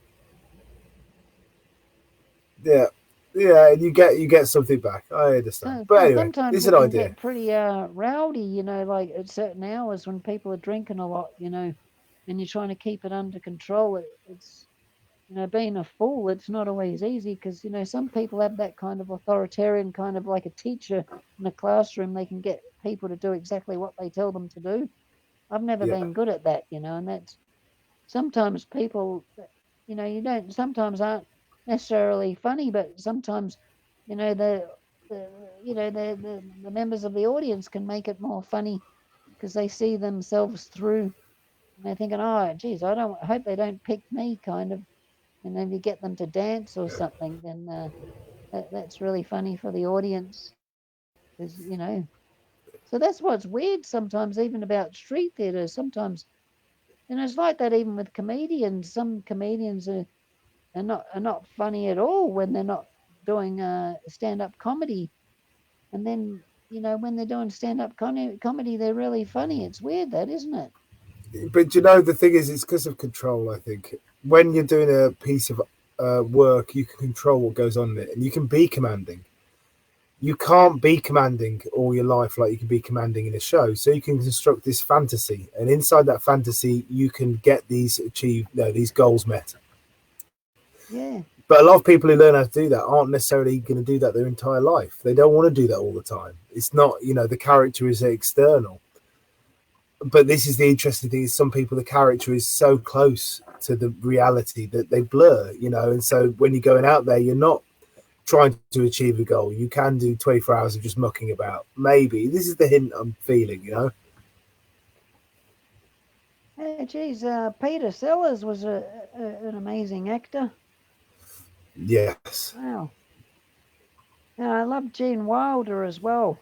Yeah, yeah, and you get something back. I understand. But anyway, Sometimes it's it an can idea. get pretty rowdy, like at certain hours when people are drinking a lot, and you're trying to keep it under control. It's being a fool, it's not always easy because, some people have that kind of authoritarian kind of like a teacher in a classroom. They can get people to do exactly what they tell them to do. I've never Yeah, been good at that, and that's sometimes people, you don't, sometimes aren't necessarily funny, but sometimes, the the members of the audience can make it more funny because they see themselves through and they're thinking, oh, geez, I hope they don't pick me kind of. And then you get them to dance or something, then that's really funny for the audience. Because, so that's what's weird sometimes, even about street theatre. Sometimes, it's like that even with comedians. Some comedians are not funny at all when they're not doing stand up comedy. And then, when they're doing stand up comedy, they're really funny. It's weird, that, isn't it? but the thing is, it's because of control. I think when you're doing a piece of work, you can control what goes on in it, and you can be commanding. You can't be commanding all your life like you can be commanding in a show. So you can construct this fantasy, and inside that fantasy, you can get these goals met. Yeah. But a lot of people who learn how to do that aren't necessarily going to do that their entire life. They don't want to do that all the time. It's not, the character is external. But this is the interesting thing: is some people the character is so close to the reality that they blur, And so when you're going out there, you're not trying to achieve a goal. You can do 24 hours of just mucking about. Maybe this is the hint I'm feeling. Hey, geez, Peter Sellers was an amazing actor. Yes. Wow. Yeah, I love Gene Wilder as well.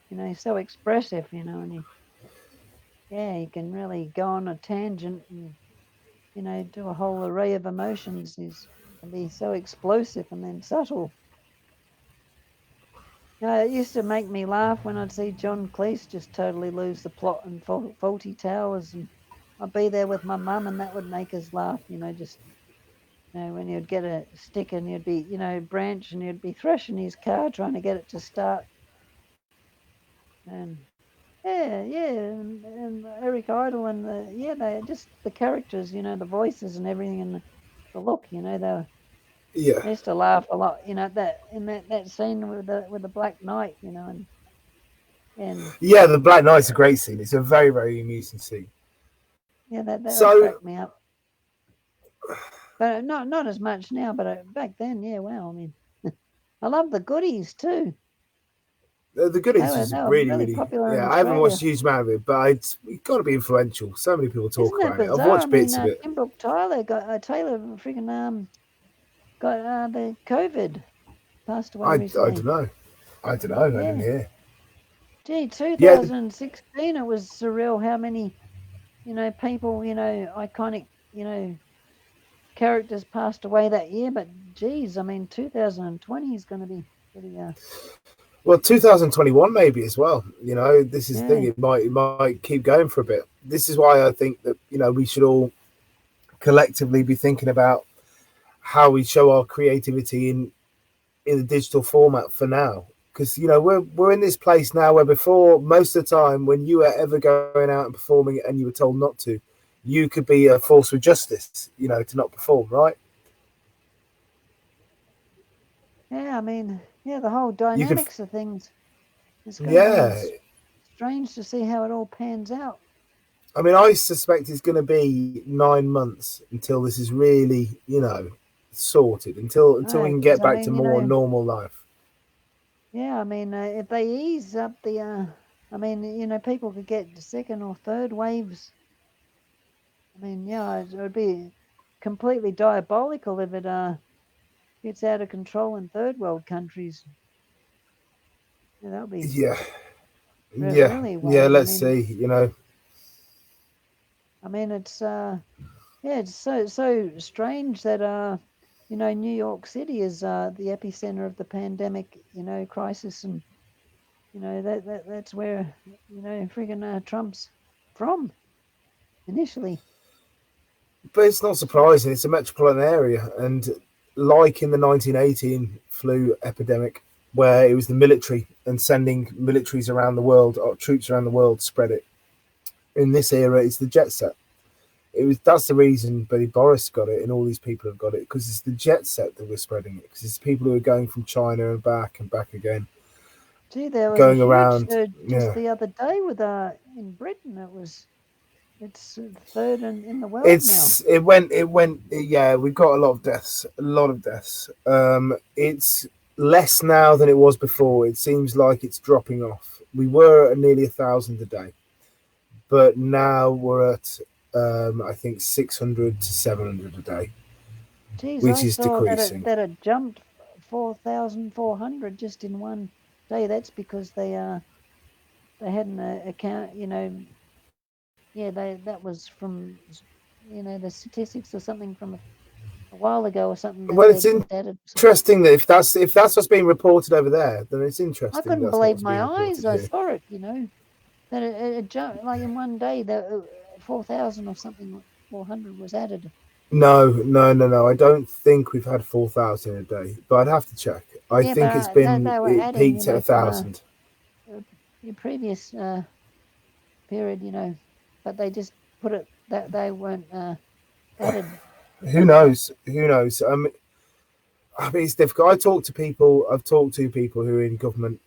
He's so expressive, and he can really go on a tangent and, do a whole array of emotions. He can be so explosive and then subtle. It used to make me laugh when I'd see John Cleese just totally lose the plot in Faulty Towers, and I'd be there with my mum, and that would make us laugh. Just when you'd get a stick and you'd be, branch, and you'd be thrashing his car trying to get it to start. And yeah, and Eric Idle and they just the characters, the voices and everything, and the look, Yeah. they used to laugh a lot, that in that scene with the Black Knight, and Yeah, the Black Knight's a great scene. It's a very, very amusing scene. yeah, that So cracked me up. But not as much now, but back then, yeah, wow. I mean, I love the Goodies too. The They Goodies were was they were really, really really, popular in yeah. I haven't watched Australia. a huge amount of it, but it's got to be influential. So many people talk Isn't that about it. I've bizarre? I watched mean, bits of it. Pembroke Tyler got Taylor freaking got the COVID, passed away I don't recently. know. I don't know. I didn't Yeah. hear. Gee, Yeah, 2016, it was surreal how many, people, iconic, characters passed away that year. But geez, I mean, 2020 is going to be pretty, well, 2021 maybe as well. This is the thing. yeah, It might keep going for a bit. This is why I think that we should all collectively be thinking about how we show our creativity in a digital format for now. Because we're in this place now where before, most of the time when you were ever going out and performing and you were told not to, you could be a force with justice, to not perform, right? Yeah, I mean, yeah, the whole You could, dynamics of things is going to be yeah. strange to see how it all pans out. I mean, I suspect it's going to be 9 months until this is really, sorted. Until we can Because get I back to mean, more normal life. yeah, I mean, if they ease up the, I mean, people could get second or third waves. I mean, yeah, it would be completely diabolical if it gets out of control in third world countries. Yeah, that would be Yeah, yeah, really yeah. worrying. Let's see. I mean, it's yeah, it's so strange that New York City is the epicenter of the pandemic, crisis, and that's where friggin' Trump's from initially. But it's not surprising. It's a metropolitan area, and like in the 1918 flu epidemic, where it was the military and sending militaries around the world, or troops around the world, spread it. In this era, it's the jet set. That's the reason Boris got it, and all these people have got it, because it's the jet set that we're spreading it. Because it's people who are going from China and back again, Gee, there was a going huge around. surge just Yeah, the other day with in Britain. It's third in the world now. yeah, we've got a lot of deaths, it's less now than it was before. It seems like it's dropping off. We were at nearly 1,000 a day, but now we're at I think 600 to 700 a day, Geez, which I is saw decreasing. that it jumped 4,400 just in one day. That's because they had an account. Yeah, that was from the statistics or something from a while ago or something that Well, it's they'd added. interesting that if that's what's being reported over there, then it's I interesting couldn't that's not believe what's my being eyes. reported I here. saw it. That it jumped like in one day. That 4,000 or something, 400 was added. No. I don't think we've had 4,000 a day, but I'd have to check. I Yeah, think but they were it adding, peaked at from 1,000. a previous period, but they just put it that they weren't added. Who knows? Who knows? I mean, it's difficult. I've talked to people who are in government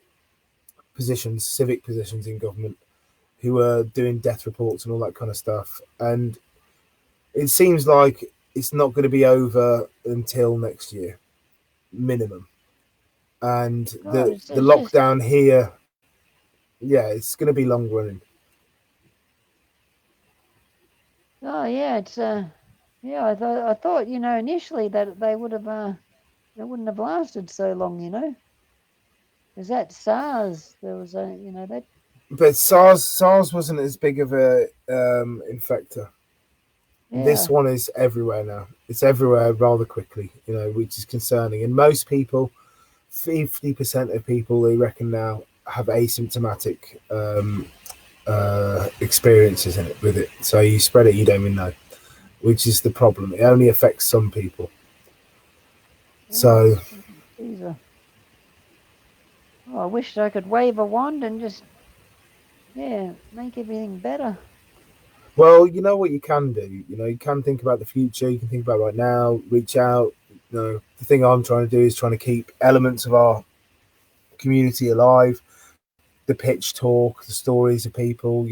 positions, civic positions in government, who are doing death reports and all that kind of stuff, and it seems like it's not going to be over until next year, minimum. And God, the it's just lockdown here, yeah, it's going to be long running. oh yeah, it's yeah. I thought initially that they wouldn't have lasted so long. Is that SARS? There was a that But SARS wasn't as big of a infector. This yeah. one is everywhere now. It's everywhere rather quickly, which is concerning. And most people, 50% of people, they reckon now, have asymptomatic experiences in it with it. So you spread it, you don't even know, which is the problem. It only affects some people. Yeah, So, geez, I wish I could wave a wand and just make everything better. well, you know what you can do. You can think about the future. You can think about right now. Reach out. The thing I'm trying to do is trying to keep elements of our community alive. The pitch talk, the stories of people.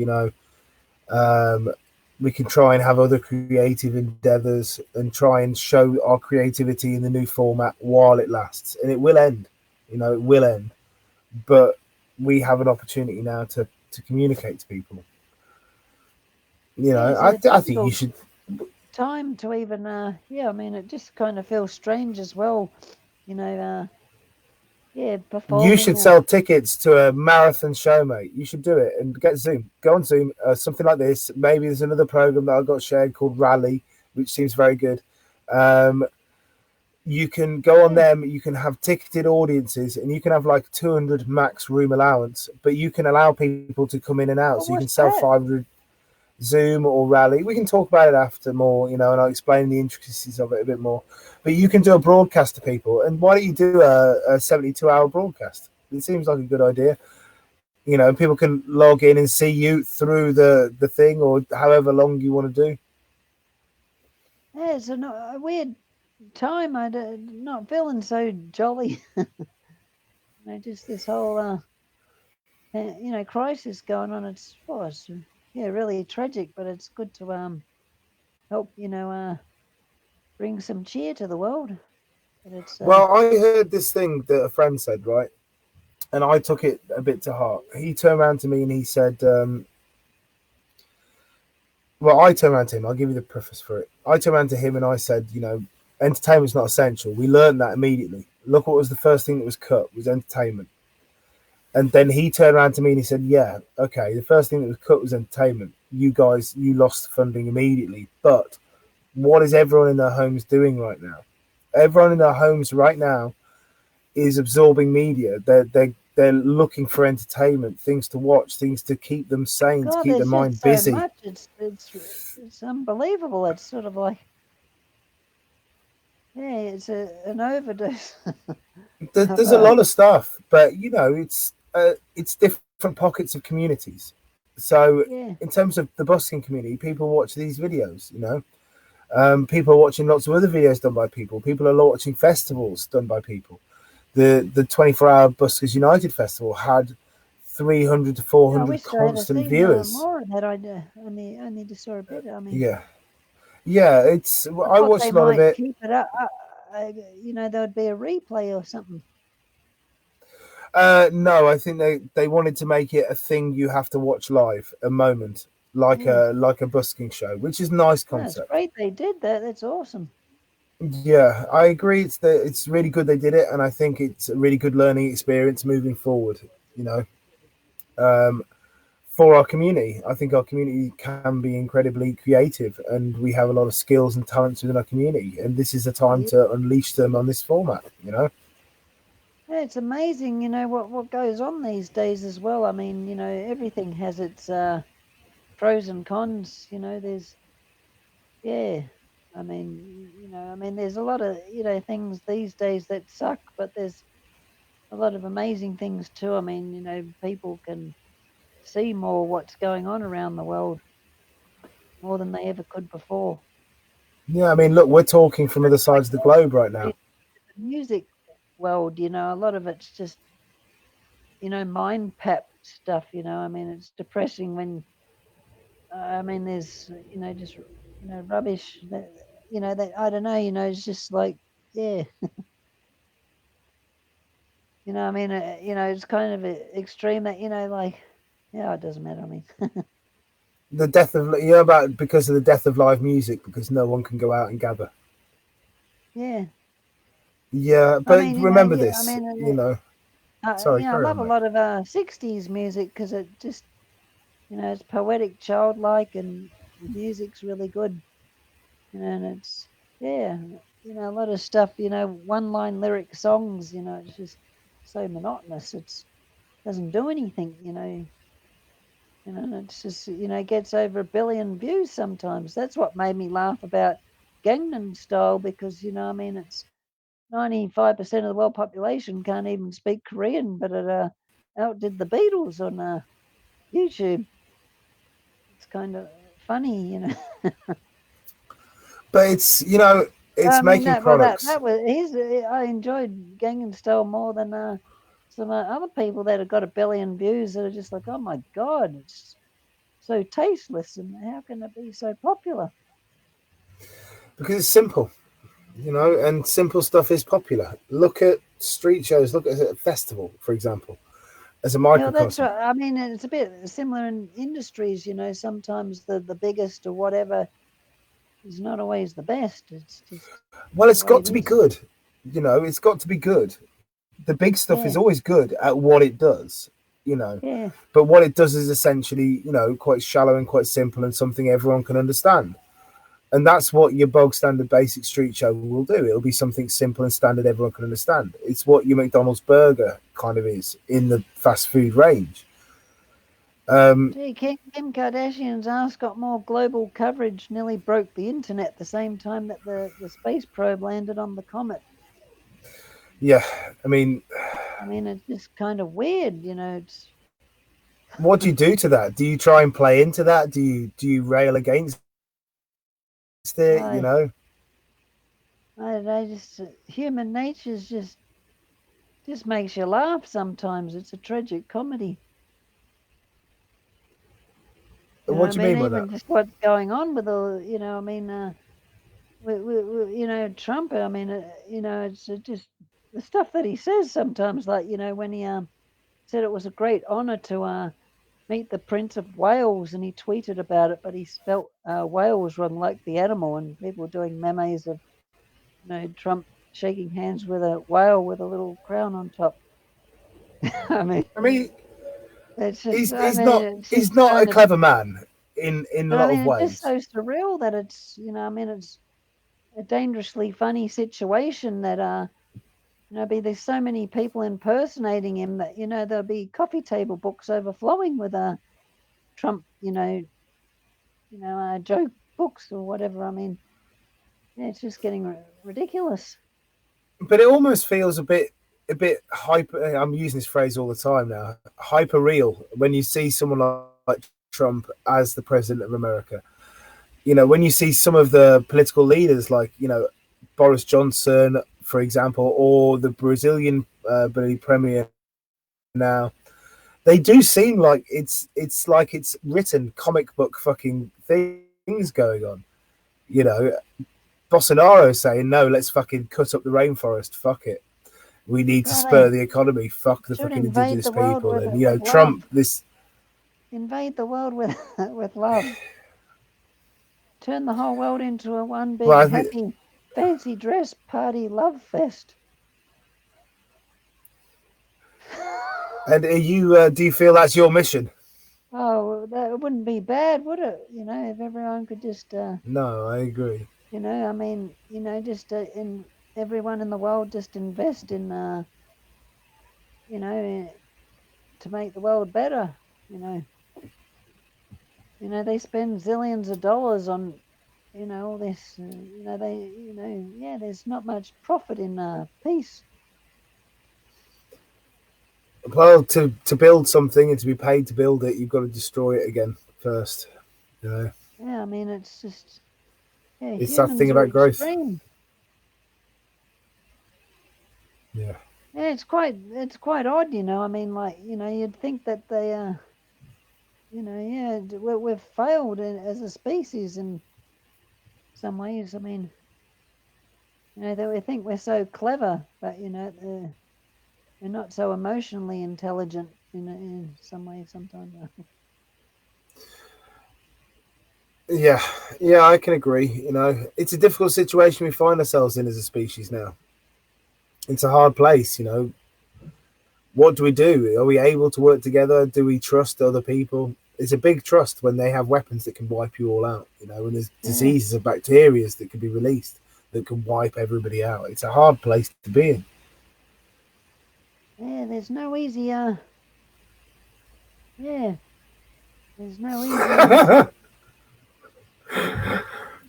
We can try and have other creative endeavors and try and show our creativity in the new format while it lasts. And it will end. It will end. But we have an opportunity now to communicate to people. Yeah, it's I a think you difficult should. time to even I mean it just kind of feels strange as well, You performing should sell tickets to a marathon show, mate. You should do it and get Zoom. Go on Zoom, something like this. Maybe there's another program that I got shared called Rally, which seems very good. You can go on yeah. them. You can have ticketed audiences, and you can have like 200 max room allowance. But you can allow people to come in and out. Well, So you can what's sell that? 500 Zoom or Rally. We can talk about it after more, and I'll explain the intricacies of it a bit more. But you can do a broadcast to people, and why don't you do a 72-hour broadcast? It seems like a good idea. People can log in and see you through the thing or however long you want to do. Yeah, it's a weird time. Not feeling so jolly. Just this whole crisis going on. It's yeah, really tragic, but it's good to help bring some cheer to the world. But it's Well, I heard this thing that a friend said, right, and I took it a bit to heart. He turned around to me and he said, well, I turned around to him. I'll give you the preface for it. I turned around to him and I said, entertainment's not essential. We learned that immediately. Look what was the first thing that was cut was entertainment. And then he turned around to me and he said, yeah, okay, the first thing that was cut was entertainment. You guys, you lost funding immediately. But what is everyone in their homes doing right now? Everyone in their homes right now is absorbing media. They're looking for entertainment, things to watch, things to keep them sane, to God, keep their there's just mind so busy. much. It's unbelievable. It's sort of like yeah, it's an overdose of There's a lot of stuff, but it's different pockets of communities. So yeah. in terms of the busking community, people watch these videos. People are watching lots of other videos done by people. People are watching festivals done by people. The 24-hour Buskers United Festival had 300 to Yeah, I 400 wish I had constant seen viewers. more of that. I only just saw a bit. I mean, Yeah, yeah. I I thought watched they a lot of might it. keep it up. There would be a replay or something. No, I think they wanted to make it a thing you have to watch live, a moment, Yeah, like a busking show, which is a nice no, it's concept. great they did that. That's awesome. Yeah, I agree. It's really good they did it, and I think it's a really good learning experience moving forward. You know, um, for our community, I think our community can be incredibly creative, and we have a lot of skills and talents within our community. And this is the time Yeah, to unleash them on this format. yeah, it's amazing. What goes on these days as well. I mean, everything has its pros and cons. There's yeah. There's a lot of things these days that suck, but there's a lot of amazing things too. I mean, people can see more what's going on around the world more than they ever could before. Yeah, I mean, look, we're talking from other Like sides of the globe right the now. music world, a lot of it's just, mind pap stuff, I mean, it's depressing when, there's, just, rubbish that, I don't know, it's just like, yeah, it's kind of extreme that, like, yeah, it doesn't matter. I mean, The death of about because of the death of live music because no one can go out and gather. yeah. Yeah, I but mean, remember yeah, this. Sorry, I carry love on, a mate. lot of 60s music because it just, it's poetic, childlike, and the music's really good. And it's, yeah, a lot of stuff, one line lyric songs, it's just so monotonous. It's doesn't do anything, and it's just, gets over 1 billion views sometimes. That's what made me laugh about Gangnam Style because, it's 95% of the world population can't even speak Korean, but it outdid the Beatles on YouTube. It's kind of funny. But it's I mean making that well products. that was I enjoyed Gangnam Style more than some other people that have got 1 billion views that are just like, oh my god, it's so tasteless, and how can it be so popular? Because it's simple, and simple stuff is popular. Look at street shows. Look at a festival, for example, as a Yeah, well, that's microcosm. right. I mean, it's a bit similar in industries. Sometimes the biggest or whatever is not always the best. It's just Well, the it's way got it to be is. good. It's got to be good. The big stuff is Yeah, always good at what it does. You know, yeah. but what it does is essentially, quite shallow and quite simple and something everyone can understand. And that's what your bog standard basic street show will do. It'll be something simple and standard everyone can understand. It's what your McDonald's burger kind of is in the fast food range. Um, Gee, Kim Kardashian's ass got more global coverage, nearly broke the internet the same time that the space probe landed on the comet. yeah, I mean, I mean, it's just kind of weird, It's what do you do to that? Do you try and play into that? Do you rail against it? I I just human nature's just makes you laugh sometimes. It's a tragic comedy. You know what What I do you mean? mean by that? Even just what's going on with all, I mean, Trump. I mean, it's just the stuff that he says sometimes. Like, when he said it was a great honour to meet the Prince of Wales, and he tweeted about it, but he spelt Wales wrong, like the animal, and people doing memes of Trump shaking hands with a whale with a little crown on top. I mean, I mean, it's just, he's I he's mean, not it's just he's not a kind of, clever man in a but I lot mean, of it's just ways. so surreal that it's, I mean, it's a dangerously funny situation that, there's so many people impersonating him that, there'll be coffee table books overflowing with Trump, joke books or whatever. I mean, yeah, it's just getting ridiculous. But it almost feels a bit hyper. I'm using this phrase all the time now. Hyper real when you see someone like Trump as the president of America. When you see some of the political leaders like Boris Johnson, for example, or the Brazilian premier now, they do seem like it's written comic book fucking things going on. You know, Bolsonaro saying no, let's fucking cut up the rainforest. Fuck it. We need to Well, spur they the economy. Fuck the should fucking invade indigenous the world people. with And with Trump. love. This Invade the world with with love. Turn the whole world into a one well, big I think. happy fancy dress party love fest. And do you feel that's your mission? Oh, that wouldn't be bad, would it? If everyone could just, No, I agree. I mean, just in everyone in the world just invest in, you know, to make the world better. You know, they spend zillions of dollars on, all this. Yeah, there's not much profit in peace. Well, to build something and to be paid to build it, you've got to destroy it again first. You know, Yeah, I mean, it's just, yeah, it's that thing humans are about growth. extreme. Yeah. Yeah, it's quite odd. I mean, like, you'd think that they, yeah, we've failed as a species in some ways. I mean, that we think we're so clever, but we're not so emotionally intelligent in some ways sometimes. Yeah, yeah, I can agree. It's a difficult situation we find ourselves in as a species now. It's a hard place. What do we do? Are we able to work together? Do we trust other people? It's a big trust when they have weapons that can wipe you all out. When there's Yeah, diseases and bacteria that can be released that can wipe everybody out. It's a hard place to be in. yeah. Yeah, there's no easy answer.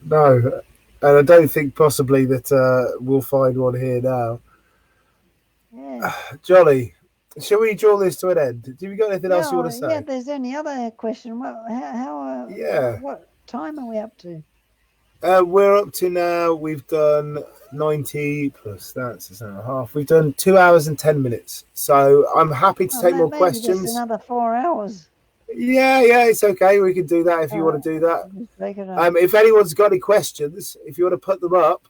No, and I don't think possibly that we'll find one here now. Yeah, Jolly, shall we draw this to an end? Do you got anything else you want yeah, to yeah. say? There's any other question? How Yeah, what time are we up to? we're up to now. We've done 90 plus that's an hour and a half. We've done 2 hours and 10 minutes. So I'm happy to Oh, take more maybe just questions. another 4 hours. Yeah, yeah, it's okay. We can do that if All you want right, to do that. I'll just break it up. If anyone's got any questions, if you want to put them up,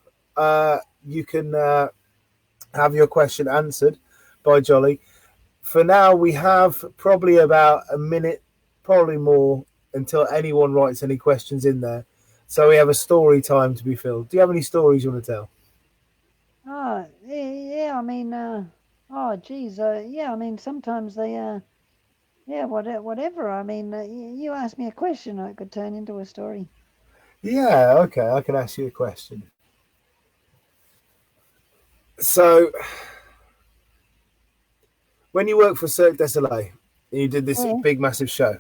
you can have your question answered by Jolly. For now, we have probably about a minute, probably more, until anyone writes any questions in there. So we have a story time to be filled. Do you have any stories you want to tell? Oh, yeah, yeah. I mean, oh, geez, yeah. I mean, sometimes they, yeah, whatever. I mean, you ask me a question, it could turn into a story. Yeah, okay, I can ask you a question. So, when you worked for Cirque du Soleil and you did this Yeah, big, massive show,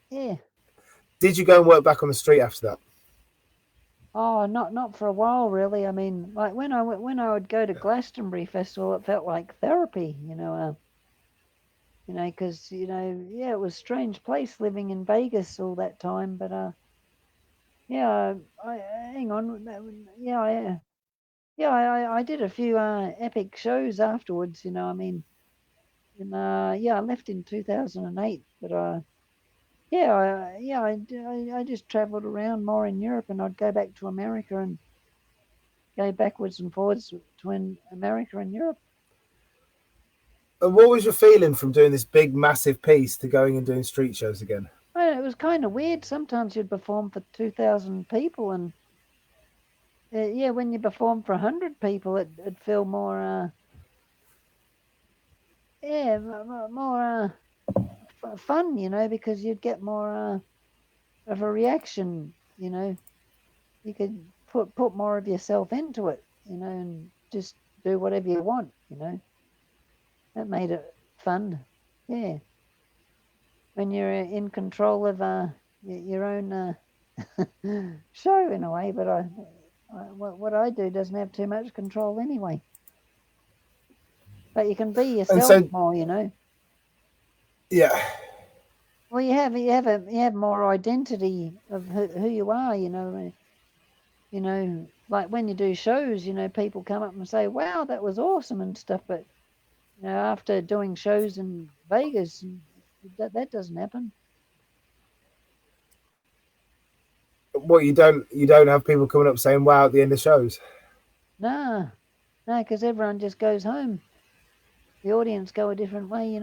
yeah. did you go and work back on the street after that? Oh, not for a while, really. I mean, like when I would go to Glastonbury Festival, it felt like therapy. Because yeah, it was a strange place living in Vegas all that time. But yeah, I hang on, yeah, Yeah, I did a few epic shows afterwards. I mean, and yeah, I left in 2008, but yeah, I just travelled around more in Europe, and I'd go back to America and go backwards and forwards between America and Europe. And what was your feeling from doing this big, massive piece to going and doing street shows again? It was kind of weird. Sometimes you'd perform for 2,000 people, and yeah, when you perform for 100 people, it'd feel more, yeah, more fun, because you'd get more of a reaction. You could put more of yourself into it, and just do whatever you want. That made it fun. Yeah, when you're in control of your own show in a way. But what I do doesn't have too much control anyway. But you can be And yourself so, more. yeah. Well, you have more identity of who you are. Like when you do shows, people come up and say, "Wow, that was awesome" and stuff. But after doing shows in Vegas, that doesn't happen. What you don't have people coming up saying wow at the end of shows? Nah, no, because everyone just goes home. The audience go a different way.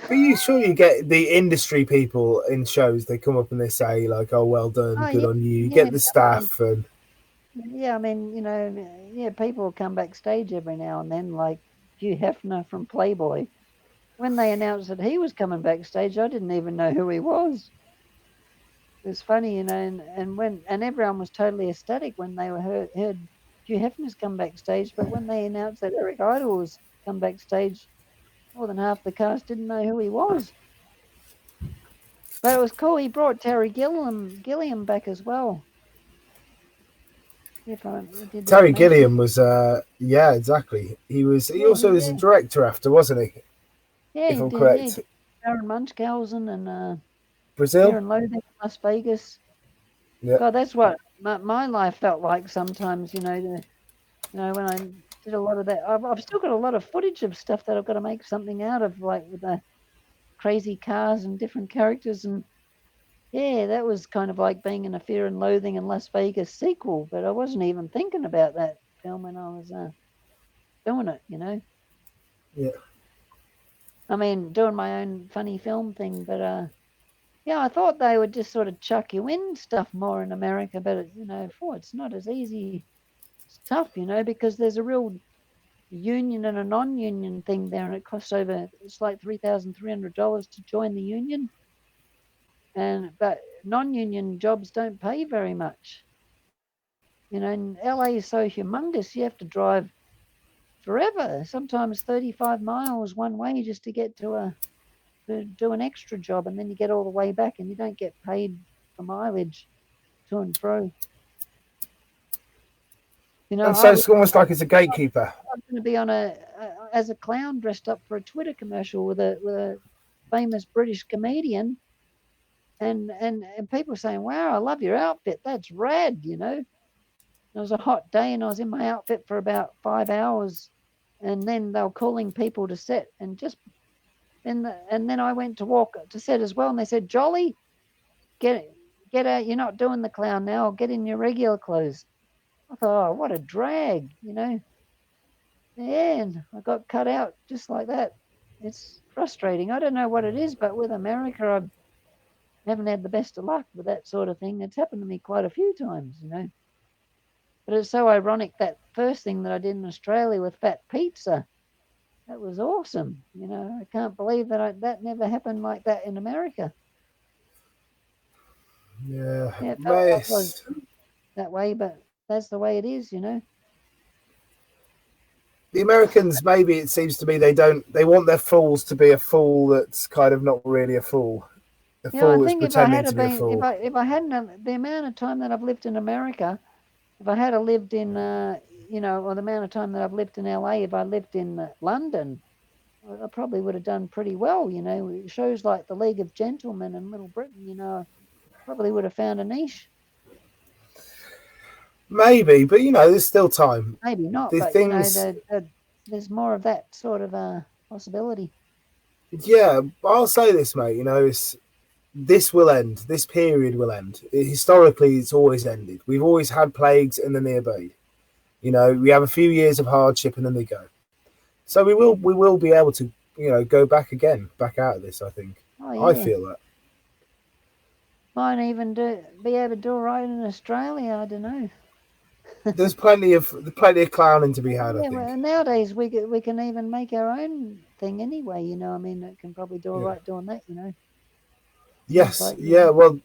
But you sure you get the industry people in shows? They come up and they say like, "Oh, well done, Oh good yeah, on you." You yeah. get the I mean, staff, and yeah, I mean, yeah, people will come backstage every now and then, like Hugh Hefner from Playboy. When they announced that he was coming backstage, I didn't even know who he was. It was funny, and everyone was totally ecstatic when they heard Hugh Hefner's come backstage. But when they announced that Eric Idle was come backstage, more than half the cast didn't know who he was. But it was cool. He brought Terry Gilliam back as well. He did the Terry animation. Gilliam was, yeah, exactly. He was. He Yeah, also was a director after, wasn't he? yeah, If he I'm did. Yeah, he correct. did Baron Munchausen and Fear Brazil. and Loathing in Las Vegas. Yeah. God, that's what my life felt like sometimes. When I did a lot of that. I've still got a lot of footage of stuff that I've got to make something out of, like with the crazy cars and different characters. And yeah, that was kind of like being in a Fear and Loathing in Las Vegas sequel. But I wasn't even thinking about that film when I was doing it. Yeah. I mean, doing my own funny film thing. But yeah, I thought they would just sort of chuck you in stuff more in America. But it's not as easy. It's tough, because there's a real union and a non-union thing there, and it costs it's like $3,300 to join the union, but non-union jobs don't pay very much. And LA is so humongous, you have to drive forever, sometimes 35 miles one way just to get to do an extra job, and then you get all the way back, and you don't get paid for mileage to and fro. And I so was it's almost like it's a gatekeeper. going to be on as a clown dressed up for a Twitter commercial with a famous British comedian, and people saying, "Wow, I love your outfit. That's rad." It was a hot day, and I was in my outfit for about 5 hours, and then they were calling people to set, and then I went to walk to set as well, and they said, "Jolly, get get out. You're not doing the clown now. Get in your regular clothes." I thought, "Oh, what a drag." Yeah, and I got cut out just like that. It's frustrating. I don't know what it is, but with America, I haven't had the best of luck with that sort of thing. It's happened to me quite a few times. But it's so ironic that first thing that I did in Australia with Fat Pizza, that was awesome. I can't believe that never happened like that in America. Yeah. Yeah, it felt like I was Yes. that way, but that's the way it is. The Americans, maybe it seems to me they don't. They want their fools to be a fool that's kind of not really a fool. A I fool that's think if I pretending had to a be a been, fool. if I hadn't the amount of time that I've lived in America, if I had lived in, or the amount of time that I've lived in LA, if I lived in London, I probably would have done pretty well. Shows like The League of Gentlemen and Little Britain, probably would have found a niche. maybe, but there's still time. Maybe not, The but things, there's more of that sort of possibility. yeah, I'll say this, mate. This will end. This period will end. Historically, it's always ended. We've always had plagues and then they obeyed. We have a few years of hardship and then they go. So we will be able to go back again, back out of this. I think. Oh I yeah, feel that. might even be able to do it right in Australia. I don't know. There's plenty of clowning to be had. I Yeah, think. well, nowadays we can even make our own thing anyway. I mean, it can probably do it Yeah. right doing that. Seems Yes. like Yeah. Well,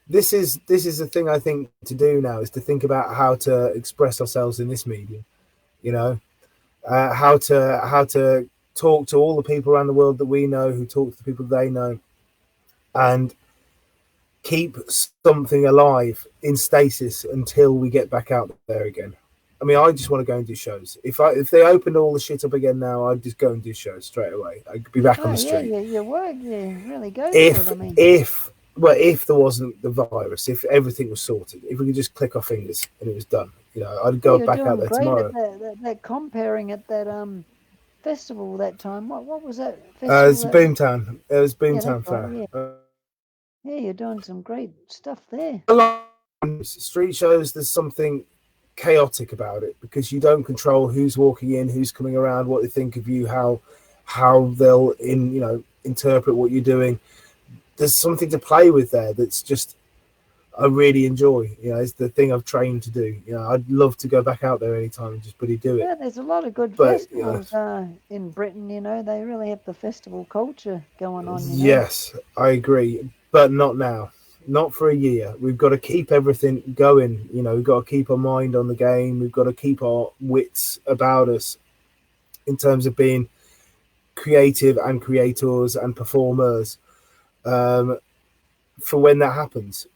this is the thing I think to do now is to think about how to express ourselves in this medium. You know, how to talk to all the people around the world that we know, who talk to the people they know, and keep something alive in stasis until we get back out there again. I mean, I just want to go and do shows. If they opened all the shit up again now, I'd just go and do shows straight away. I'd be back on oh the yeah, street. your work, you really go for it. If I mean, if well, if there wasn't the virus, if everything was sorted, if we could just click our fingers and it was done, I'd well, go you're back out doing there great at tomorrow. that comparing at that festival that time. What was that festival? It's Boomtown. It was Yeah, that's Boomtown right. Fair. Yeah, yeah, you're doing some great stuff there. Street shows, there's something chaotic about it because you don't control who's walking in, who's coming around, what they think of you, how they'll interpret what you're doing. There's something to play with there that's just I really enjoy. It's the thing I've trained to do. I'd love to go back out there anytime and just bloody do it. Yeah, there's a lot of good But festivals in Britain. They really have the festival culture going on. yes, I agree, but not now. Not for a year. We've got to keep everything going. We've got to keep our mind on the game. We've got to keep our wits about us in terms of being creative and creators and performers um, for when that happens.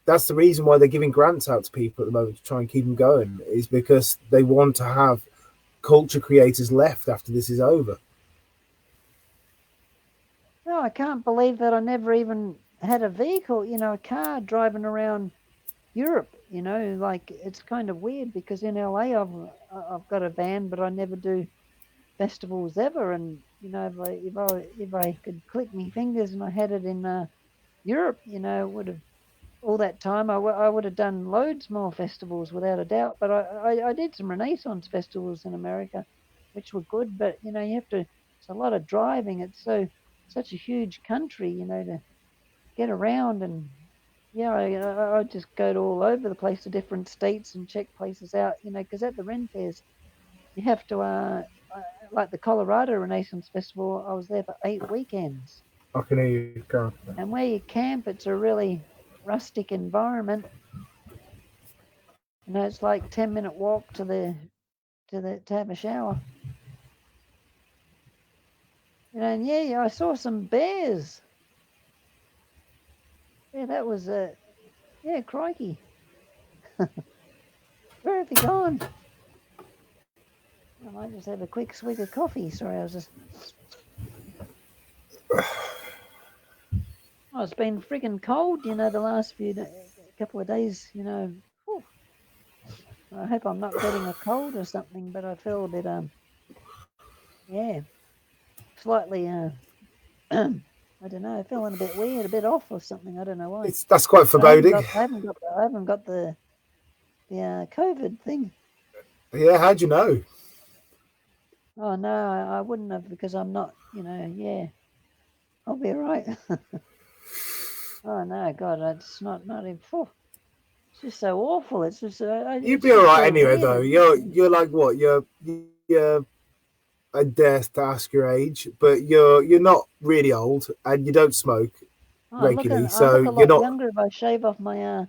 That's the reason why they're giving grants out to people at the moment to try and keep them going, is because they want to have culture creators left after this is over. No, I can't believe that I never even had a vehicle. A car driving around Europe. Like it's kind of weird because in LA I've got a van, but I never do festivals ever. And if I could click my fingers and I had it in Europe, it would have all that time. I would have done loads more festivals without a doubt. But I did some Renaissance festivals in America, which were good. But you have to. It's a lot of driving. It's such a huge country, to get around. And yeah, I just go to all over the place to different states and check places out. Because at the Ren fairs you have to like the Colorado Renaissance Festival. I was there for 8 weekends, I can hear you, Carl. and where you camp, it's a really rustic environment. It's like 10-minute walk to have a shower. And yeah, I saw some bears. Yeah, that was yeah, crikey. Where have they gone? I might just have a quick swig of coffee. Sorry, I was just. Oh, it's been friggin' cold, the last couple of days. Whew. I hope I'm not getting a cold or something, but I feel a bit yeah, slightly I don't know, feeling a bit weird, a bit off or something. I don't know why. That's quite But I haven't foreboding. got I haven't got I haven't got the COVID thing. Yeah, how'd you know? Oh no, I wouldn't have because I'm not. Yeah, I'll be all right. Oh no, God, it's not even. Phew, it's just so awful. It's just You'd it's be all just right so anyway, weird. though. You're like what? You're I dare to ask your age, but you're not really old, and you don't smoke Oh, regularly, I so look a you're lot not. younger if I shave off my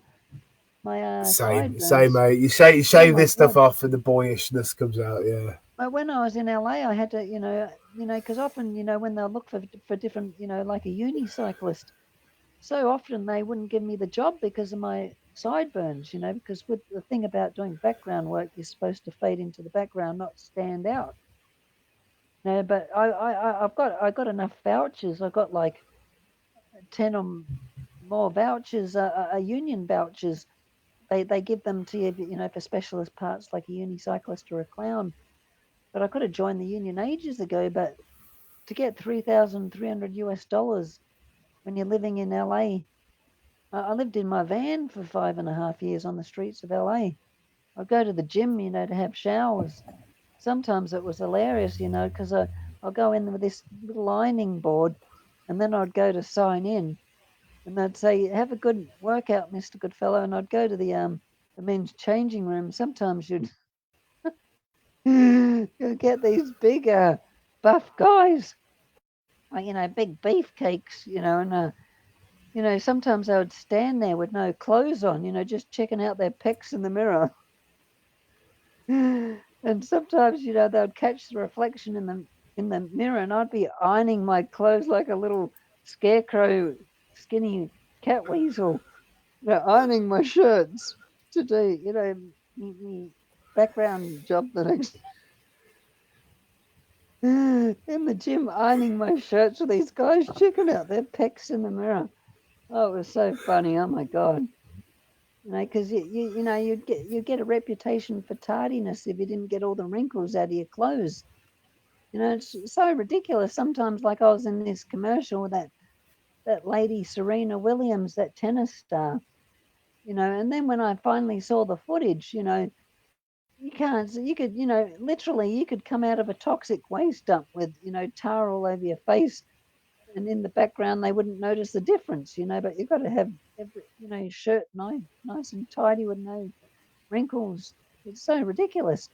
Same, sideburns. mate. You Oh shave my this stuff God. off, and the boyishness comes out. Yeah. But when I was in LA, I had to, because often, when they'll look for different, like a uni cyclist, so often they wouldn't give me the job because of my sideburns, because with the thing about doing background work, you're supposed to fade into the background, not stand out. No, but I got enough vouchers. I got like 10 or more vouchers, union vouchers they give them to you, for specialist parts like a unicyclist or a clown. But I could have joined the union ages ago. But to get $3,300 when you're living in LA, I lived in my van for 5.5 years on the streets of LA. I'd go to the gym, to have showers. Sometimes it was hilarious, because I'll go in with this little ironing board, and then I'd go to sign in, and they'd say, "Have a good workout, Mister Goodfellow," and I'd go to the men's changing room. Sometimes you'd get these big buff guys, like big beefcakes, and sometimes they would stand there with no clothes on, just checking out their pecs in the mirror. And sometimes, they'd catch the reflection in the mirror, and I'd be ironing my clothes like a little scarecrow, skinny cat weasel, ironing my shirts to do, me background job the next in the gym, ironing my shirts with these guys checking out their pecs in the mirror. Oh, it was so funny. Oh my god. Because you'd get a reputation for tardiness if you didn't get all the wrinkles out of your clothes. It's so ridiculous. Sometimes, like I was in this commercial with that lady Serena Williams, that tennis star, and then when I finally saw the footage, you can't. You could, literally, you could come out of a toxic waste dump with, tar all over your face, and in the background they wouldn't notice the difference, But you've got to have every, your shirt nice and tidy with no wrinkles. It's so ridiculous.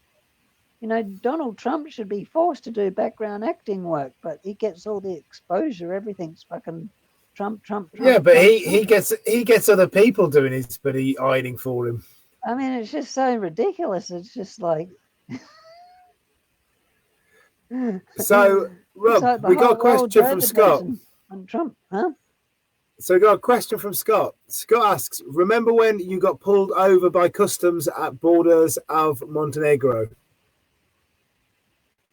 Donald Trump should be forced to do background acting work, but he gets all the exposure. Everything's fucking Trump. Yeah, but Trump, he gets other people doing his bloody ironing for him. I mean, it's just so ridiculous. It's just like. So, Rob, like we got a question from Scott on Trump, huh? So we got a question from Scott. Scott asks, remember when you got pulled over by customs at borders of Montenegro?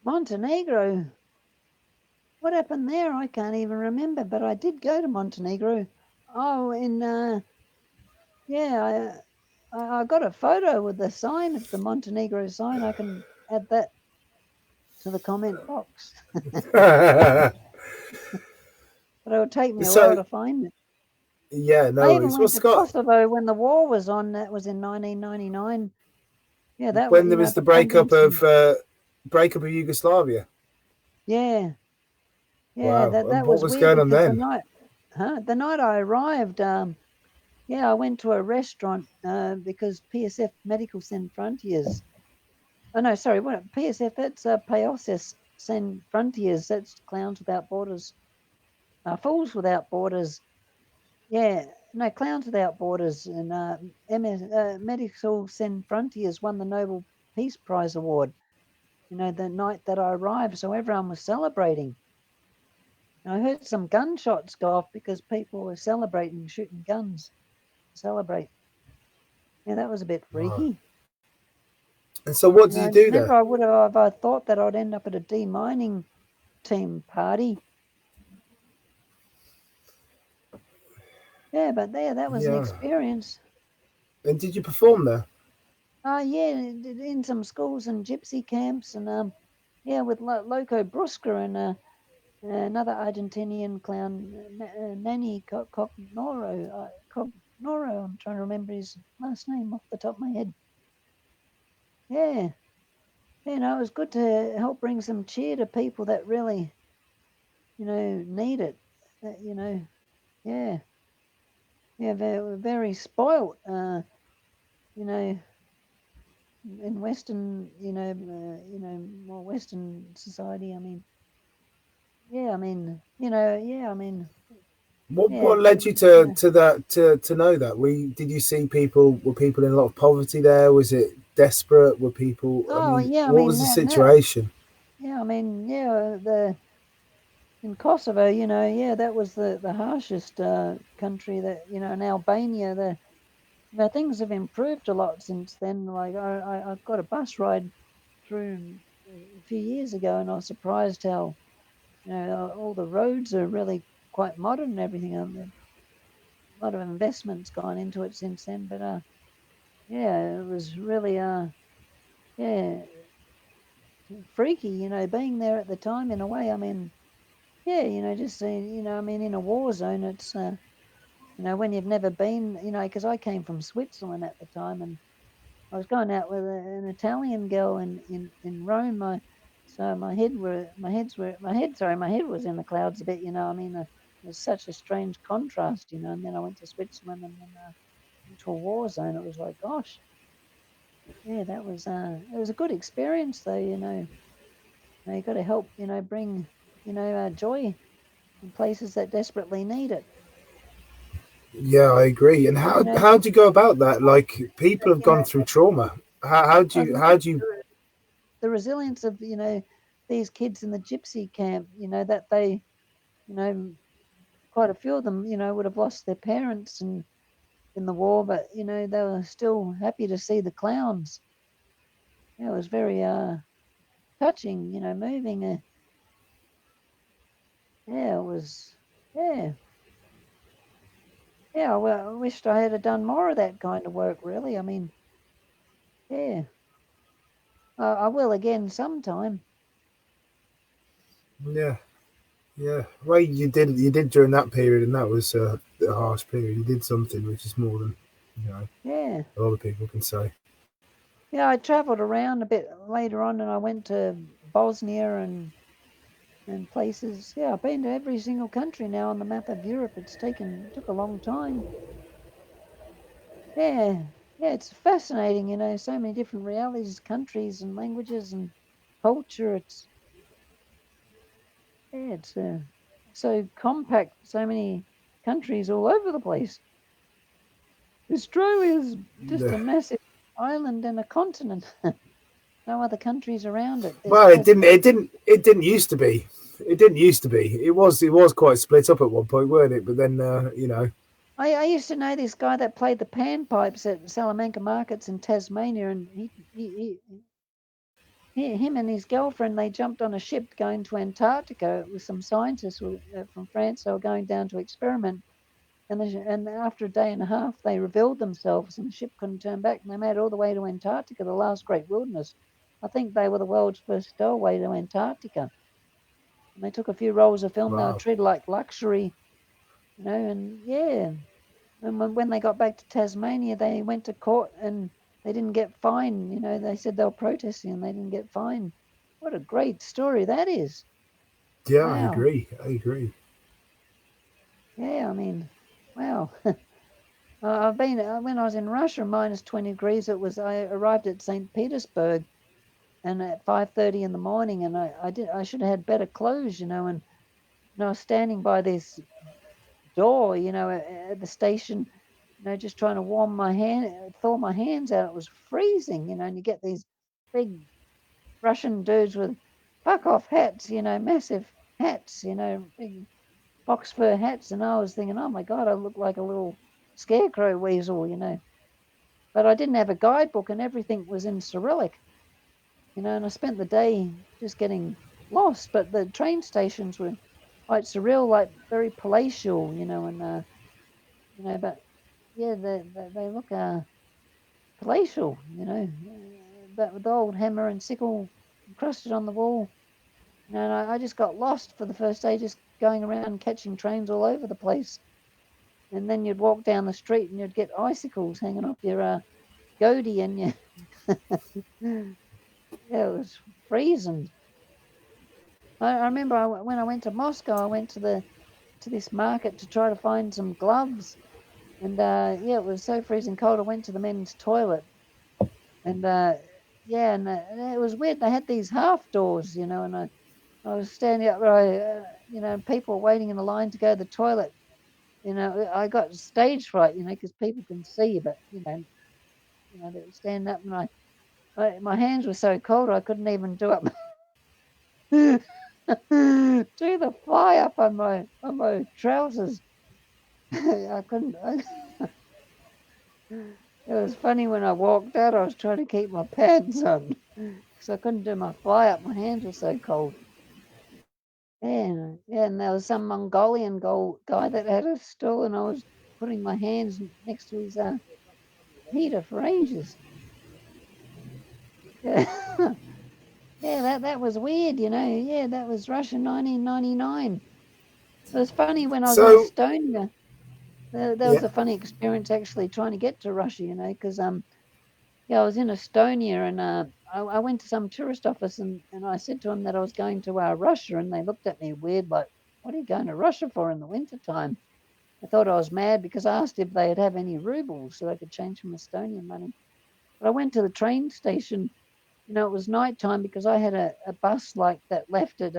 Montenegro? What happened there? I can't even remember, but I did go to Montenegro. Oh, I got a photo with the sign. It's the Montenegro sign. I can add that to the comment box. But it would take me a while to find it. Yeah, no. I even went to Kosovo when the war was on. That was in 1999. Yeah, that when there was the breakup of Yugoslavia. Yeah. Yeah, wow. That what was going on then? The night I arrived, I went to a restaurant because PSF Medical Sin Frontiers. Oh no, sorry, what PSF? That's Paoses Sin Frontiers. That's Clowns Without Borders. Fools Without Borders. Yeah, no, Clowns Without Borders and Medical Sin Frontiers won the Nobel Peace Prize award. The night that I arrived, so everyone was celebrating. And I heard some gunshots go off because people were celebrating, shooting guns. Celebrate. Yeah, that was a bit freaky. And so, what do you do there? I would have. I thought that I'd end up at a demining team party. Yeah, but that was an experience. And did you perform there? Yeah, in some schools and gypsy camps, and with Loco Brusca and another Argentinian clown, Nani Cognoro. I'm trying to remember his last name off the top of my head. Yeah. It was good to help bring some cheer to people that really, need it. Yeah. Yeah, they're very spoilt, in Western, more Western society. I mean, What led you to that to know that? Did you see were people in a lot of poverty there? Was it desperate? Were people? What was the situation? In Kosovo, that was the harshest country that in Albania. Things have improved a lot since then. Like I got a bus ride through a few years ago, and I was surprised how all the roads are really quite modern and everything. A lot of investment's gone into it since then, but yeah, it was really yeah, freaky, being there at the time in a way. I mean, yeah, just seeing, I mean, in a war zone, it's when you've never been, because I came from Switzerland at the time, and I was going out with an Italian girl in Rome. So my head was in the clouds a bit. I mean, it was such a strange contrast. And then I went to Switzerland, and then into a war zone. It was like, gosh, yeah, that was it was a good experience though. You got to help, bring joy in places that desperately need it. Yeah, I agree. And You how know, how do you go about that? Like people have you know, gone through trauma. How do I you think how do you the resilience of these kids in the gypsy camp, that they, you know, quite a few of them, would have lost their parents and in the war, but they were still happy to see the clowns. Yeah, it was very touching, moving. Yeah, it was. Yeah, yeah. Well, I wished I had done more of that kind of work. Really, I mean, yeah, I will again sometime. yeah, yeah. Well, you did during that period, and that was a harsh period. You did something which is more than you know Yeah, a lot of people can say. yeah. I travelled around a bit later on, and I went to Bosnia and places. Yeah, I've been to every single country now on the map of Europe. Took a long time. Yeah, yeah, it's fascinating, so many different realities, countries and languages and culture. It's so compact, so many countries all over the place. Australia's just Yeah. a massive island and a continent. No other countries around it. There's Well, it just didn't. It didn't. It didn't used to be. It didn't used to be. It was quite split up at one point, weren't it? But then, I used to know this guy that played the panpipes at Salamanca markets in Tasmania, and him and his girlfriend, they jumped on a ship going to Antarctica with some scientists from France. They were going down to experiment, and after a day and a half, they revealed themselves, and the ship couldn't turn back. And they made it all the way to Antarctica, the last great wilderness. I think they were the world's first stowaway to Antarctica. And they took a few rolls of film. They were wow. treated like luxury, and yeah. And when they got back to Tasmania, they went to court and they didn't get fined. They said they were protesting and they didn't get fined. What a great story that is. Yeah, I Wow. agree. I agree. Yeah, I mean, wow. I've been when I was in Russia, minus 20 degrees. I arrived at St. Petersburg, and at 5:30 in the morning, and I should have had better clothes, and I was standing by this door, at the station, just trying to thaw my hands out. It was freezing, and you get these big Russian dudes with fuck off hats, massive hats, big fox fur hats. And I was thinking, oh my God, I look like a little scarecrow weasel. But I didn't have a guidebook and everything was in Cyrillic, and I spent the day just getting lost. But the train stations were quite surreal, like very palatial, but yeah, they look palatial, but with the old hammer and sickle encrusted on the wall. And I just got lost for the first day, just going around catching trains all over the place. And then you'd walk down the street and you'd get icicles hanging off your goatee, and you, yeah, it was freezing. I remember when I went to Moscow, I went to this market to try to find some gloves, and yeah, it was so freezing cold. I went to the men's toilet, and yeah, and it was weird. They had these half doors, and I was standing up there, and people were waiting in a line to go to the toilet. I got stage fright, because people can see you, but they were standing up, and my hands were so cold I couldn't even do up do the fly up on my trousers. I couldn't. It was funny when I walked out. I was trying to keep my pants on because I couldn't do my fly up. My hands were so cold. Yeah, and there was some Mongolian guy that had a stool, and I was putting my hands next to his heater for ages. Yeah, yeah, that was weird, Yeah, that was Russia 1999. It was funny when I was in So Estonia. There was yeah, a funny experience actually trying to get to Russia, because yeah, I was in Estonia and I went to some tourist office and I said to them that I was going to Russia, and they looked at me weird, like, "What are you going to Russia for in the winter time?" I thought I was mad because I asked if they'd have any rubles so I could change from Estonian money. But I went to the train station. It was night time because I had a bus like that left at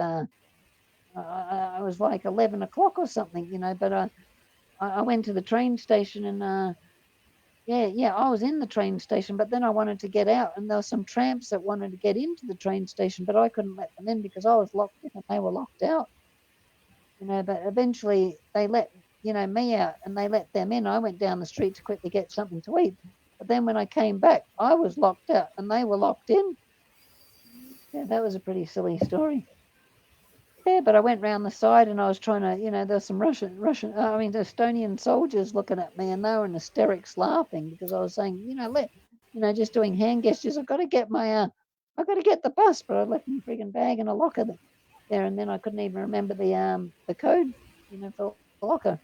I was like 11 o'clock or something, But I went to the train station and yeah, I was in the train station, but then I wanted to get out, and there were some tramps that wanted to get into the train station, but I couldn't let them in because I was locked in and they were locked out. But eventually they let me out and they let them in. I went down the street to quickly get something to eat, but then when I came back, I was locked out and they were locked in. Yeah, that was a pretty silly story. Yeah, but I went round the side and I was trying to, there's some Estonian soldiers looking at me and they were in hysterics laughing because I was saying, just doing hand gestures. I've got to get the bus, but I left my frigging bag in a locker there, and then I couldn't even remember the code, for the locker.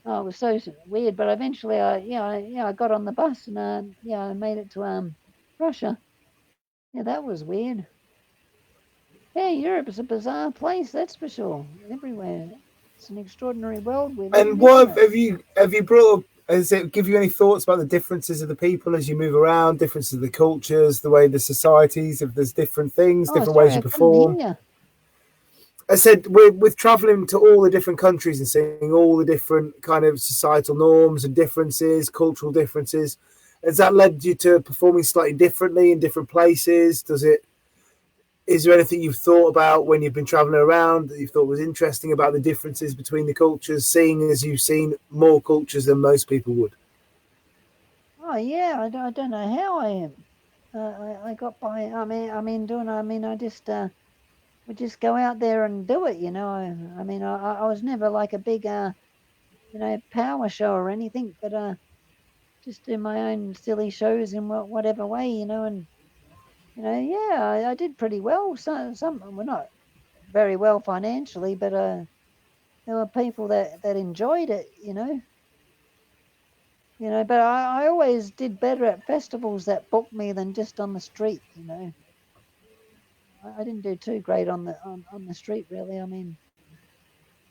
Oh, it was so weird. But eventually, I got on the bus and I made it to Russia. Yeah, that was weird. Yeah, Europe is a bizarre place, that's for sure. Everywhere. It's an extraordinary world we live and in, isn't what it? have you brought up? Has it give you any thoughts about the differences of the people as you move around, differences of the cultures, the way the societies, if there's different things, Oh, different ways sorry, you I couldn't hear perform? you. I said with traveling to all the different countries and seeing all the different kind of societal norms and differences, cultural differences, has that led you to performing slightly differently in different places? Is there anything you've thought about when you've been traveling around that you thought was interesting about the differences between the cultures, seeing as you've seen more cultures than most people would? Oh, yeah, I don't know how I am. I got by. I just would just go out there and do it. I was never like a big power show or anything, but just do my own silly shows in whatever way, and yeah, I did pretty well. Some were not very well financially, but there were people that enjoyed it, But I always did better at festivals that booked me than just on the street, I didn't do too great on the street, really. I mean,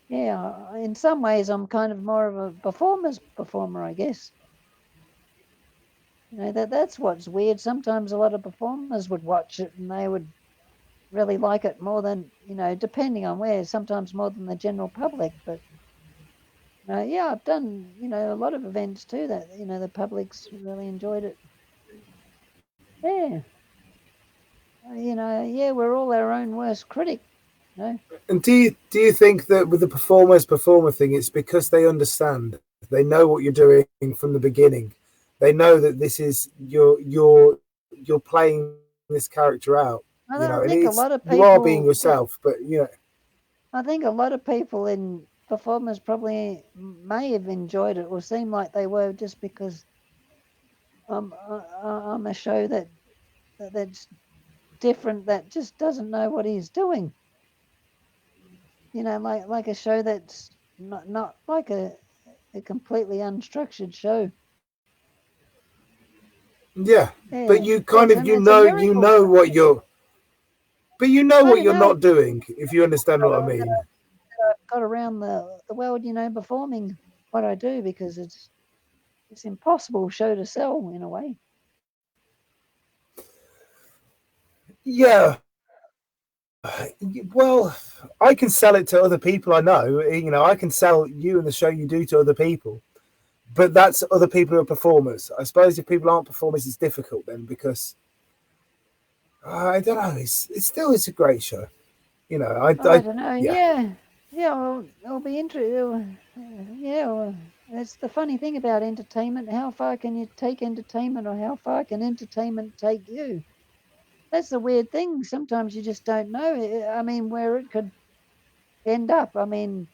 yeah, in some ways, I'm kind of more of a performer, I guess. That's what's weird. Sometimes a lot of performers would watch it and they would really like it more than, depending on where, sometimes more than the general public. But yeah, I've done, a lot of events too that, the public's really enjoyed it. Yeah. Yeah, we're all our own worst critic, you know. And do you think that with the performer thing, it's because they understand, they know what you're doing from the beginning, they know that this is you're playing this character out, I and think a it's lot of you are being people, yourself, but I think a lot of people in performers probably may have enjoyed it or seem like they were just because I'm a show that's different, that just doesn't know what he's doing. Like a show that's not like a completely unstructured show. yeah, Yeah, but you kind it's of a it's a you miracle. know what you're but you know I what don't you're know. not doing, if you understand what I mean. I've got around the world, performing what I do because it's impossible show to sell in a way. Yeah, well, I can sell it to other people. I know, I can sell you and the show you do to other people, but that's other people who are performers. I suppose if people aren't performers, it's difficult then because I don't know. It's a great show. I I don't know. yeah. Yeah, yeah. Well, it'll be interesting. Yeah, well, that's the funny thing about entertainment. How far can you take entertainment, or how far can entertainment take you? That's the weird thing. Sometimes you just don't know. I mean, where it could end up. I mean,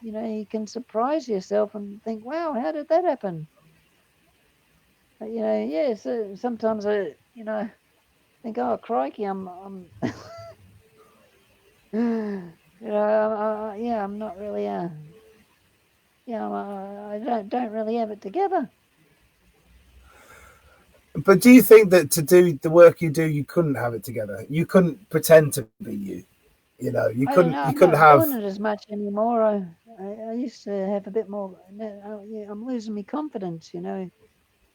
you can surprise yourself and think, "Wow, how did that happen?" Yeah. So sometimes I think, oh crikey, I'm yeah, I'm not really I don't really have it together. But do you think that to do the work you do, you couldn't have it together? You couldn't pretend to be you. You know, you I don't couldn't. know. You I'm couldn't not doing have. it as much anymore. I used to have a bit more. Yeah, I'm losing my confidence.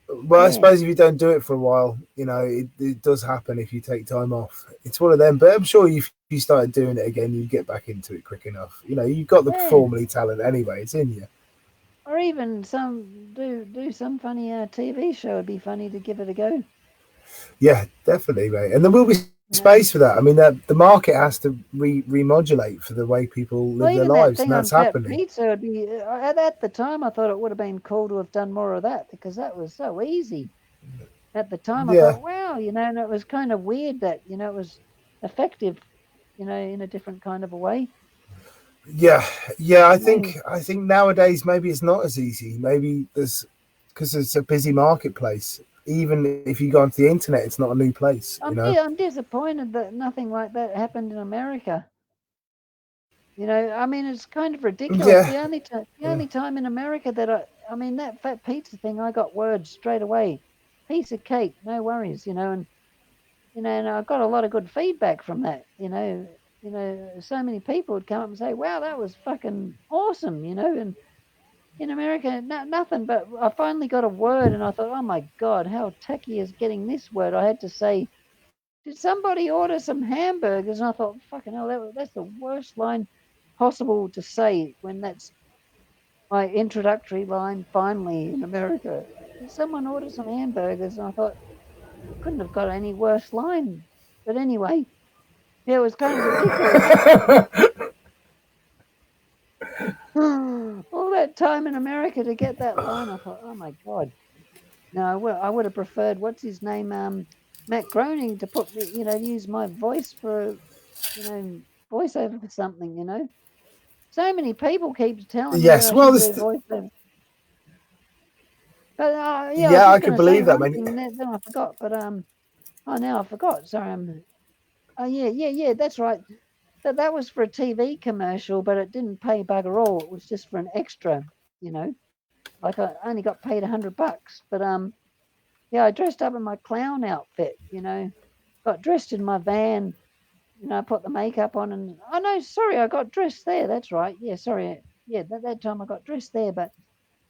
Well, I Yeah, suppose if you don't do it for a while, it does happen if you take time off. It's one of them. But I'm sure if you started doing it again, you'd get back into it quick enough. You've got the yeah. performing talent anyway. It's in you. Or even do some funny TV show. It'd be funny to give it a go. Yeah, definitely, mate. And there will be You space for know. that. I mean, the market has to remodulate for the way people live Well, their even that lives, and thing that's on Fat happening. Pizza would be at the time. I thought it would have been cool to have done more of that because that was so easy. At the time, I Yeah, thought, wow, and it was kind of weird that it was effective, in a different kind of a way. yeah, yeah. I You think know, I think nowadays maybe it's not as easy. Maybe there's because it's a busy marketplace. Even if you go onto the internet, it's not a new place. I'm disappointed that nothing like that happened in America. I mean, it's kind of ridiculous. Yeah, The only time in America that I mean, that fat pizza thing, I got word straight away. Piece of cake, no worries. And I got a lot of good feedback from that. So many people would come up and say, "Wow, that was fucking awesome." And in America, nothing. But I finally got a word, and I thought, "Oh my god, how tacky is getting this word?" I had to say, did somebody order some hamburgers? And I thought, fucking hell, that's the worst line possible to say when that's my introductory line finally in America. Did someone order some hamburgers? And I thought, couldn't have got any worse line. But anyway, yeah, it was kind of ridiculous. All that time in America to get that line, I thought, oh my God. No, I would have preferred, what's his name, Matt Groening to put me, use my voice for, voiceover. For something. So many people keep telling me that yes. I Well, should this. do voiceover. But yeah, I was Yeah, I just can going to say believe that, one man. thing, and then I forgot. But oh, now I forgot. Sorry. Oh yeah. That's right. That was for a TV commercial, but it didn't pay bugger all. It was just for an extra. You know, like I only got paid $100. But yeah, I dressed up in my clown outfit. Got dressed in my van. I put the makeup on, and oh no, sorry, I got dressed there. That's right. Yeah, sorry. Yeah, that time I got dressed there, but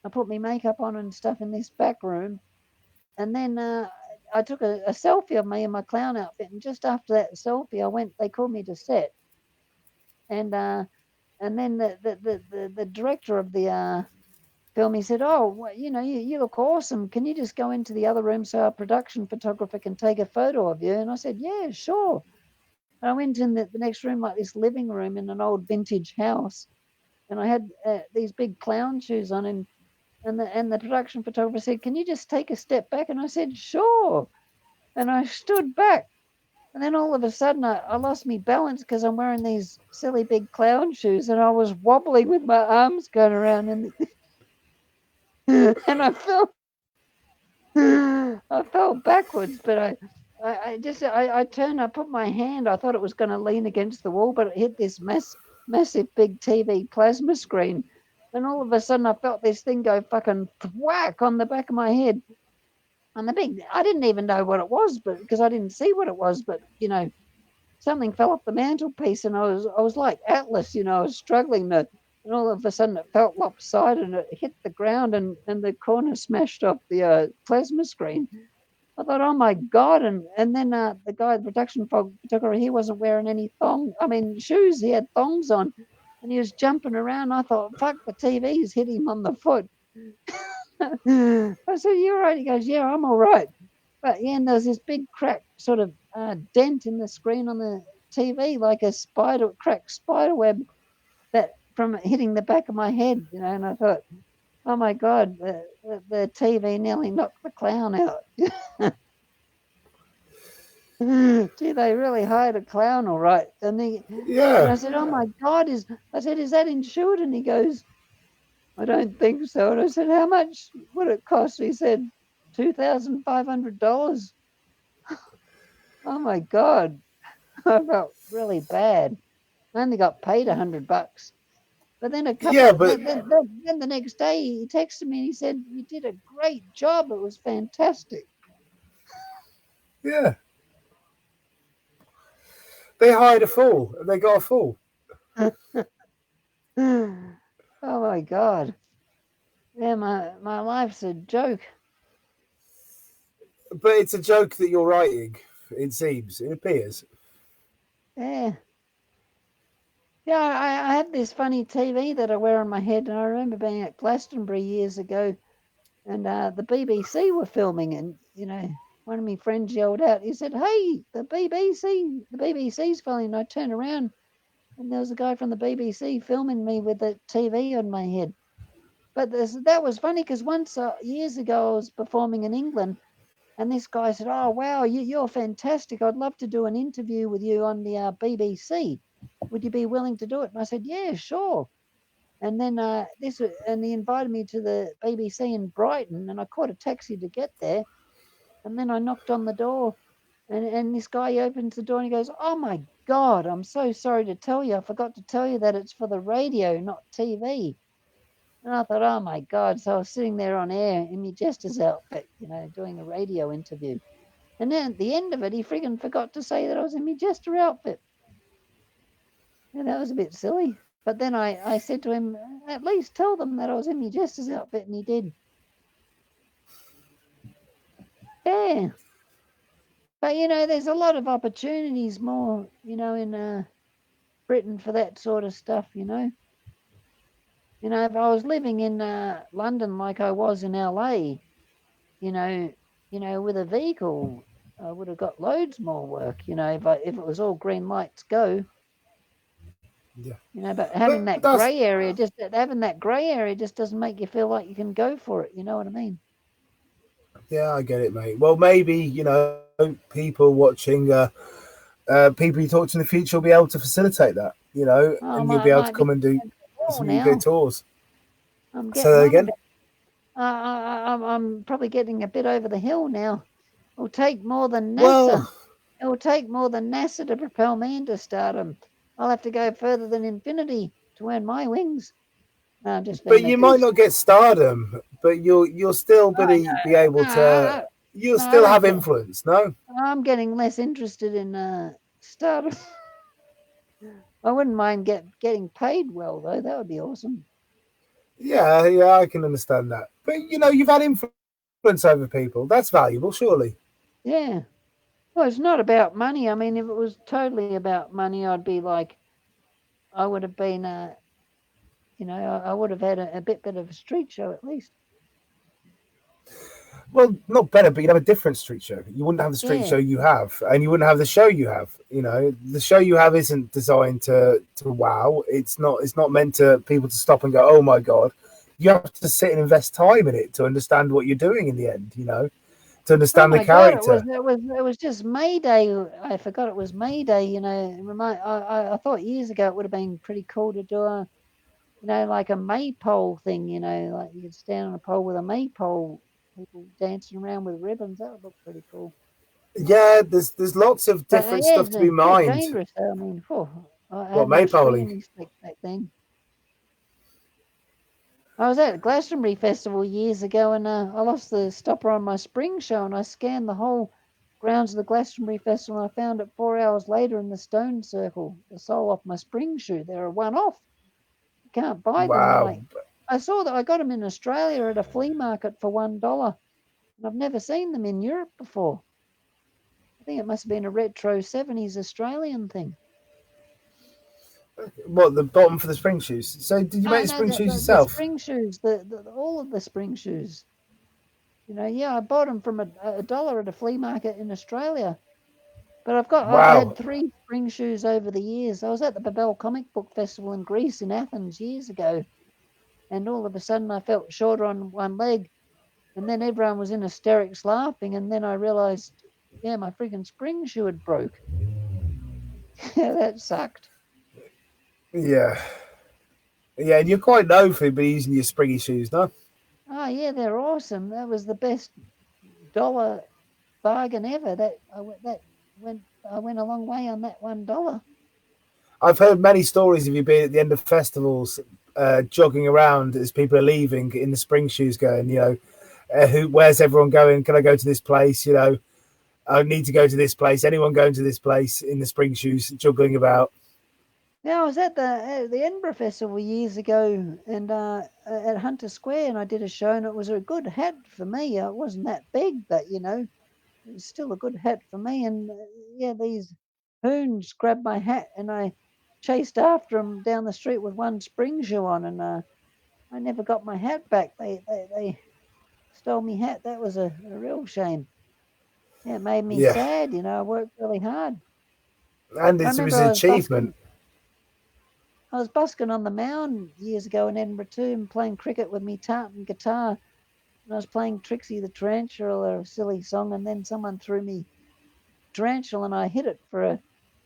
I put my makeup on and stuff in this back room, and then I took a selfie of me in my clown outfit. And just after that selfie, I went. They called me to set, and uh, and then the director of the film, he said, "Oh, well, you look awesome. Can you just go into the other room so our production photographer can take a photo of you?" And I said, "Yeah, sure." And I went in the next room, like this living room in an old vintage house, and I had these big clown shoes on, and the production photographer said, "Can you just take a step back?" And I said, "Sure." And I stood back, and then all of a sudden I lost my balance because I'm wearing these silly big clown shoes, and I was wobbling with my arms going around, and I fell backwards, but I turned, I put my hand, I thought it was going to lean against the wall, but it hit this massive big TV plasma screen. And all of a sudden I felt this thing go fucking whack on the back of my head. And I didn't even know what it was, but because I didn't see what it was, but something fell off the mantelpiece, and I was like Atlas, I was struggling to, and all of a sudden it felt lopsided and it hit the ground, and the corner smashed off the plasma screen. I thought, oh my god! And then the guy, the production photographer, he wasn't wearing any shoes. He had thongs on, and he was jumping around. I thought, fuck, the TV's hit him on the foot. I said, "You all right?" He goes, "Yeah, I'm all right." But yeah, and there was this big crack, sort of dent in the screen on the TV, like a cracked spider web that from hitting the back of my head. And I thought, oh my god, the TV nearly knocked the clown out. Gee, they really hired a clown, all right. And Yeah. I said, oh my god, is that insured? And he goes, I don't think so. And I said, how much would it cost? He said, $2,500. Oh my God. I felt really bad. I only got paid $100. But then Yeah, but then the next day he texted me and he said, "You did a great job. It was fantastic." yeah, they hired a fool. They got a fool. Oh my God. Yeah, my life's a joke. But it's a joke that you're writing. It seems. It appears. Yeah. Yeah, I have this funny TV that I wear on my head, and I remember being at Glastonbury years ago, and the BBC were filming, and one of my friends yelled out. He said, "Hey, the BBC's filming." And I turned around, and there was a guy from the BBC filming me with the TV on my head. But that was funny because once years ago I was performing in England, and this guy said, "Oh wow, you're fantastic. I'd love to do an interview with you on the BBC. Would you be willing to do it?" And I said, "Yeah, sure." And then and he invited me to the BBC in Brighton, and I caught a taxi to get there. And then I knocked on the door, and this guy opens the door and he goes, "Oh my God, I'm so sorry to tell you. I forgot to tell you that it's for the radio, not TV." And I thought, "Oh my God." So I was sitting there on air in my jester's outfit, doing a radio interview. And then at the end of it, he friggin' forgot to say that I was in my jester outfit. Yeah, that was a bit silly. But then I said to him, "At least tell them that I was in my jester's outfit," and he did. Yeah. But, there's a lot of opportunities more, in Britain for that sort of stuff, if I was living in London like I was in LA, you know, with a vehicle, I would have got loads more work, if it was all green lights go. Yeah. But But that's having that grey area just doesn't make you feel like you can go for it. You know what I mean? yeah, I get it, mate. Well, maybe people watching, people you talk to in the future will be able to facilitate that. Oh, And you'll be able to might be come and do all some UK now. tours. I'm Say getting that on a again. bit. I'm probably getting a bit over the hill now. It'll take more than NASA. Well, It will take more than NASA to propel me into stardom. I'll have to go further than infinity to earn my wings. No, I'm just but being a you might goose. not get stardom, but you'll still Oh, be able no, to. You'll no, I still don't have care. influence. No. I'm getting less interested in stardom. I wouldn't mind getting paid well though. That would be awesome. Yeah, yeah, I can understand that. But you've had influence over people. That's valuable, surely. Yeah. Well, it's not about money. I mean, if it was totally about money, I'd be like, I would have been, I would have had a bit of a street show at least. Well, not better, but you'd have a different street show. You wouldn't have the street Yeah. show you have, and you wouldn't have the show you have. The show you have isn't designed to wow. It's not meant to people to stop and go, "Oh my God." You have to sit and invest time in it to understand what you're doing in the end. To Oh understand the my God! It was character. it was it was just May Day. I forgot it was May Day. I thought years ago it would have been pretty cool to do like a maypole thing. Like you could stand on a pole with a maypole, people dancing around with ribbons. That would look pretty cool. Yeah, there's lots of But different yeah, stuff it's to be a bit mined. dangerous. I mean, I What had no spring in maypoling? my step back then. I was at Glastonbury Festival years ago, and I lost the stopper on my spring show, and I scanned the whole grounds of the Glastonbury Festival, and I found it 4 hours later in the stone circle, the sole off my spring shoe. They're a one-off. You can't buy them. Wow. I saw that I got them in Australia at a flea market for $1, and I've never seen them in Europe before. I think it must have been a retro 70s Australian thing. What, the bottom for the spring shoes? So did you No, make the no, spring shoes the yourself? spring shoes, all of the spring shoes. Yeah, I bought them from a dollar at a flea market in Australia. But I had Wow. 3 spring shoes over the years. I was at the Babel Comic Book Festival in Greece in Athens years ago, and all of a sudden I felt shorter on one leg, and then everyone was in hysterics laughing, and then I realized, yeah, my freaking spring shoe had broke. That sucked. Yeah. Yeah, and you're quite known for using your springy shoes, no? Oh yeah, they're awesome. That was the best dollar bargain ever. I went a long way on that $1. I've heard many stories of you being at the end of festivals, jogging around as people are leaving in the spring shoes, going, where's everyone going? Can I go to this place? I need to go to this place. Anyone going to this place in the spring shoes, juggling about? Yeah, I was at the Edinburgh Festival years ago, and at Hunter Square, and I did a show, and it was a good hat for me. It wasn't that big, but it was still a good hat for me. And yeah, these hoons grabbed my hat, and I chased after them down the street with one spring shoe on, and I never got my hat back. They stole me hat. That was a real shame. Yeah, it made me Yeah, sad. I worked really hard. and I it remember was an achievement. I was busking on the mound years ago in Edinburgh too, and playing cricket with me tartan guitar. And I was playing Trixie the Tarantula, a silly song, and then someone threw me tarantula, and I hit it for a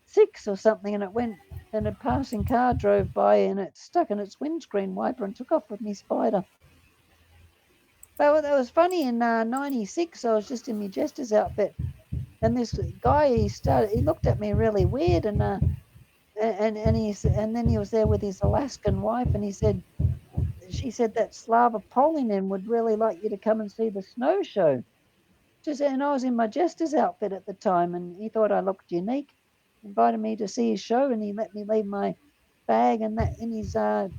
6 or something, and it went. And a passing car drove by, and it stuck in its windscreen wiper and took off with me spider. But that was funny. In '96, I was just in my jester's outfit, and this guy he looked at me really weird, and then he was there with his Alaskan wife, and she said that Slava Polinen would really like you to come and see the snow show. And I was in my jester's outfit at the time, and he thought I looked unique, invited me to see his show, and he let me leave my bag and that in his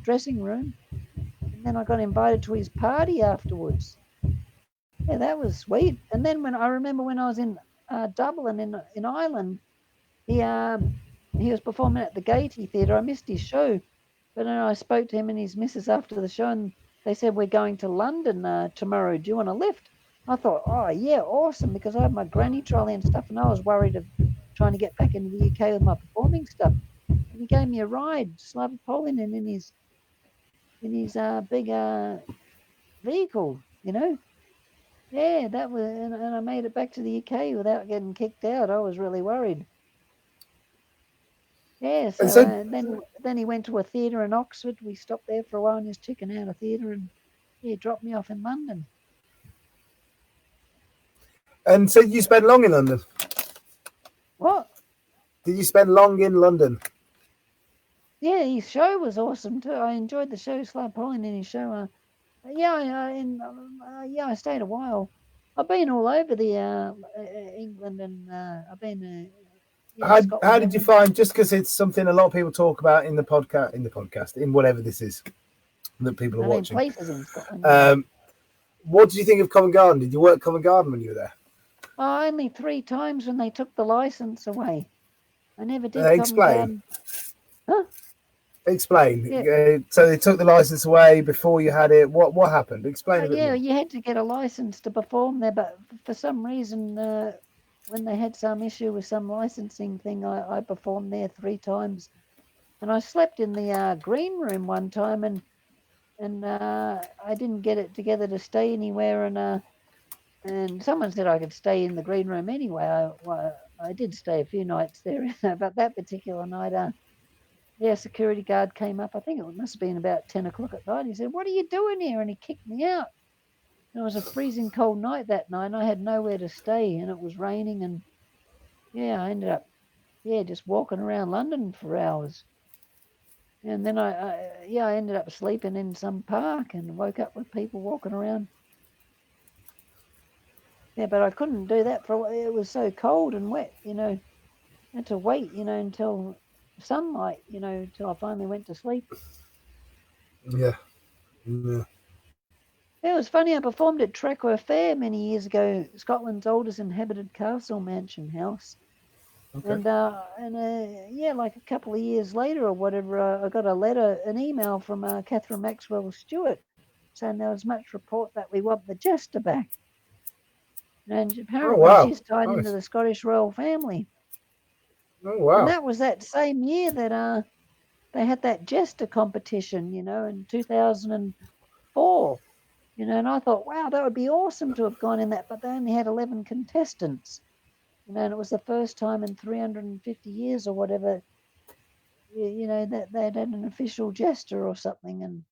dressing room, and then I got invited to his party afterwards. Yeah, that was sweet. And then when I remember when I was in Dublin in Ireland, he was performing at the Gaiety Theatre. I missed his show, but then I spoke to him and his missus after the show, and they said, "We're going to London tomorrow. Do you want a lift?" I thought, "Oh, yeah, awesome," because I have my granny trolley and stuff, and I was worried of trying to get back into the UK with my performing stuff. And he gave me a ride, Slava Polinen, in his big vehicle. Yeah, that was, and I made it back to the UK without getting kicked out. I was really worried. Yeah, And so so, then he went to a theatre in Oxford. We stopped there for a while and just checking out a theatre, and yeah, dropped me off in London. you spent long in London. What? Did you spend long in London? Yeah, his show was awesome too. I enjoyed the show. Slab Polling in his show. I stayed a while. I've been all over the England, and I've been How Scotland. did you find? Just because it's something a lot of people talk about in the podcast, in whatever this is that people are watching. Places in Scotland. What did you think of Covent Garden? Did you work Covent Garden when you were there? Oh, only 3 times when they took the license away. I never did Covent Explain. Garden. Huh? Explain. Yeah. So they took the license away before you had it. What happened? Explain. Yeah, you had to get a license to perform there, but for some reason, when they had some issue with some licensing thing, I performed there 3 times, and I slept in the green room one time, and I didn't get it together to stay anywhere, and someone said I could stay in the green room anyway. I did stay a few nights there, but that particular night, security guard came up. I think it must have been about 10 o'clock at night. He said, "What are you doing here?" And he kicked me out. And it was a freezing cold night that night, and I had nowhere to stay, and it was raining, and I ended up just walking around London for hours. And then I ended up sleeping in some park and woke up with people walking around. Yeah, but I couldn't do that it was so cold and wet, I had to wait, until sunlight, until I finally went to sleep. Yeah. It was funny. I performed at Trekwer Fair many years ago, Scotland's oldest inhabited castle mansion house. Okay. And like a couple of years later or whatever, I got an email from Catherine Maxwell Stewart saying there was much report that we want the jester back. And apparently she's tied into the Scottish royal family. Oh, wow. And that was that same year that they had that jester competition, in 2004. And I thought, wow, that would be awesome to have gone in that, but they only had 11 contestants. And it was the first time in 350 years or whatever, that they'd had an official jester or something. And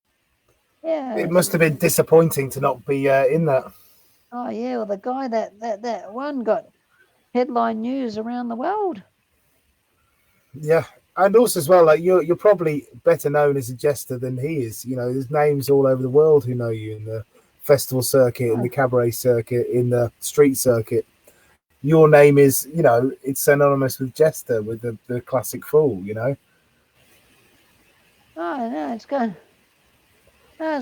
it must have been disappointing to not be in that. Oh yeah, well, the guy that one got headline news around the world. Yeah, and also as well, like you're probably better known as a jester than he is. You know, there's names all over the world who know you in the festival circuit, in the Oh, cabaret circuit, in the street circuit. Your name is, you know, it's synonymous with jester, with the classic fool. You know. oh no, it's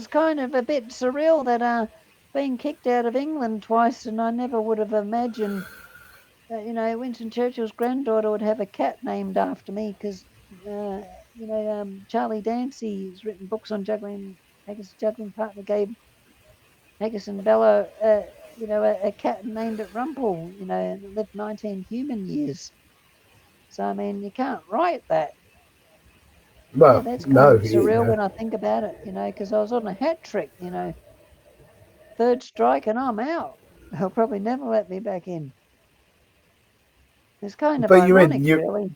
kind of a bit surreal that being kicked out of England twice, and I never would have imagined that Winston Churchill's granddaughter would have a cat named after me because Charlie Dancy has written books on juggling. Haggis' juggling partner gave Haggis and Bella a cat and named it Rumple. And it lived 19 human years. So I mean, you can't write that. Yeah, Well, that's kind no, of you surreal know. when I think about it. Because I was on a hat trick. Third strike and I'm out. They'll probably never let me back in. It's kind of But you're in. ironic, You really.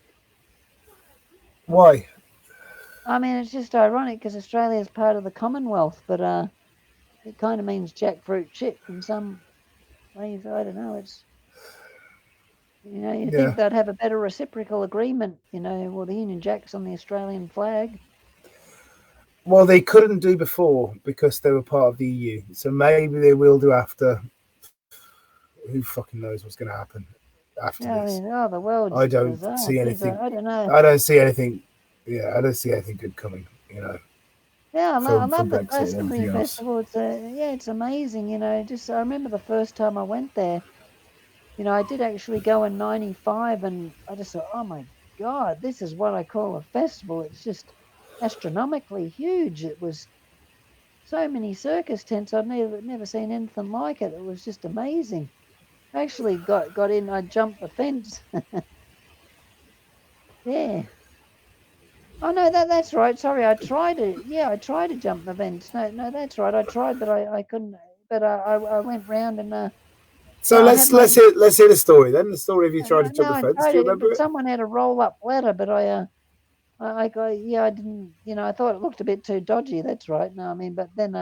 why? I mean, it's just ironic because Australia is part of the Commonwealth, but it kind of means jackfruit chip in some ways. I don't know. It's you Yeah. think they'd have a better reciprocal agreement, well, the Union Jack's on the Australian flag. Well, they couldn't do before because they were part of the EU. So maybe they will do after. Who fucking knows what's going to happen after Yeah, I this? mean, oh, the I world's don't bizarre. see Geez, anything. I don't know. I don't see anything. Yeah, I don't see anything good coming. You know, Yeah, I from love the Brexit and Glastonbury everything else. Festival. It's amazing. Just I remember the first time I went there. I did actually go in '95, and I just thought, oh my God, this is what I call a festival. It's just astronomically huge. It was so many circus tents. I'd never seen anything like it. It was just amazing. I actually got in. I jumped the fence. Yeah. Oh no, that's right. Sorry, I tried to. Yeah, I tried to jump the fence. No, that's right. I tried, but I couldn't. But I went round and So yeah, I had my let's hear the story then. The story of you trying no, to jump no, the I fence. tried Do you it, remember but it? someone had a roll up ladder, but I got yeah, I didn't. I thought it looked a bit too dodgy. That's right. No, I mean, but then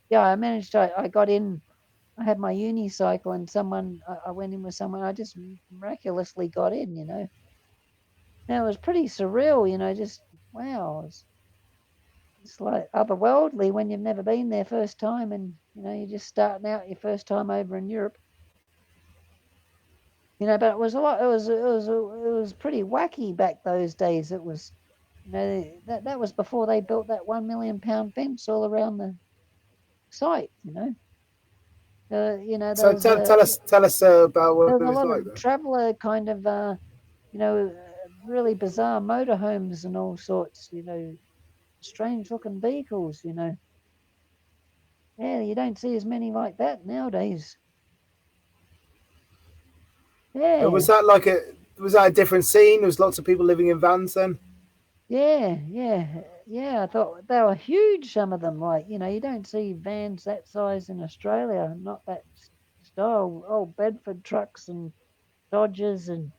yeah, I managed. I got in. I had my unicycle, and I went in with someone. I just miraculously got in. And it was pretty surreal. Just wow. It's like otherworldly when you've never been there first time, and you're just starting out your first time over in Europe. But it was a lot. It was pretty wacky back those days. It was, that was before they built that £1 million fence all around the site. So tell us about what There it was a was lot like of then. traveller kind of really bizarre motorhomes and all sorts. Strange looking vehicles. Yeah, you don't see as many like that nowadays. Was Yeah. that like a was that a different scene? There was lots of people living in vans then. Yeah. I thought they were huge. Some of them, like you don't see vans that size in Australia. Not that style. Old Bedford trucks and Dodgers and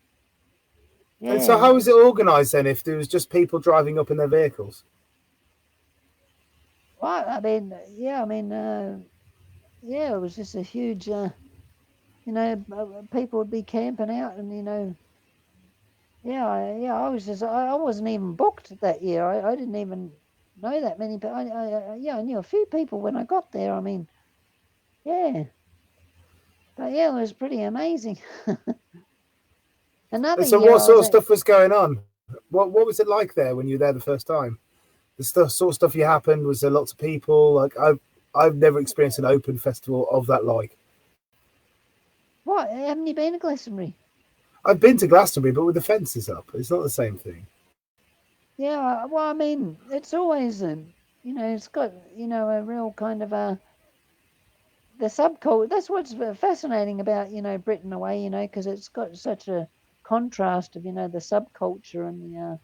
And so yeah. how was it organised then? If there was just people driving up in their vehicles? Well, I mean, yeah. I mean, yeah. It was just a huge. People would be camping out, and yeah, yeah. I wasn't even booked that year. I didn't even know that many. But yeah, I knew a few people when I got there. I mean, yeah. But yeah, it was pretty amazing. Another And so year what I was sort of at, stuff was going on? What was it like there when you were there the first time? The sort of stuff you happened, was there lots of people? Like I've never experienced an open festival of that like. what? Haven't you been to Glastonbury? I've been to Glastonbury, but with the fences up, it's not the same thing. Yeah, well, I mean, it's always, it's got, a real kind of the subculture. That's what's fascinating about, Britain away, because it's got such a contrast of, the subculture and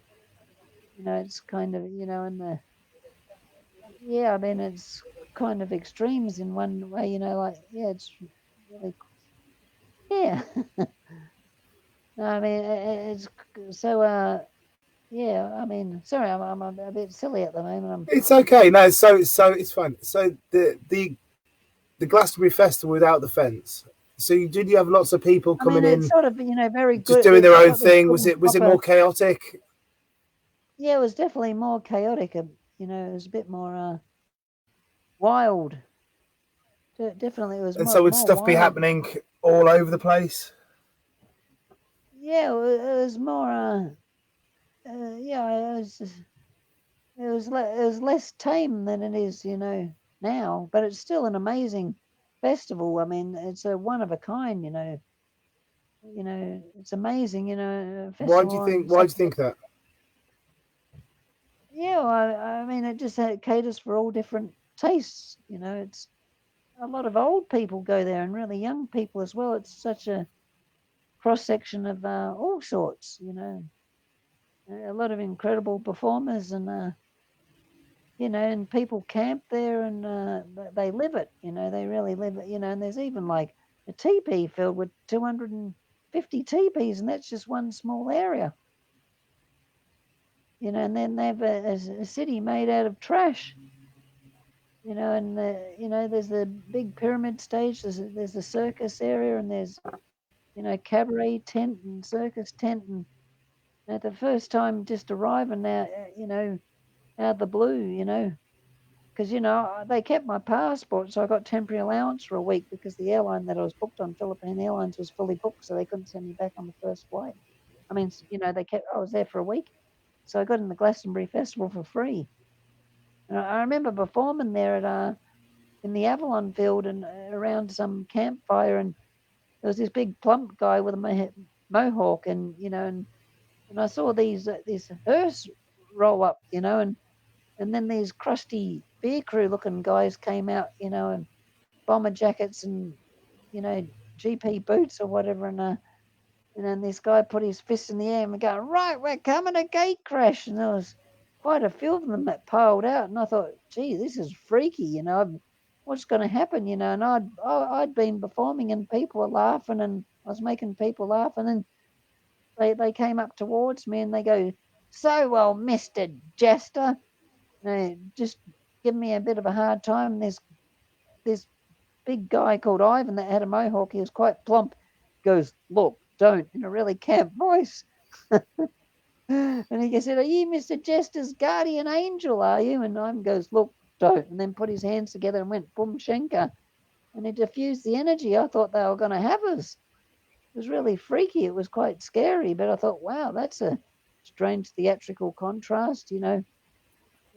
it's kind of, and yeah, I mean, it's kind of extremes in one way, like, yeah, it's really, yeah. No, I mean, it's so, yeah, I mean, sorry, I'm a bit silly at the moment. It's okay. No, so it's fine. So the the Glastonbury Festival without the fence. So did you have lots of people coming it's in, sort of, very just good. doing their own thing? Was Was it more chaotic? Yeah, it was definitely more chaotic. It was a bit more wild. Definitely, it was And so would more stuff be wild. happening all over the place? Yeah, it was more. Yeah, it was less tame than it is, now. But it's still an amazing festival. I mean, it's a one of a kind. It's amazing. A Why do festival you on think? Why do such. you think that? Yeah, I mean, it just caters for all different tastes. It's a lot of old people go there and really young people as well. It's such a cross section of all sorts. A lot of incredible performers and and people camp there and they live it. They really live it. And there's even like a teepee filled with 250 teepees, and that's just one small area. And then they have a city made out of trash. And there's the big pyramid stage. There's the circus area, and there's cabaret tent and circus tent, and at the first time just arriving now, out of the blue, because they kept my passport, so I got temporary allowance for a week because the airline that I was booked on, Philippine Airlines, was fully booked, so they couldn't send me back on the first flight. I mean, I was there for a week, so I got in the Glastonbury Festival for free. And I remember performing there at in the Avalon field and around some campfire, and there was this big plump guy with a mohawk, and and I saw this hearse roll up, and then these crusty beer crew looking guys came out, and bomber jackets and GP boots or whatever, and then this guy put his fist in the air and going, right, we're coming a gate crash, and there was quite a few of them that piled out, and I thought, gee, this is freaky, what's going to happen, and I'd been performing and people were laughing and I was making people laugh, and then they came up towards me and they go, so well, Mr. Jester, just give me a bit of a hard time. This big guy called Ivan that had a mohawk, he was quite plump, goes, look, don't, in a really camp voice. And he said, are you Mr. Jester's guardian angel, are you? And Ivan goes, look, don't, and then put his hands together and went boom shenka, and it diffused the energy. I thought they were going to have us. It was really freaky. It was quite scary, but I thought, wow, that's a strange theatrical contrast.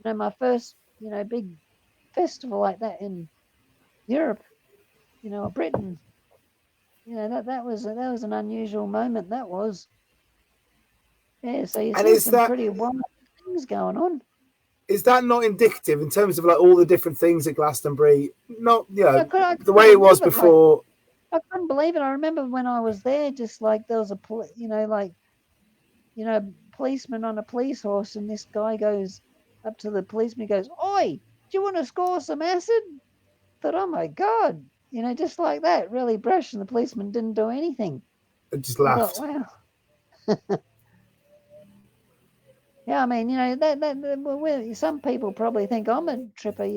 My first, big festival like that in Europe, or Britain. That was an unusual moment. That was. Yeah. So you And see some pretty wild things going on. is that not indicative in terms of like all the different things at Glastonbury? Not I the way it was before. I couldn't believe it. I remember when I was there, just like there was a policeman on a police horse, and this guy goes up to the policeman. He goes, "Oi, do you want to score some acid?" I thought, "Oh my god!" Just like that, really brash, and the policeman didn't do anything. I just I laughed. thought, wow. Yeah, I mean, some people probably think I'm a tripper.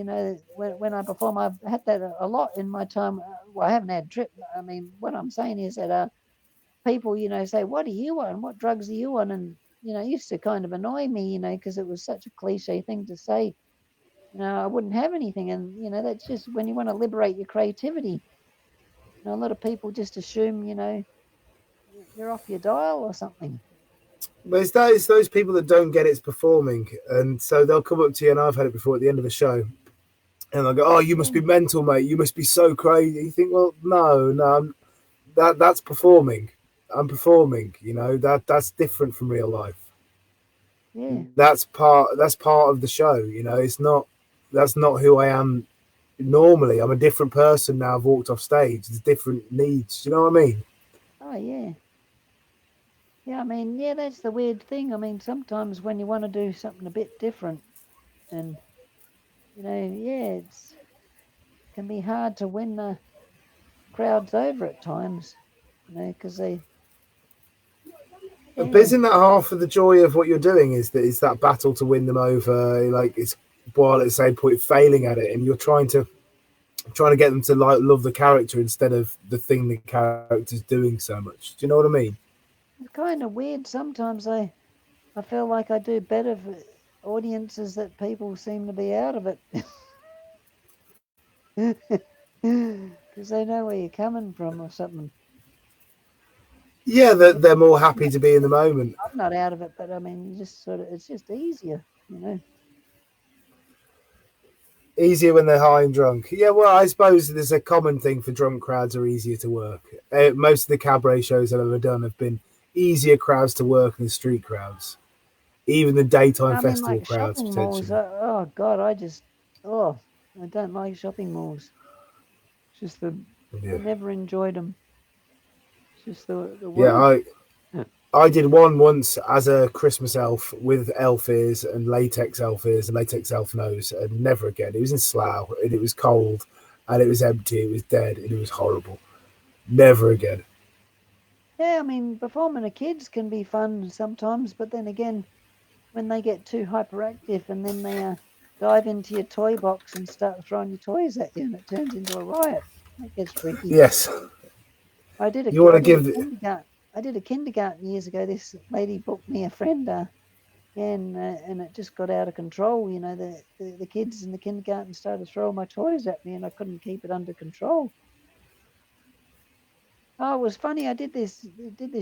When I perform, I've had that a lot in my time. Well, I haven't had trip. I mean, what I'm saying is that people, say, "What are you on? What drugs are you on?" And it used to kind of annoy me, because it was such a cliche thing to say. I wouldn't have anything, and that's just when you want to liberate your creativity. A lot of people just assume, you're off your dial or something. But it's those people that don't get it's performing, and so they'll come up to you, and I've had it before at the end of the show, and they'll go, "Oh, you must be mental, mate. You must be so crazy." You think, well, no, that's performing. I'm performing. That's different from real life. Yeah. That's part of the show. It's not. That's not who I am normally. I'm a different person now. I've walked off stage. There's different needs. You know what I mean? Oh yeah. Yeah, I mean, yeah, that's the weird thing. I mean, sometimes when you want to do something a bit different, and yeah, it can be hard to win the crowds over at times, because they. Yeah. But isn't that half of the joy of what you're doing? Is that battle to win them over? Like it's while at the same point failing at it, and you're trying to trying to get them to like love the character instead of the thing the character's doing so much. Do you know what I mean? It's kind of weird. Sometimes I feel like I do better for audiences that people seem to be out of it. Because they know where you're coming from or something. Yeah, they're more happy to be in the moment. I'm not out of it, but I mean, you just sort of, it's just easier, you know. Easier when they're high and drunk. Yeah, well, I suppose there's a common thing for drunk crowds are easier to work. Most of the cabaret shows I've ever done have been easier crowds to work than street crowds. Even the daytime I mean, festival like crowds, shopping malls. potentially. Oh God, oh, I don't like shopping malls. It's just I Yeah. never enjoyed them. It's just the Yeah, work. I did one once as a Christmas elf with elf ears and latex elf nose, and never again. It was in Slough, and it was cold, and it was empty, it was dead, and it was horrible. Never again. Yeah, I mean, performing to kids can be fun sometimes, but then again, when they get too hyperactive and then they dive into your toy box and start throwing your toys at you, and it turns into a riot. That gets freaky. Yes, I did you want I to did a give. kindergarten. I did a kindergarten years ago. This lady booked me a friend, and it just got out of control. You know, the kids in the kindergarten started throwing my toys at me, and I couldn't keep it under control. Oh, it was funny. I did this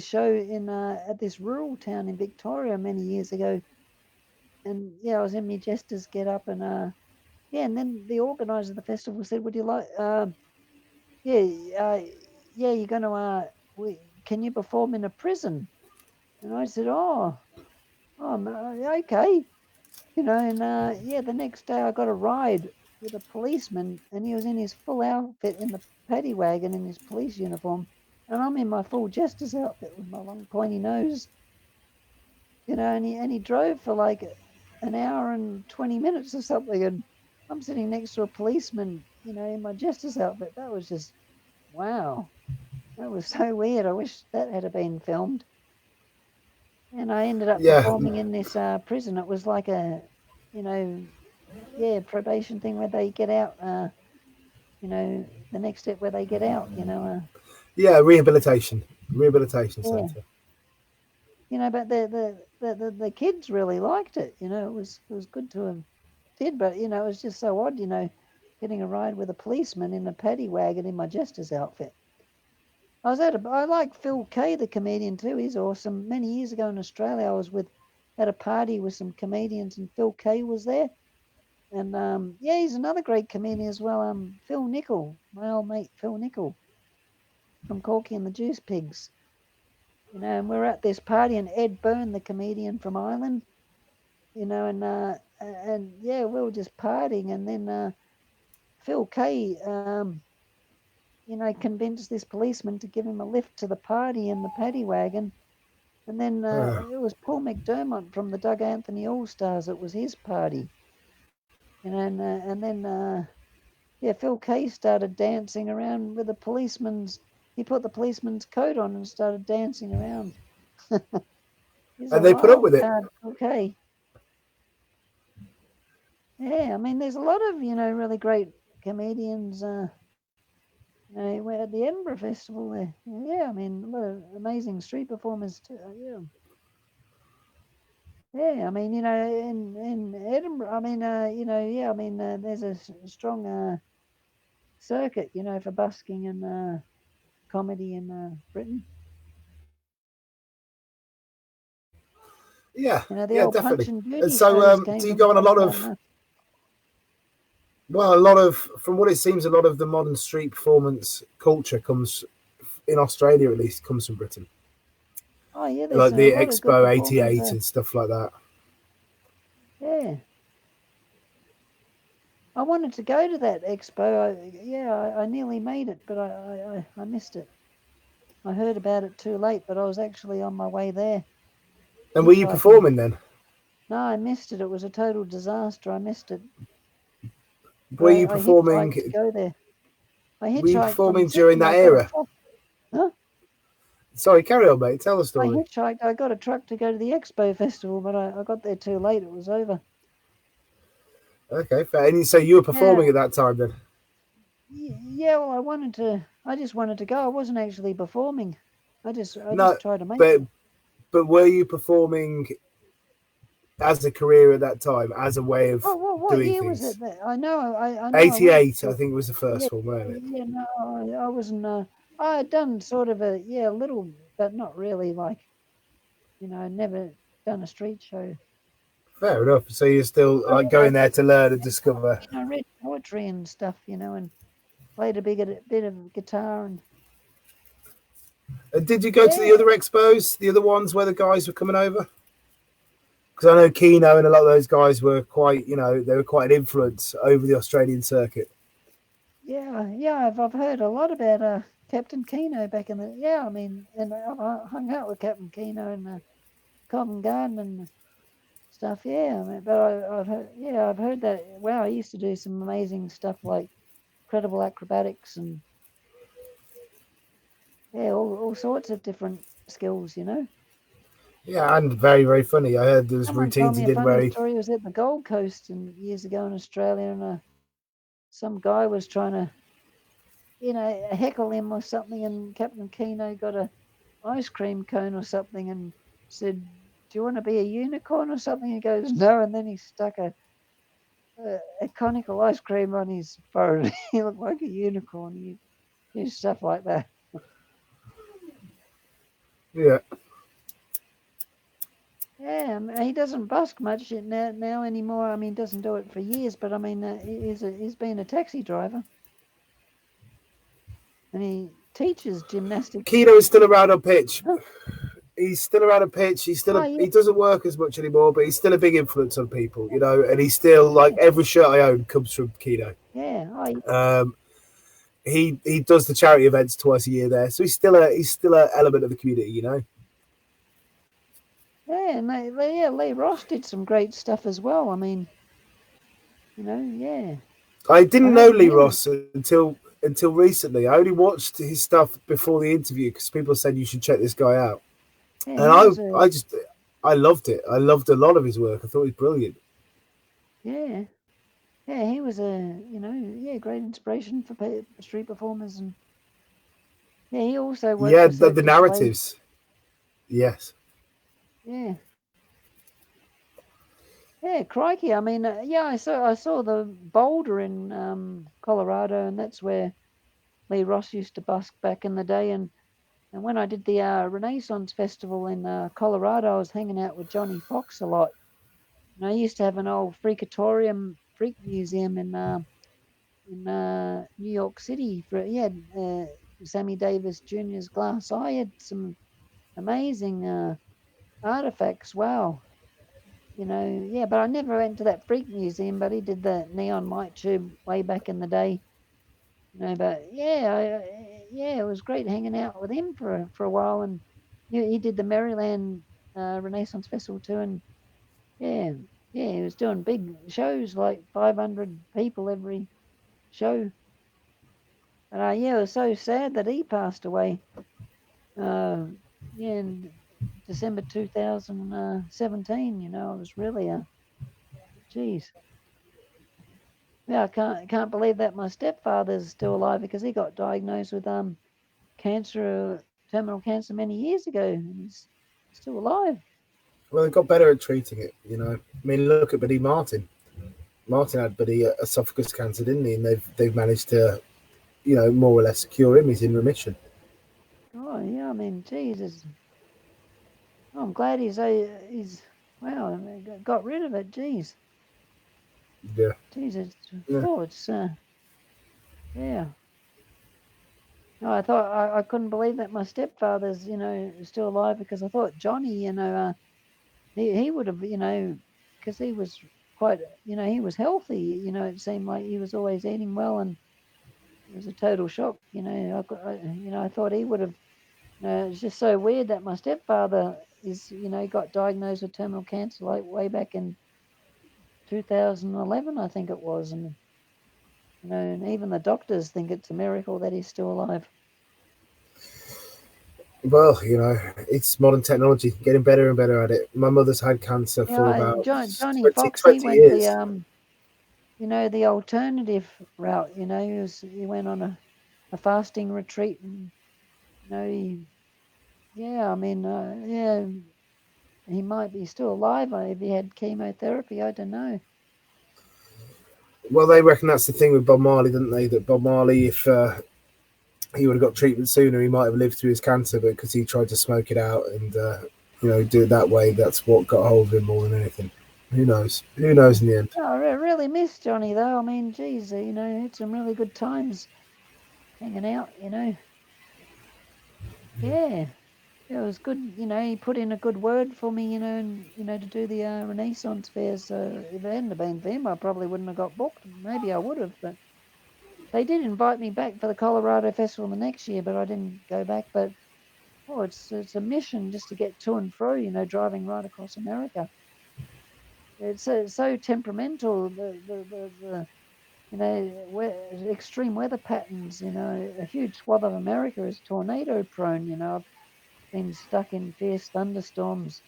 show in at this rural town in Victoria many years ago, and yeah, I was in my jester's get up, and yeah, and then the organizer of the festival said, "Would you like yeah yeah you're going to can you perform in a prison?" And I said, okay, you know, and yeah, the next day I got a ride with a policeman, and he was in his full outfit in the paddy wagon in his police uniform, and I'm in my full jester's outfit with my long pointy nose, you know, and he drove for like an hour and 20 minutes or something, and I'm sitting next to a policeman, you know, in my jester's outfit. That was just wow. That was so weird. I wish that had been filmed. And I ended up Yeah, performing in this prison. It was like a, you know, yeah, probation thing where they get out. You know, the next step where they get out. You know, yeah, rehabilitation yeah, centre. you know. But the kids really liked it. You know, it was good to have did, but you know, it was just so odd. You know, getting a ride with a policeman in a paddy wagon in my jester's outfit. I like Phil Kay, the comedian too. He's awesome. Many years ago in Australia, I was with at a party with some comedians, and Phil Kay was there. And yeah, he's another great comedian as well. Phil Nickel, my old mate Phil Nickel from Corky and the Juice Pigs. You know, and we're at this party, and Ed Byrne, the comedian from Ireland. You know, and yeah, we were just partying, and then Phil Kay, you know, convinced this policeman to give him a lift to the party in the paddy wagon. And then Uh, it was Paul McDermott from the Doug Anthony All Stars. It was his party, you know, and then yeah, Phil Kay started dancing around with the policeman's. He put the policeman's coat on and started dancing around. He's a and they put up wild with it. card, Phil Kay. Yeah, I mean, there's a lot of really great comedians. You know, we're at the Edinburgh Festival there. Yeah, I mean, a lot of amazing street performers too. Yeah. Yeah, I mean, you know, in Edinburgh, I mean, yeah, I mean, there's a strong circuit, you know, for busking and comedy in Britain. Yeah, You know, the yeah, old Punch definitely. and And Judy so, shows came do you from go on a quite lot far of? enough. Well, a lot of, from what it seems, a lot of the modern street performance culture comes in Australia, at least, comes from Britain, Oh, yeah, there's like a the lot of good Expo performers '88 there. and stuff like that. Yeah, I wanted to go to that expo. I nearly made it, but I missed it. I heard about it too late, but I was actually on my way there And were you hitchhiking. performing then? No, I missed it. It was a total disaster. I missed it. But Were you I hitchhiked to performing? go there. I Were you hitchhiked from performing during Sydney. that I got a era? truck. Huh? Sorry, carry on, mate. Tell the I story. hitchhiked. I got a truck to go to the expo festival, but I got there too late. It was over. Okay, fair. And so you were Yeah. performing at that time then? Yeah, well, I just wanted to go. I wasn't actually performing. I just No, tried to make but it. were you performing as a career at that time, as a way of What doing year was it? things? I know I wasn't. 88, I think, was the Yeah, first one, wasn't it? yeah, no, I wasn't. I had done sort of a little, but not really. Like, never done a street show. Fair enough. So you're still I, like I, going there to learn and discover. I read poetry and stuff, and played a bit of guitar and And did you go to the yeah, other expos, the other ones where the guys were coming over? Because I know Keno and a lot of those guys were quite, they were quite an influence over the Australian circuit. yeah. I've heard a lot about Captain Keno back in the yeah. I mean, and I hung out with Captain Keno in Covent Garden and stuff. Yeah, I mean, but I've heard that. Wow, I used to do some amazing stuff like incredible acrobatics and yeah, all sorts of different skills. Yeah, and very, very funny. I heard those Someone told routines he me a did funny where he. story. It was at the Gold Coast and years ago in Australia, and some guy was trying to heckle him or something, and Captain Keno got a ice cream cone or something and said, "Do you want to be a unicorn or something?" He goes, "No," and then he stuck a conical ice cream on his forehead. He looked like a unicorn. He used stuff like that. Yeah. Yeah, he doesn't busk much now anymore. I mean, doesn't do it for years, but I mean, he's been a taxi driver and he teaches gymnastics. Keno is still around on pitch. Huh? He's still around a pitch. Oh yeah, He doesn't work as much anymore, but he's still a big influence on people, and he's still like every shirt I own comes from Keno. yeah, oh, yeah. He does the charity events twice a year there, so he's still a element of the community. Yeah, and Lee Ross did some great stuff as well. I mean, yeah. I I didn't know hadn't Lee really. Ross until recently. I only watched his stuff before the interview because people said you should check this guy out, Yeah, and he was I loved it. I loved a lot of his work. I thought he was brilliant. yeah, yeah. He was great inspiration for street performers, and yeah, he also worked Yeah, for the Cirque du Soleil. narratives. Yes. Yeah, yeah. Crikey, I mean, yeah. I saw the Boulder in Colorado, and that's where Lee Ross used to busk back in the day, and when I did the Renaissance Festival in Colorado, I was hanging out with Johnny Fox a lot. And I used to have an old freak museum in New York City. He had Sammy Davis Jr.'s glass eye. He had some amazing artifacts. Wow. Yeah, but I never went to that freak museum, but he did the neon light tube way back in the day. But yeah, yeah, it was great hanging out with him for a while, and he did the Maryland Renaissance Festival too, and yeah, yeah, he was doing big shows like 500 people every show. And yeah, it was so sad that he passed away. Uh, yeah, in December 2017. It was really geez. Yeah, I can't believe that my stepfather's still alive because he got diagnosed with cancer, terminal cancer many years ago, and he's still alive. Well, they got better at treating it. I mean, look at Buddy Martin. Martin had Buddy esophagus cancer, didn't he? And they've managed to, more or less cure him. He's in remission. Oh yeah, I mean, Jesus, I'm glad he's wow, got rid of it. Jeez, Yeah. Jesus, Yeah. oh, it's yeah. No, I thought I couldn't believe that my stepfather's still alive because I thought Johnny he would have because he was quite he was healthy. It seemed like he was always eating well, and it was a total shock. I thought he would have. It's just so weird that my stepfather got diagnosed with terminal cancer like way back in 2011, I think it was, and and even the doctors think it's a miracle that he's still alive. Well, it's modern technology, getting better and better at it. My mother's had cancer for Yeah, about Johnny 20, Fox, he 20 went years. the alternative route. He went on a fasting retreat, and he might be still alive if he had chemotherapy. I don't know. Well, they reckon that's the thing with Bob Marley, don't they? That Bob Marley, if he would have got treatment sooner, he might have lived through his cancer, but because he tried to smoke it out and do it that way, that's what got hold of him more than anything. Who knows? Who knows in the end? Oh, I really miss Johnny though. I mean, geez, had some really good times hanging out. Yeah. It was good, he put in a good word for me, and, to do the Renaissance fair. So if it hadn't been for him, I probably wouldn't have got booked. Maybe I would have, but they did invite me back for the Colorado Festival the next year, but I didn't go back. But, it's a mission just to get to and fro, driving right across America. It's so temperamental, extreme weather patterns, a huge swath of America is tornado prone, I've been stuck in fierce thunderstorms.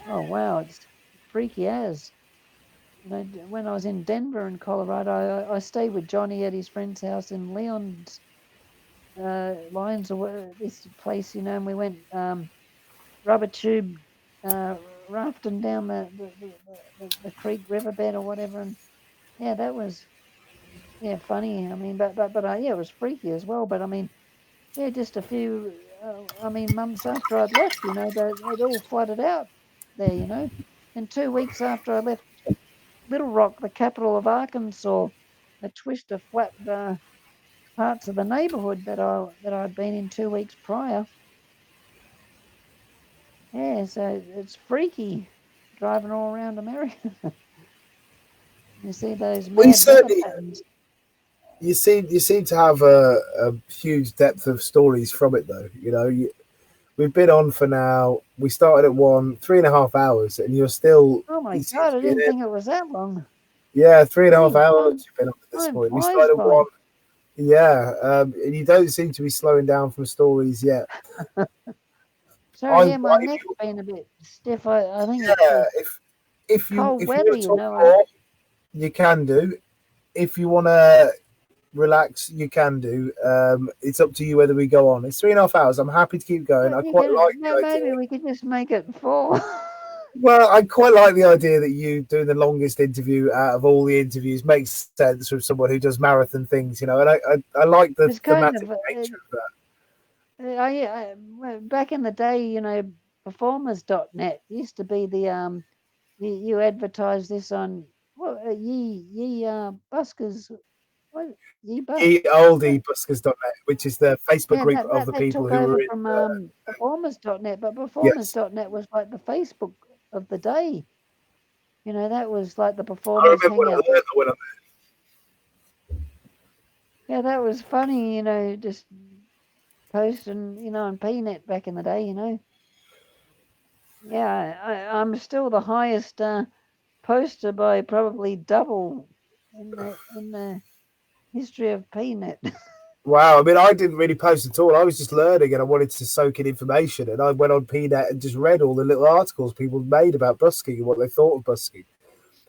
Oh wow, it's freaky as. When I was in Denver in Colorado, I stayed with Johnny at his friend's house in Leon's Lions, or this place, and we went rubber tube rafting down the creek riverbed or whatever, and yeah, that was funny. I mean, but yeah, it was freaky as well. But I mean, yeah, just a few, months after I'd left, it all flooded out there. And 2 weeks after I left Little Rock, the capital of Arkansas, a twist of flat parts of the neighbourhood that I'd been in 2 weeks prior. Yeah, so it's freaky driving all around America. You see those mad weather patterns. You seem to have a huge depth of stories from it, though. We've been on for now. We started at 3.5 hours, and you're still. Oh my God! I didn't think it was that long. Yeah, 3.5 hours you've been on at this point. We started at 1. Yeah, and you don't seem to be slowing down from stories yet. Sorry, my neck's been a bit stiff. I think it's if you cold if weather, you want to talk more, you can do. If you want to relax, you can do. It's up to you whether we go on. It's 3.5 hours. I'm happy to keep going. I quite like the idea. Maybe we could just make it 4. Well, I quite like the idea that you doing the longest interview out of all the interviews makes sense from someone who does marathon things, and I like the thematic nature of that. Back in the day, performers.net used to be the you advertise this on buskers. What oldie buskers.net, which is the Facebook group of the people took who over were in from performers.net, but yes. performers.net was like the Facebook of the day. That was like the I performers remember when I hangout. went on there. Yeah, that was funny, just posting, on PNet back in the day, Yeah, I'm still the highest poster by probably double in the history of PNet. Wow, I mean, I didn't really post at all. I was just learning, and I wanted to soak in information. And I went on PNet and just read all the little articles people made about busking and what they thought of busking.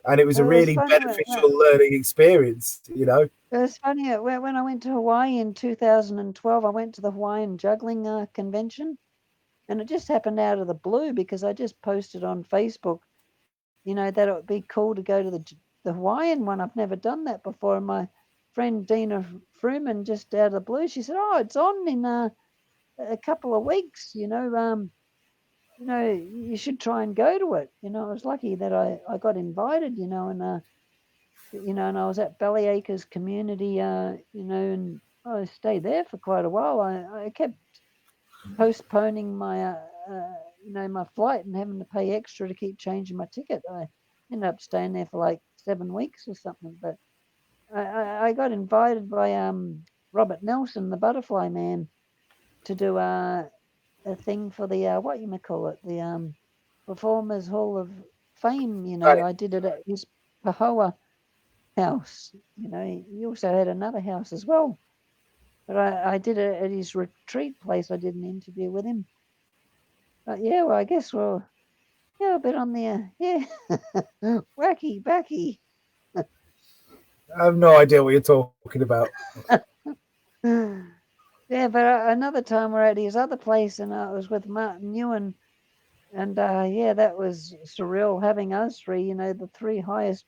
And it was a really beneficial learning experience. It was funny when I went to Hawaii in 2012. I went to the Hawaiian juggling convention, and it just happened out of the blue because I just posted on Facebook, that it would be cool to go to the Hawaiian one. I've never done that before. And my friend Dina Fruman, just out of the blue, she said, "Oh, it's on in a couple of weeks. You should try and go to it." I was lucky that I got invited. And and I was at Bellyacres Community. And I stayed there for quite a while. I kept postponing my my flight and having to pay extra to keep changing my ticket. I ended up staying there for like 7 weeks or something. But I got invited by Robert Nelson, the Butterfly Man, to do a thing for the what you may call it, the Performers Hall of Fame. Right. I did it at his Pahoa house. He also had another house as well. But I did it at his retreat place. I did an interview with him. But yeah, well, I guess a bit on the wacky backy. I have no idea what you're talking about. Yeah, but another time we're at his other place, and I was with Martin Ewan, and yeah, that was surreal having us three. You know, the three highest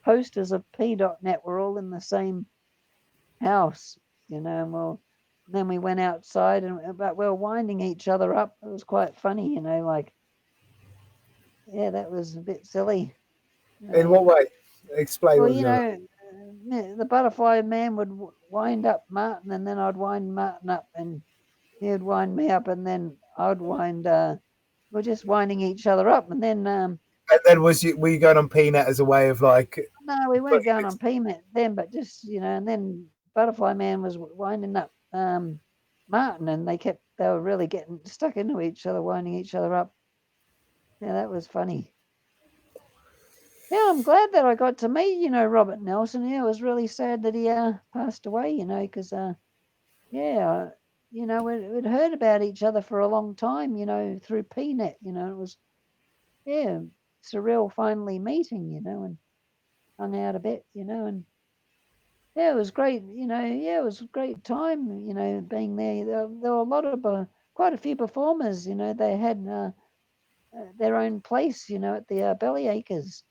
posters of P.net were all in the same house. You know, and then we went outside, and but we were winding each other up. It was quite funny, you know, like yeah, that was a bit silly. You In what know, way? Explain well, what was you going on. know, the butterfly man would wind up Martin, and then I'd wind Martin up, and he'd wind me up, and then I'd wind. We're just winding each other up, and then And then were you going on Peanut as a way of like no, we weren't putting going it? on payment then, but just you know, and then Butterfly Man was winding up Martin, and they were really getting stuck into each other, winding each other up. Yeah, that was funny. Yeah, I'm glad that I got to meet, you know, Robert Nelson. Yeah, it was really sad that he passed away, you know, because yeah, you know, we'd heard about each other for a long time, you know, through PNet, you know, it was yeah, surreal finally meeting, you know, and hung out a bit, you know, and yeah, it was great, you know, yeah, it was a great time, you know, being there. There were a lot of quite a few performers, you know, they had their own place, you know, at the Belly Acres.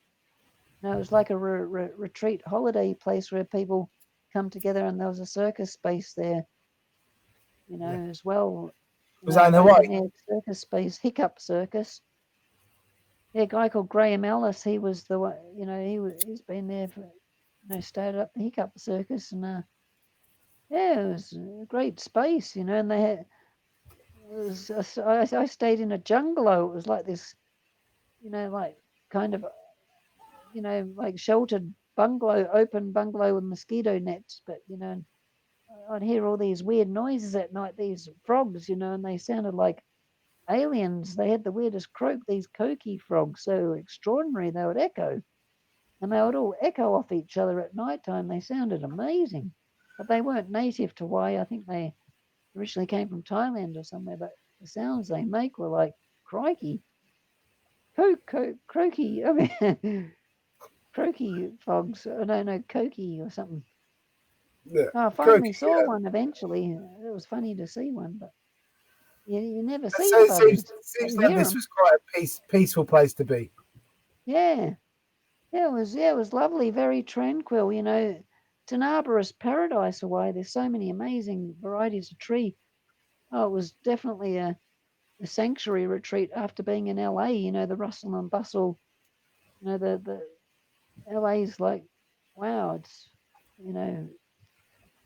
No, it was like a retreat holiday place where people come together, and there was a circus space there, you Yeah. know, as well. You Was know, that an in open Hawaii? air circus space, Hiccup Circus. Yeah, a guy called Graham Ellis. He was the one, you know, he's been there for, you know, started up the Hiccup Circus, and yeah, it was a great space, you know, and they had. It was, I stayed in a jungalow. It was like this, you know, like kind of, you know, like sheltered bungalow, open bungalow with mosquito nets. But, you know, I'd hear all these weird noises at night, these frogs, you know, and they sounded like aliens. They had the weirdest croak, these coqui frogs, so extraordinary. They would echo, and they would all echo off each other at night time. They sounded amazing, but they weren't native to Hawaii. I think they originally came from Thailand or somewhere, but the sounds they make were like crikey, croaky. I mean, croaky frogs. No, no, coqui or something. Yeah. I Cookie, finally saw yeah. one eventually. It was funny to see one, but you never see So the it buggers, but seems you like hear this them. was quite a peaceful place to be. Yeah, yeah, it was lovely, very tranquil. You know, it's an arborist paradise away. There's so many amazing varieties of tree. Oh, it was definitely a sanctuary retreat after being in LA. You know, the rustle and bustle. You know, the LA's like, wow, it's you know,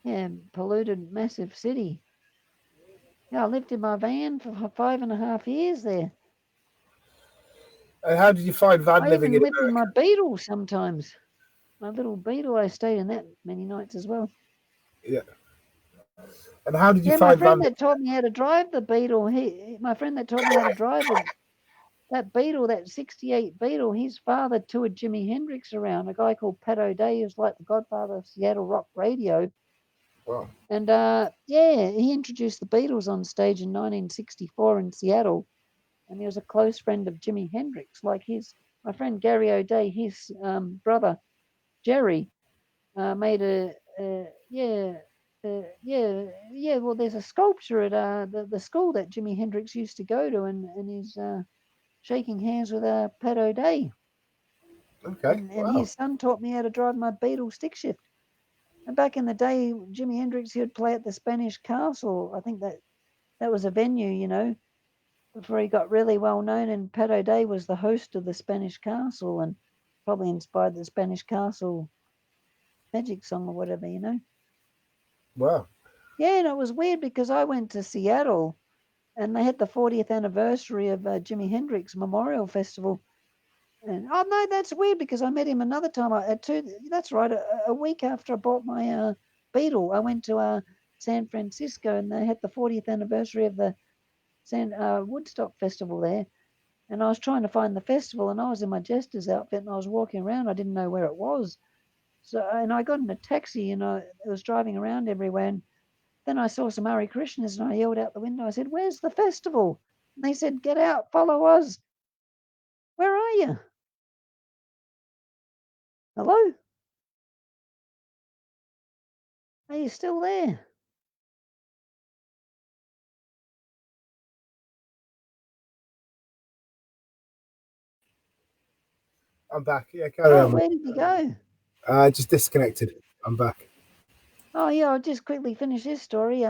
yeah, polluted, massive city. Yeah, I lived in my van for 5.5 years there. And how did you find Van I living even in lived in America? my Beetle sometimes. My little Beetle, I stayed in that many nights as well. Yeah. And how did you Yeah, my find Van friend living? that taught me how to drive the Beetle, my friend that taught me how to drive that Beetle, that '68 Beetle, his father toured Jimi Hendrix around. A guy called Pat O'Day, who's like the godfather of Seattle rock radio. Wow. And yeah, he introduced the Beatles on stage in 1964 in Seattle. And he was a close friend of Jimi Hendrix. Like my friend Gary O'Day, his brother Jerry, made yeah. Well, there's a sculpture at the school that Jimi Hendrix used to go to, and he's shaking hands with Pat O'Day. Okay. And Wow. his son taught me how to drive my Beetle stick shift. And back in the day, Jimi Hendrix, he would play at the Spanish Castle. I think that was a venue, you know, before he got really well known. And Pat O'Day was the host of the Spanish Castle, and probably inspired the Spanish Castle magic song or whatever, you know. Wow. Yeah, and it was weird because I went to Seattle and they had the 40th anniversary of Jimi Hendrix Memorial Festival. And oh no, that's weird because I met him another time. That's right, a week after I bought my Beetle, I went to San Francisco and they had the 40th anniversary of the Woodstock Festival there. And I was trying to find the festival, and I was in my jester's outfit, and I was walking around. I didn't know where it was, so and I got in a taxi, and I was driving around everywhere. And then I saw some Hare Krishnas, and I yelled out the window. I said, "Where's the festival?" And they said, "Get out, follow us." Where are you? Hello? Are you still there? I'm back. Yeah, carry Oh, on, mate. where did you go? Just disconnected. I'm back. Oh, yeah, I'll just quickly finish this story.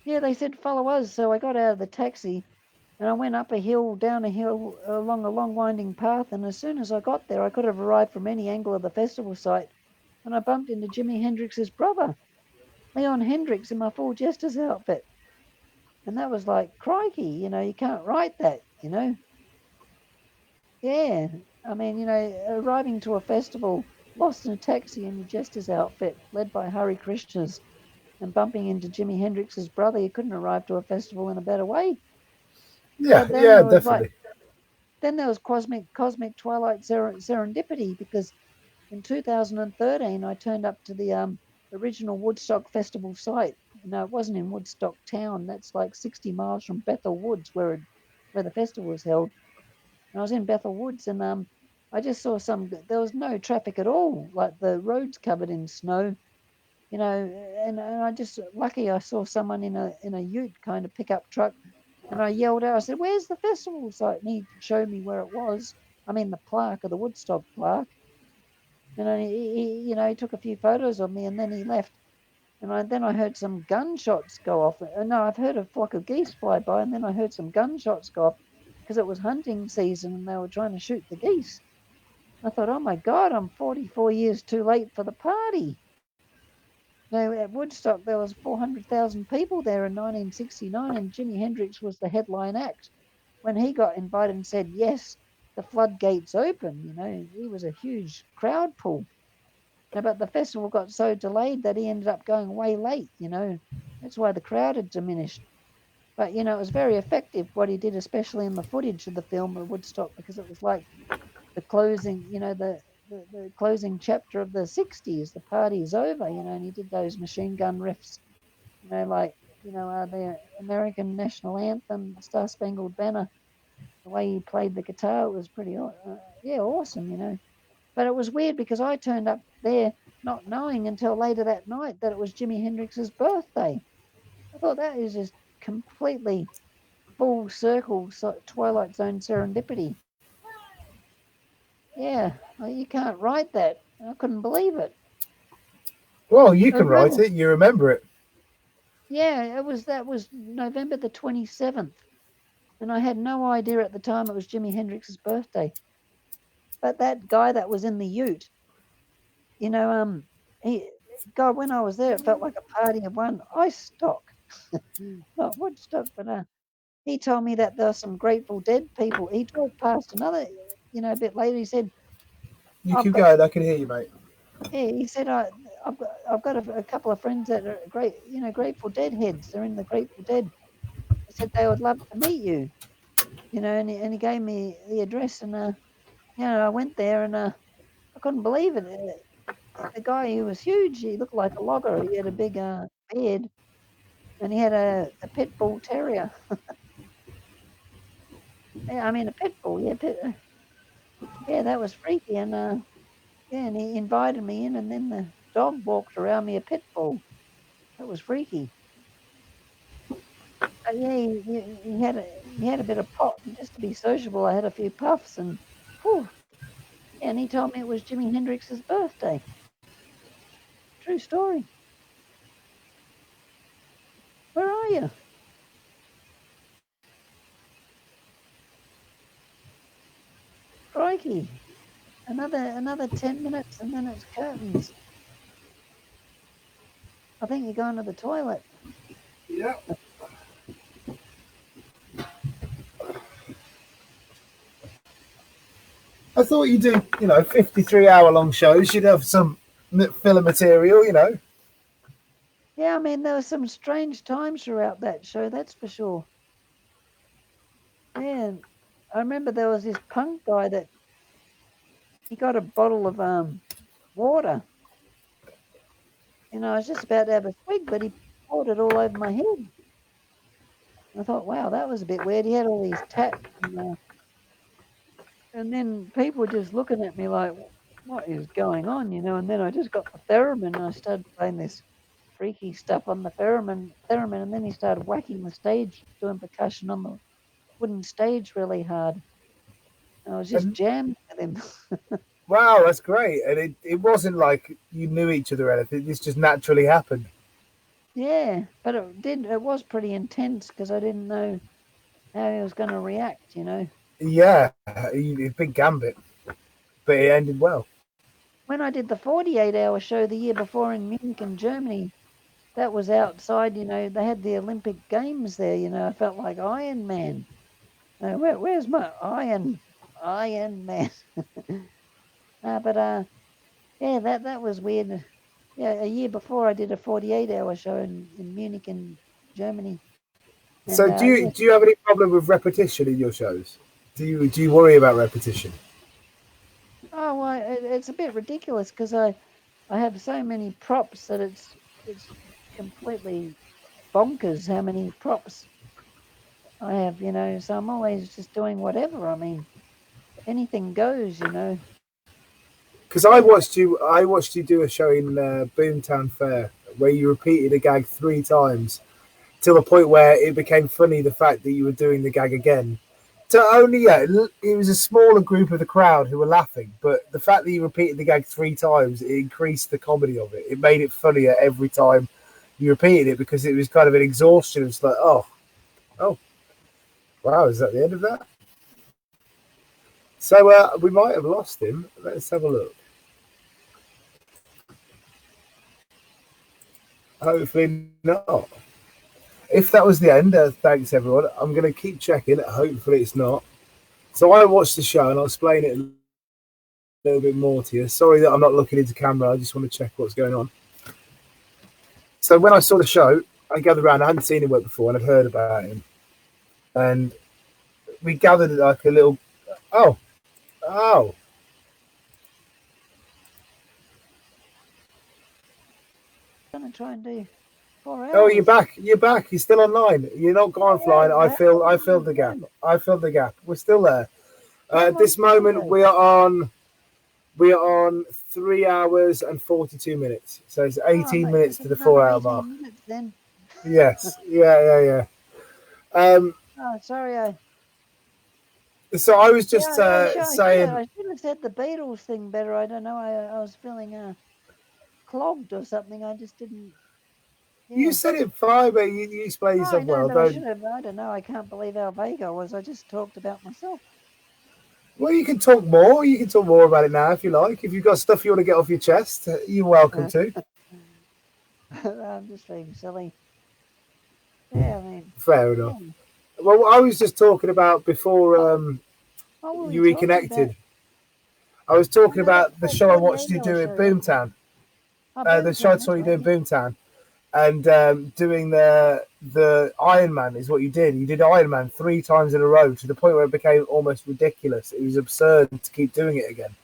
Yeah, they said follow us, so I got out of the taxi and I went up a hill, down a hill, along a long winding path. And as soon as I got there, I could have arrived from any angle of the festival site. And I bumped into Jimi Hendrix's brother, Leon Hendrix, in my full jester's outfit. And that was like, crikey, you can't write that, Yeah. I mean, arriving to a festival, lost in a taxi in your jester's outfit, led by Hare Krishnas, and bumping into Jimi Hendrix's brother, you couldn't arrive to a festival in a better way. Yeah, But then yeah, there was like, definitely. then there was cosmic twilight serendipity because in 2013 I turned up to the original Woodstock Festival site. No, it wasn't in Woodstock town. That's like 60 miles from Bethel Woods, where the festival was held. And I was in Bethel Woods, and I just saw there was no traffic at all. Like the roads covered in snow, and I just lucky I saw someone in a ute kind of pickup truck, and I yelled out. I said, "Where's the festival site?" And he showed me where it was. I mean, the plaque, or the Woodstock plaque. And then he took a few photos of me, and then he left. And then I heard some gunshots go off. No, I've heard a flock of geese fly by, and then I heard some gunshots go off because it was hunting season and they were trying to shoot the geese. I thought, oh my God, I'm 44 years too late for the party. Now, at Woodstock, there was 400,000 people there in 1969, and Jimi Hendrix was the headline act. When he got invited and said, yes, the floodgates open, he was a huge crowd pull. Now, but the festival got so delayed that he ended up going way late. That's why the crowd had diminished. But, it was very effective what he did, especially in the footage of the film of Woodstock, because it was like the closing, the closing chapter of the 60s. The party's over, and he did those machine gun riffs, like, the American national anthem, Star Spangled Banner. The way he played the guitar was pretty, yeah, awesome. But it was weird because I turned up there not knowing until later that night that it was Jimi Hendrix's birthday. I thought that is just completely full circle Twilight Zone serendipity. Yeah, you can't write that. I couldn't believe it. Well, you It can was write really, it. You remember it. yeah, that was November the 27th. And I had no idea at the time it was Jimi Hendrix's birthday. But that guy that was in the ute, you know, he, God, when I was there, it felt like a party of one. Ice stock, not Woodstock, but he told me that there were some Grateful Dead people. He drove past another, a bit later. He said, You "I've keep got." going. I can hear you, mate. Yeah, he said, "I've got a couple of friends that are great, Grateful Dead heads. They're in the Grateful Dead." He said they would love to meet you, and he gave me the address, and I went there, and I couldn't believe it. The guy, he was huge. He looked like a logger. He had a big beard, and he had a pit bull terrier. Yeah, I mean a pit bull. Yeah, yeah, that was freaky. And yeah, and he invited me in, and then the dog walked around me a pit bull. That was freaky. But yeah, he had a bit of pot, and just to be sociable, I had a few puffs, and whew, and he told me it was Jimi Hendrix's birthday. True story. Where are you? Crikey! Another 10 minutes, and then it's curtains. I think you're going to the toilet. Yeah. I thought you do, 53-hour long shows. You'd have some filler material. Yeah, I mean there were some strange times throughout that show. That's for sure. Yeah, I remember there was this punk guy that he got a bottle of water. I was just about to have a swig, but he poured it all over my head. I thought, wow, that was a bit weird. He had all these tats, and then people were just looking at me like, what is going on? And then I just got the theremin and I started playing this. freaky stuff on the theremin, and then he started whacking the stage, doing percussion on the wooden stage really hard. And I was just And jammed with him. wow, that's great. And it wasn't like you knew each other or anything. This just naturally happened. Yeah, but it was pretty intense because I didn't know how he was going to react, Yeah, big gambit, but it ended well. When I did the 48-hour show the year before in Munich in Germany, that was outside, they had the Olympic Games there, I felt like Iron Man. Where's my Iron Man? But yeah, that was weird. Yeah, a year before I did a 48-hour show in Munich in Germany. And So yeah, do you have any problem with repetition in your shows? Do you worry about repetition? oh well, it's a bit ridiculous because I have so many props that it's completely bonkers how many props I have, so I'm always just doing whatever. I mean, anything goes. Because Yeah. I watched you do a show in Boomtown Fair where you repeated a gag 3 times till the point where it became funny the fact that you were doing the gag again. So only it was a smaller group of the crowd who were laughing, but the fact that you repeated the gag 3 times, it increased the comedy of it. It made it funnier every time you repeated it because it was kind of an exhaustion. It's like, oh, wow, is that the end of that? So we might have lost him. Let's have a look. Hopefully not. If that was the end, thanks everyone. I'm going to keep checking. Hopefully it's not. So I watched the show and I'll explain it a little bit more to you. Sorry that I'm not looking into camera. I just want to check what's going on. So when I saw the show, I gathered around. I hadn't seen him work before and I'd heard about him. And we gathered like a little... Oh. Gonna try and do 4 Oh, hours. you're back. You're back. You're still online. You're not gone flying. I filled the gap. I filled the gap. We're still there. At this moment, we are on 3 hours and 42 minutes. So it's 18 minutes to the 4-hour mark. Minutes, then. Yes. Yeah. Oh, sorry. So I was just saying. I should have said the Beatles thing better. I don't know. I was feeling clogged or something. I just didn't. Yeah. You said it fine, but you explained yourself well. I should have. I don't know. I can't believe how vague I was. I just talked about myself. Well, you can talk more. You can talk more about it now if you like. If you've got stuff you want to get off your chest, you're welcome to. I'm just being silly. Yeah, I mean. Fair enough. Yeah. Well, I was just talking about before you reconnected. I was talking about the show I watched you do in Boomtown. The show I saw you do in Boomtown. And doing the Iron Man is what you did. You did Iron Man 3 times in a row to the point where it became almost ridiculous. It was absurd to keep doing it again.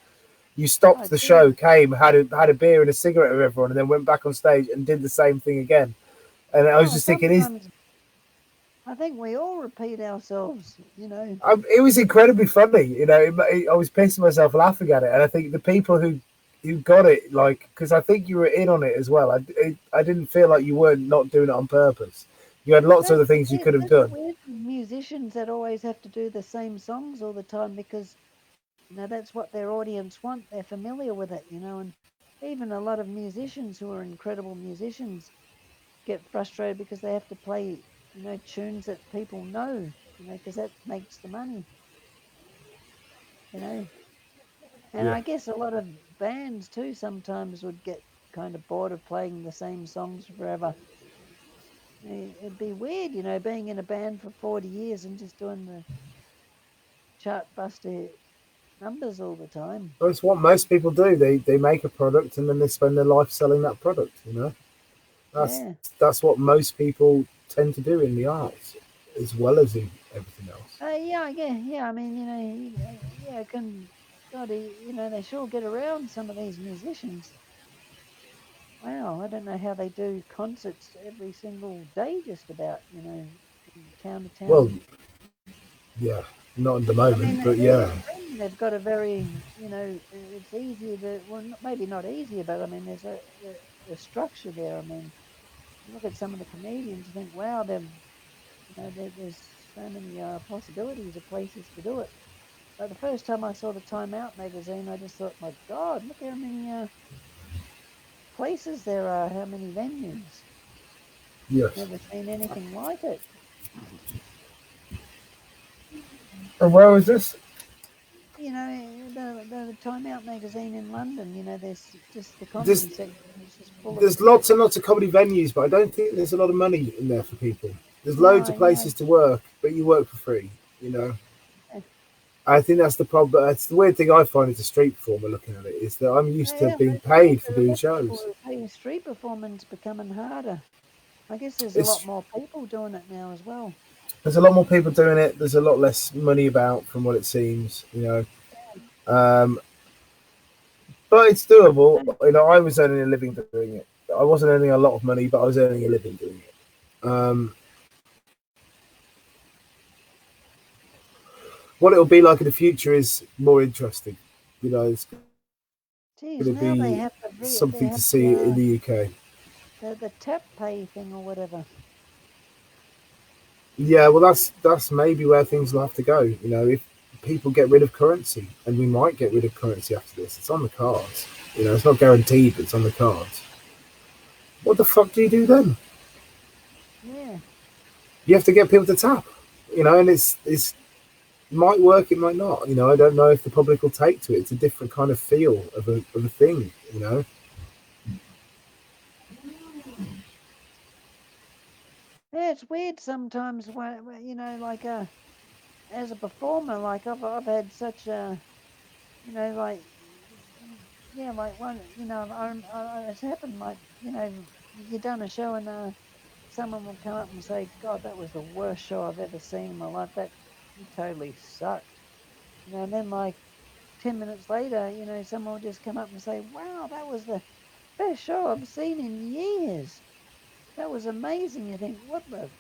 You stopped the show, came, had a beer and a cigarette with everyone, and then went back on stage and did the same thing again. And I was just thinking, I think we all repeat ourselves, It was incredibly funny, I was pissing myself laughing at it, and I think the people who got it, like, because I think you were in on it as well. I didn't feel like you weren't not doing it on purpose. You had lots of other things you could have done. Weird musicians that always have to do the same songs all the time because, that's what their audience want. They're familiar with it, and even a lot of musicians who are incredible musicians get frustrated because they have to play, tunes that people know, because that makes the money, And I guess a lot of bands too sometimes would get kind of bored of playing the same songs forever. It'd be weird, being in a band for 40 years and just doing the chart buster numbers all the time. That's what most people do. They make a product and then they spend their life selling that product, That's what most people tend to do in the arts, as well as in everything else. I mean, God, they sure get around, some of these musicians. Wow, I don't know how they do concerts every single day, just about, from town to town. Well, yeah, not at the moment, but yeah. They've got a very, it's easier to, well, maybe not easier, but I mean, there's a structure there. I mean, You look at some of the comedians, you think, wow, there's so many possibilities of places to do it. But the first time I saw the Time Out magazine, I just thought, my God, look how many places there are, how many venues. Yes. Never seen anything like it. And where was this? The Time Out magazine in London, there's just the There's comedy section is just full of. there's lots and lots of comedy venues, but I don't think there's a lot of money in there for people. There's loads No, of places to work, but you work for free. You know, uh, I think that's the problem. That's the weird thing I find as a street performer looking at it is that I'm used to yeah, being most paid for people, doing most people shows. are paying street performance becoming harder. I guess there's a lot It's more people doing it now as well. There's a lot more people doing it. There's a lot less money about from what it seems. Um, but it's doable. No, I was earning a living doing it. I wasn't earning a lot of money, but I was earning a living doing it. What it'll be like in the future is more interesting. It's geez, going to now be they something to have see in the UK. the tap pay thing or whatever. Yeah, well, that's maybe where things will have to go. If people get rid of currency, and we might get rid of currency after this, it's on the cards. It's not guaranteed, but it's on the cards. What the fuck do you do then? Yeah, You have to get people to tap. And it's might work, it might not. I don't know if the public will take to it. It's a different kind of feel of a thing. yeah, it's weird sometimes when like as a performer, like I've had such a like yeah, like one it's happened like you done a show and someone will come up and say, God, that was the worst show I've ever seen in my life. That you totally sucked. And then like 10 minutes later, someone will just come up and say, wow, that was the best show I've seen in years. That was amazing. You think, what the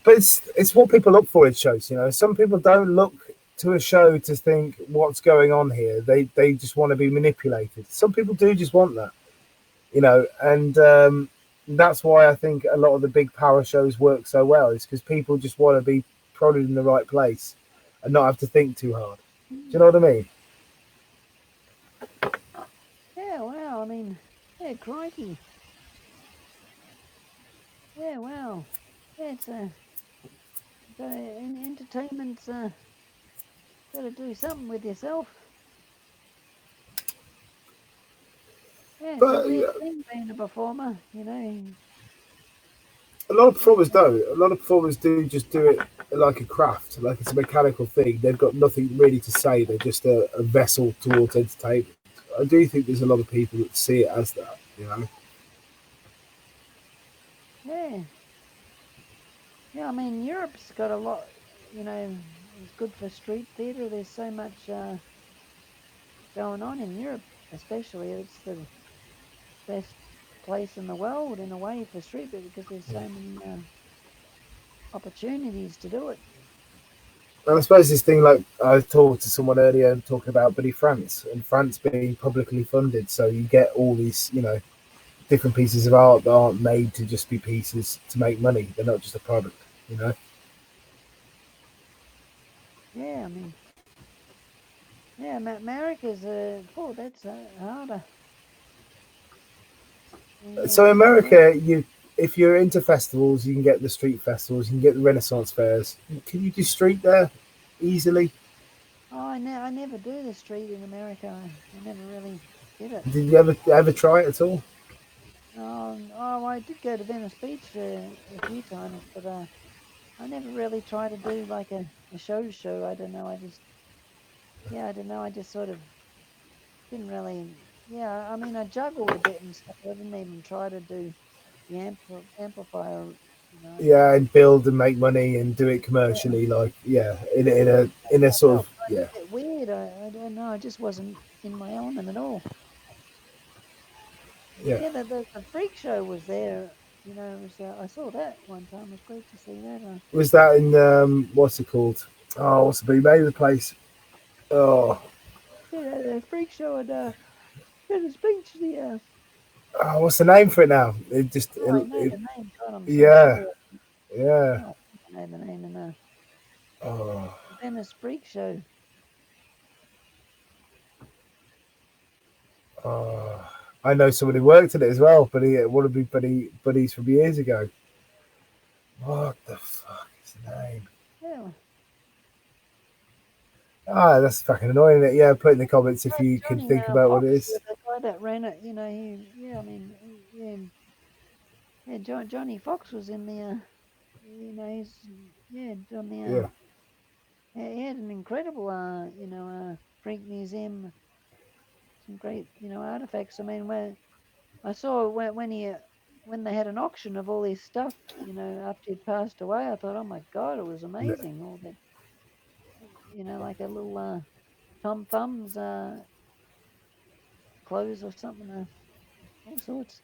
But it's what people look for in shows. Some people don't look to a show to think what's going on here. They just want to be manipulated. Some people do just want that. And that's why I think a lot of the big power shows work so well. Is because people just want to be prodded in the right place and not have to think too hard. Do you know what I mean? Yeah, wow. I mean, yeah, crikey. Yeah, wow. Yeah, it's entertainment's got to do something with yourself. Yeah, it's a But weird thing being a performer. a lot of Yeah, performers don't. A lot of performers do just do it like a craft, like it's a mechanical thing. They've got nothing really to say. They're just a vessel towards entertainment. I do think there's a lot of people that see it as that. yeah, yeah. I mean, Europe's got a lot. You know, it's good for street theatre. There's so much going on in Europe, especially. It's the best place in the world in a way for street theatre because there's so many opportunities to do it. And I suppose this thing, like I talked to someone earlier and talking about Buddy France and France being publicly funded, so you get all these, different pieces of art that aren't made to just be pieces to make money. They're not just a product. Yeah, I mean, yeah, America's that's harder. So in Yeah. America, if you're into festivals, you can get the street festivals, you can get the Renaissance fairs. Can you do street there easily? Oh, I never do the street in America. I never really did it. Did you ever try it at all? I did go to Venice Beach a few times, but I never really tried to do like a show. I don't know. Yeah, I don't know. I just sort of didn't really. Yeah, I mean, I juggled a bit and stuff. I didn't even try to do the amplifier. I just Yeah, and build and make money and do it yeah, commercially, like yeah, in a I sort felt of kind of yeah. a bit weird. I don't know. I just wasn't in my element at all. Yeah. Yeah, the freak show was there. It was, I saw that one time. It was great to see that. Was that in what's it called? Oh, what's the name of the place? Oh, Yeah, the freak show, and get a speech the Oh, what's the name for it now? It just, oh, I know the name. God, I'm so yeah, sorry. yeah. Oh, I think I know the name in Oh, Venice Freak Show. oh. I know somebody who worked at it as well, but he one of my buddies from years ago. What the fuck is the name? Yeah, Ah, that's fucking annoying. That yeah, put in the comments if you can Johnny think about what it Fox, is. the guy that ran it. You know, yeah, I mean, yeah, Johnny Fox was in the, he's, yeah, on the, Yeah, yeah, he had an incredible, freak museum, some great, artifacts. I mean, where I saw when they had an auction of all his stuff, after he'd passed away, I thought, oh my God, it was no, amazing. All that, like a little, Tom Thumbs, clothes or something, all sorts.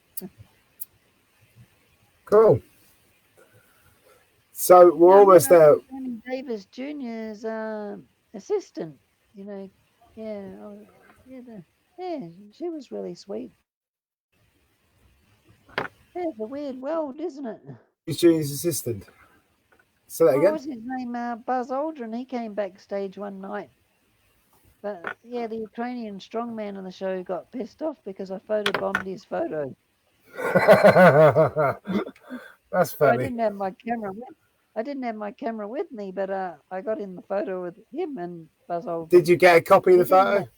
cool. So we're Yeah, I met almost there. Sammy Davis Jr.'s assistant. You know, yeah, yeah, yeah, she was really sweet. Yeah, it's a weird world, isn't it? He's Junior's assistant. Say that Oh, what again. was his name? Buzz Aldrin. He came backstage one night. But yeah, the Ukrainian strongman on the show got pissed off because I photobombed his photo. That's I funny. didn't have my camera with. I didn't have my camera with me, but I got in the photo with him and Buzz Did Aldrin. you get a copy of But he the didn't photo? let.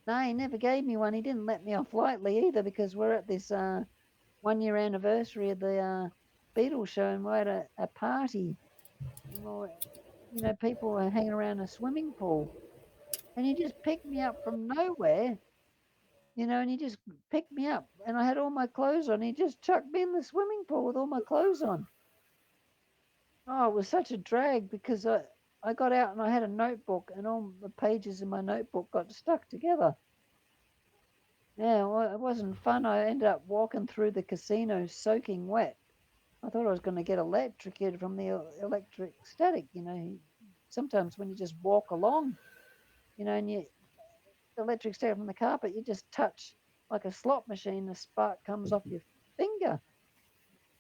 No, he never gave me one. He didn't let me off lightly either because we're at this 1 year anniversary of the Beatles show, and we're at a party, and people were hanging around a swimming pool, and he just picked me up from nowhere, and he just picked me up, and I had all my clothes on. He just chucked me in the swimming pool with all my clothes on. Oh, it was such a drag because I got out and I had a notebook, and all the pages in my notebook got stuck together. Yeah, well, it wasn't fun. I ended up walking through the casino soaking wet. I thought I was going to get electrocuted from the electric static. Sometimes when you just walk along, and the electric static from the carpet, you just touch like a slot machine, the spark comes off your finger. I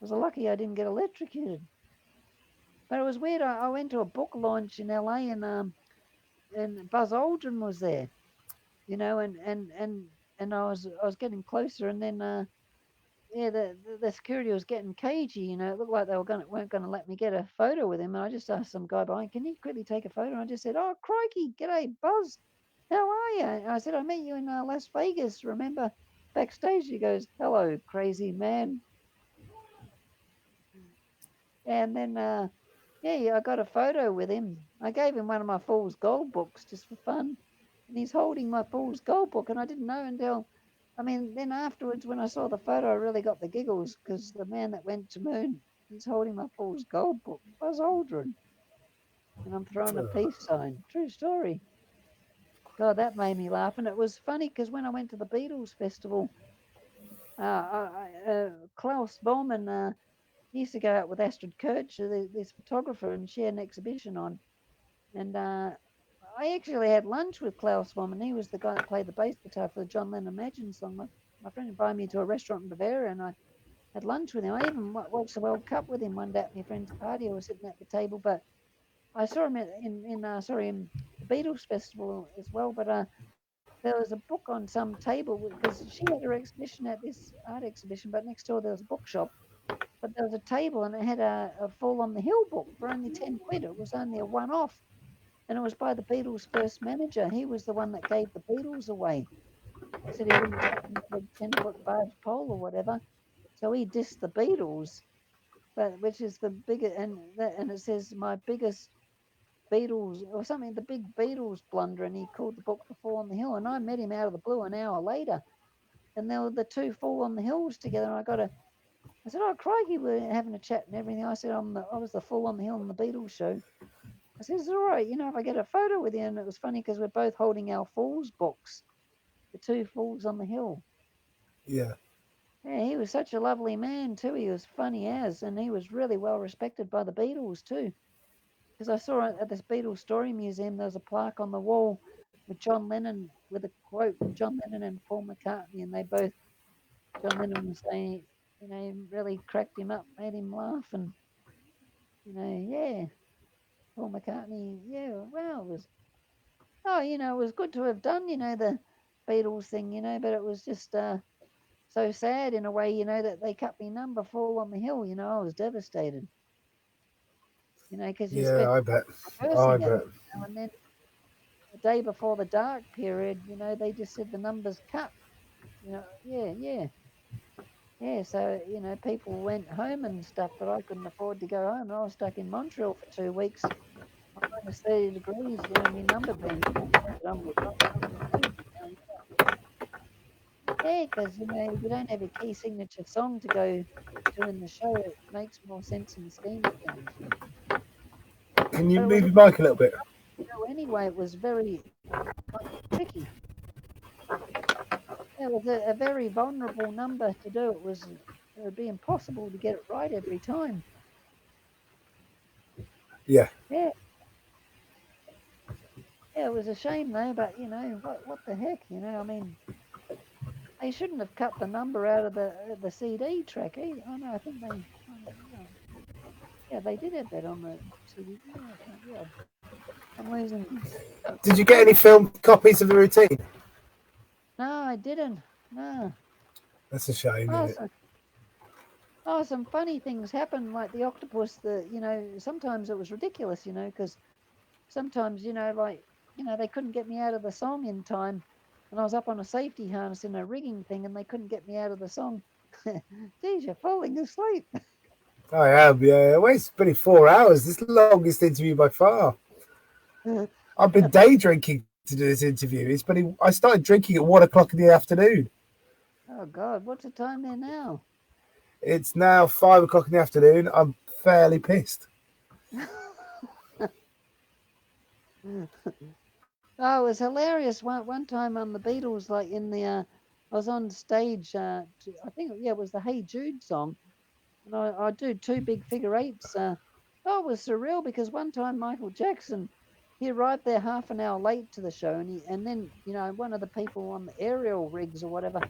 was lucky I didn't get electrocuted. But it was weird. I went to a book launch in LA, and Buzz Aldrin was there, and I was getting closer, and then yeah, the security was getting cagey. It looked like they weren't gonna let me get a photo with him. And I just asked some guy behind, "Can you quickly take a photo?" And I just said, "Oh, crikey, g'day, Buzz. How are you?" And I said, "I met you in Las Vegas. Remember backstage?" He goes, "Hello, crazy man." And then yeah, I got a photo with him. I gave him one of my Fool's Gold books just for fun, and he's holding my Fool's Gold book, and I didn't know until. I mean, then afterwards, when I saw the photo, I really got the giggles because the man that went to moon, he's holding my Fool's Gold book, Buzz Aldrin, and I'm throwing a peace sign. True story. God, that made me laugh, and it was funny because when I went to the Beatles festival, Klaus Bowman, he used to go out with Astrid Kirch, this photographer, and she had an exhibition on. And I actually had lunch with Klaus Bowman. He was the guy that played the bass guitar for the John Lennon Imagine song. My friend invited me to a restaurant in Bavaria, and I had lunch with him. I even watched the World Cup with him one day at my friend's party. I was sitting at the table, but I saw him in the Beatles festival as well. But there was a book on some table because she had her exhibition at this art exhibition, but next door there was a bookshop. But there was a table and it had a Fall on the Hill book for only 10 quid. It was only a one off. And it was by the Beatles' first manager. He was the one that gave the Beatles away. He said he wouldn't take them for a 10-foot barge pole or whatever. So he dissed the Beatles, but which is the biggest, and it says my biggest Beatles or something, the big Beatles blunder. And he called the book The Fall on the Hill. And I met him out of the blue an hour later. And they were the two Fall on the Hills together. And I said, "Oh, crikey, we're having a chat and everything." I said, I was the Fall on the Hill on the Beatles show. I said, "It's all right, if I get a photo with you." And it was funny because we're both holding our Falls books, the two Falls on the Hill. Yeah. Yeah, he was such a lovely man too. He was funny as, and he was really well respected by the Beatles too. Because I saw at this Beatles Story Museum, there was a plaque on the wall with John Lennon, with a quote with John Lennon and Paul McCartney, and they both, John Lennon was saying, really cracked him up, made him laugh, and yeah, Paul McCartney, yeah, well, it was, it was good to have done, the Beatles thing, but it was just so sad in a way, that they cut me number Fall on the Hill, I was devastated, because you Yeah, spent I bet. I rehearsing it, bet. and then the day before the dark period, they just said the number's cut, yeah, yeah. Yeah, so people went home and stuff, but I couldn't afford to go home. I was stuck in Montreal for 2 weeks, -30 degrees. My number being cut. I said, I'm leaving now. Yeah, because if you don't have a key signature song to go to in the show, it makes more sense in the scheme of things. Can you But it was move a your mic a little bit? show anyway. It was very kind of tricky. It was a very vulnerable number to do. It would be impossible to get it right every time. Yeah. Yeah, yeah, it was a shame though. But what the heck? I mean, they shouldn't have cut the number out of the CD track. I know. I think they. Yeah, yeah, they did have that on the CD. Yeah, yeah. I'm losing. Did you get Oh any no, film copies of the routine? no, I didn't. No. That's a shame, Oh, isn't it? so, some funny things happened, like the octopus. Sometimes it was ridiculous, because sometimes, they couldn't get me out of the song in time, and I was up on a safety harness in a rigging thing, and they couldn't get me out of the song. Geez, you're falling asleep. I am, yeah. Well, it's been 4 hours. This is the longest interview by far. I've been day drinking to do this interview. I started drinking at 1 o'clock in the afternoon. Oh God, what's the time there now? It's now 5 o'clock in the afternoon. I'm fairly pissed. Oh, it was hilarious. One time on the Beatles, like I was on stage. I think it was the Hey Jude song, and I do two big figure eights. It was surreal because one time Michael Jackson, he arrived there half an hour late to the show, and then one of the people on the aerial rigs or whatever,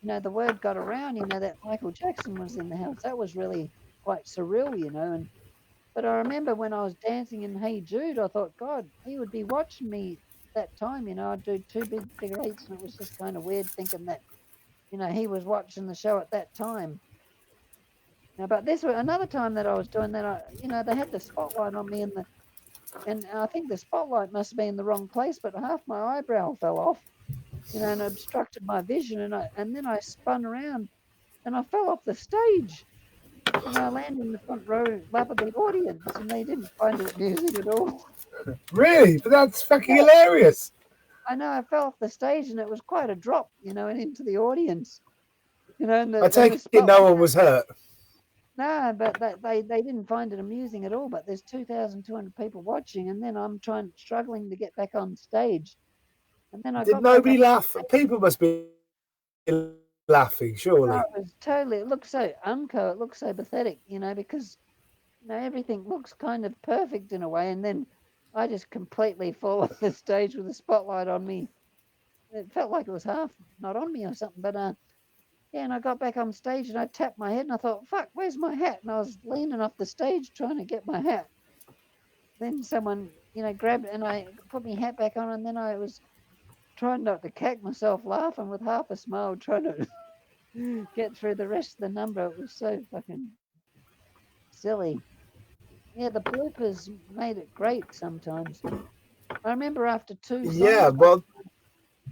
the word got around, that Michael Jackson was in the house. That was really quite surreal, and. But I remember when I was dancing in Hey Jude, I thought, God, he would be watching me that time. I'd do two big figure eights, and it was just kind of weird thinking that, he was watching the show at that time. But this was another time that I was doing that. They had the spotlight on me, and I think the spotlight must have been in the wrong place, but half my eyebrow fell off, and obstructed my vision, and then I spun around, and I fell off the stage. I landed in the front row lap of the audience, and they didn't find it amusing at all. Really? But that's fucking Yeah, hilarious. I know. I fell off the stage, and it was quite a drop, and into the audience, and I the take it spot. no one was hurt. No, but they didn't find it amusing at all. But there's 2,200 people watching, and then I'm struggling to get back on stage, and then I Did got back on nobody laugh? stage. People must be laughing, Oh, surely. it was totally. It looked so unco. It looked so pathetic, because everything looks kind of perfect in a way, and then I just completely fall off the stage with the spotlight on me. It felt like it was half not on me or something, but yeah, and I got back on stage and I tapped my head and I thought, fuck, where's my hat? And I was leaning off the stage trying to get my hat. Then someone, grabbed it and I put my hat back on, and then I was trying not to cack myself laughing with half a smile, trying to get through the rest of the number. It was so fucking silly. Yeah, the bloopers made it great sometimes. I remember Yeah, well,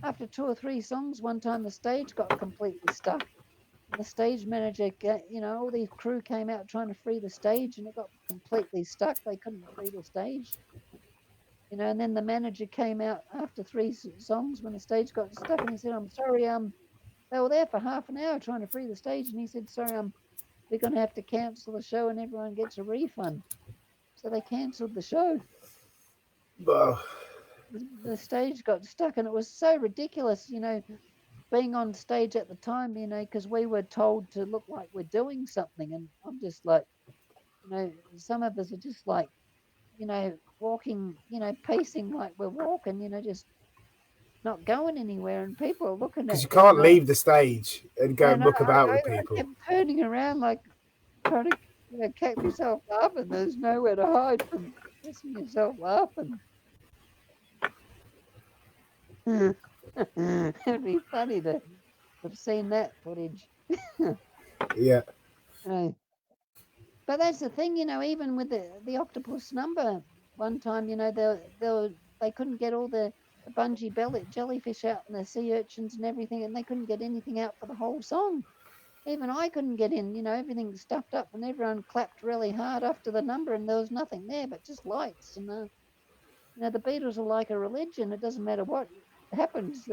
after two or three songs, one time the stage got completely stuck. And the stage manager, all these crew came out trying to free the stage, and it got completely stuck. They couldn't free the stage, and then the manager came out after three songs when the stage got stuck, and he said, "I'm sorry, they were there for half an hour trying to free the stage," and he said, "Sorry, we're going to have to cancel the show, and everyone gets a refund." So they cancelled the show. well, The stage got stuck, and it was so ridiculous, being on stage at the time, because we were told to look like we're doing something, and I'm just like, some of us are just like, walking, pacing like we're walking, just. not going anywhere, and people are looking at Because you them can't like, leave the stage and go and look about with I people. kept turning around like trying to catch myself laughing. There's nowhere to hide from missing yourself laughing. It'd be funny to have seen that footage. Yeah. But that's the thing, even with the octopus number, one time, they couldn't get all the bungee jellyfish out and the sea urchins and everything, and they couldn't get anything out for the whole song. Even I couldn't get in, everything stuffed up, and everyone clapped really hard after the number, and there was nothing there but just lights. And the Beatles are like a religion. It doesn't matter what happens.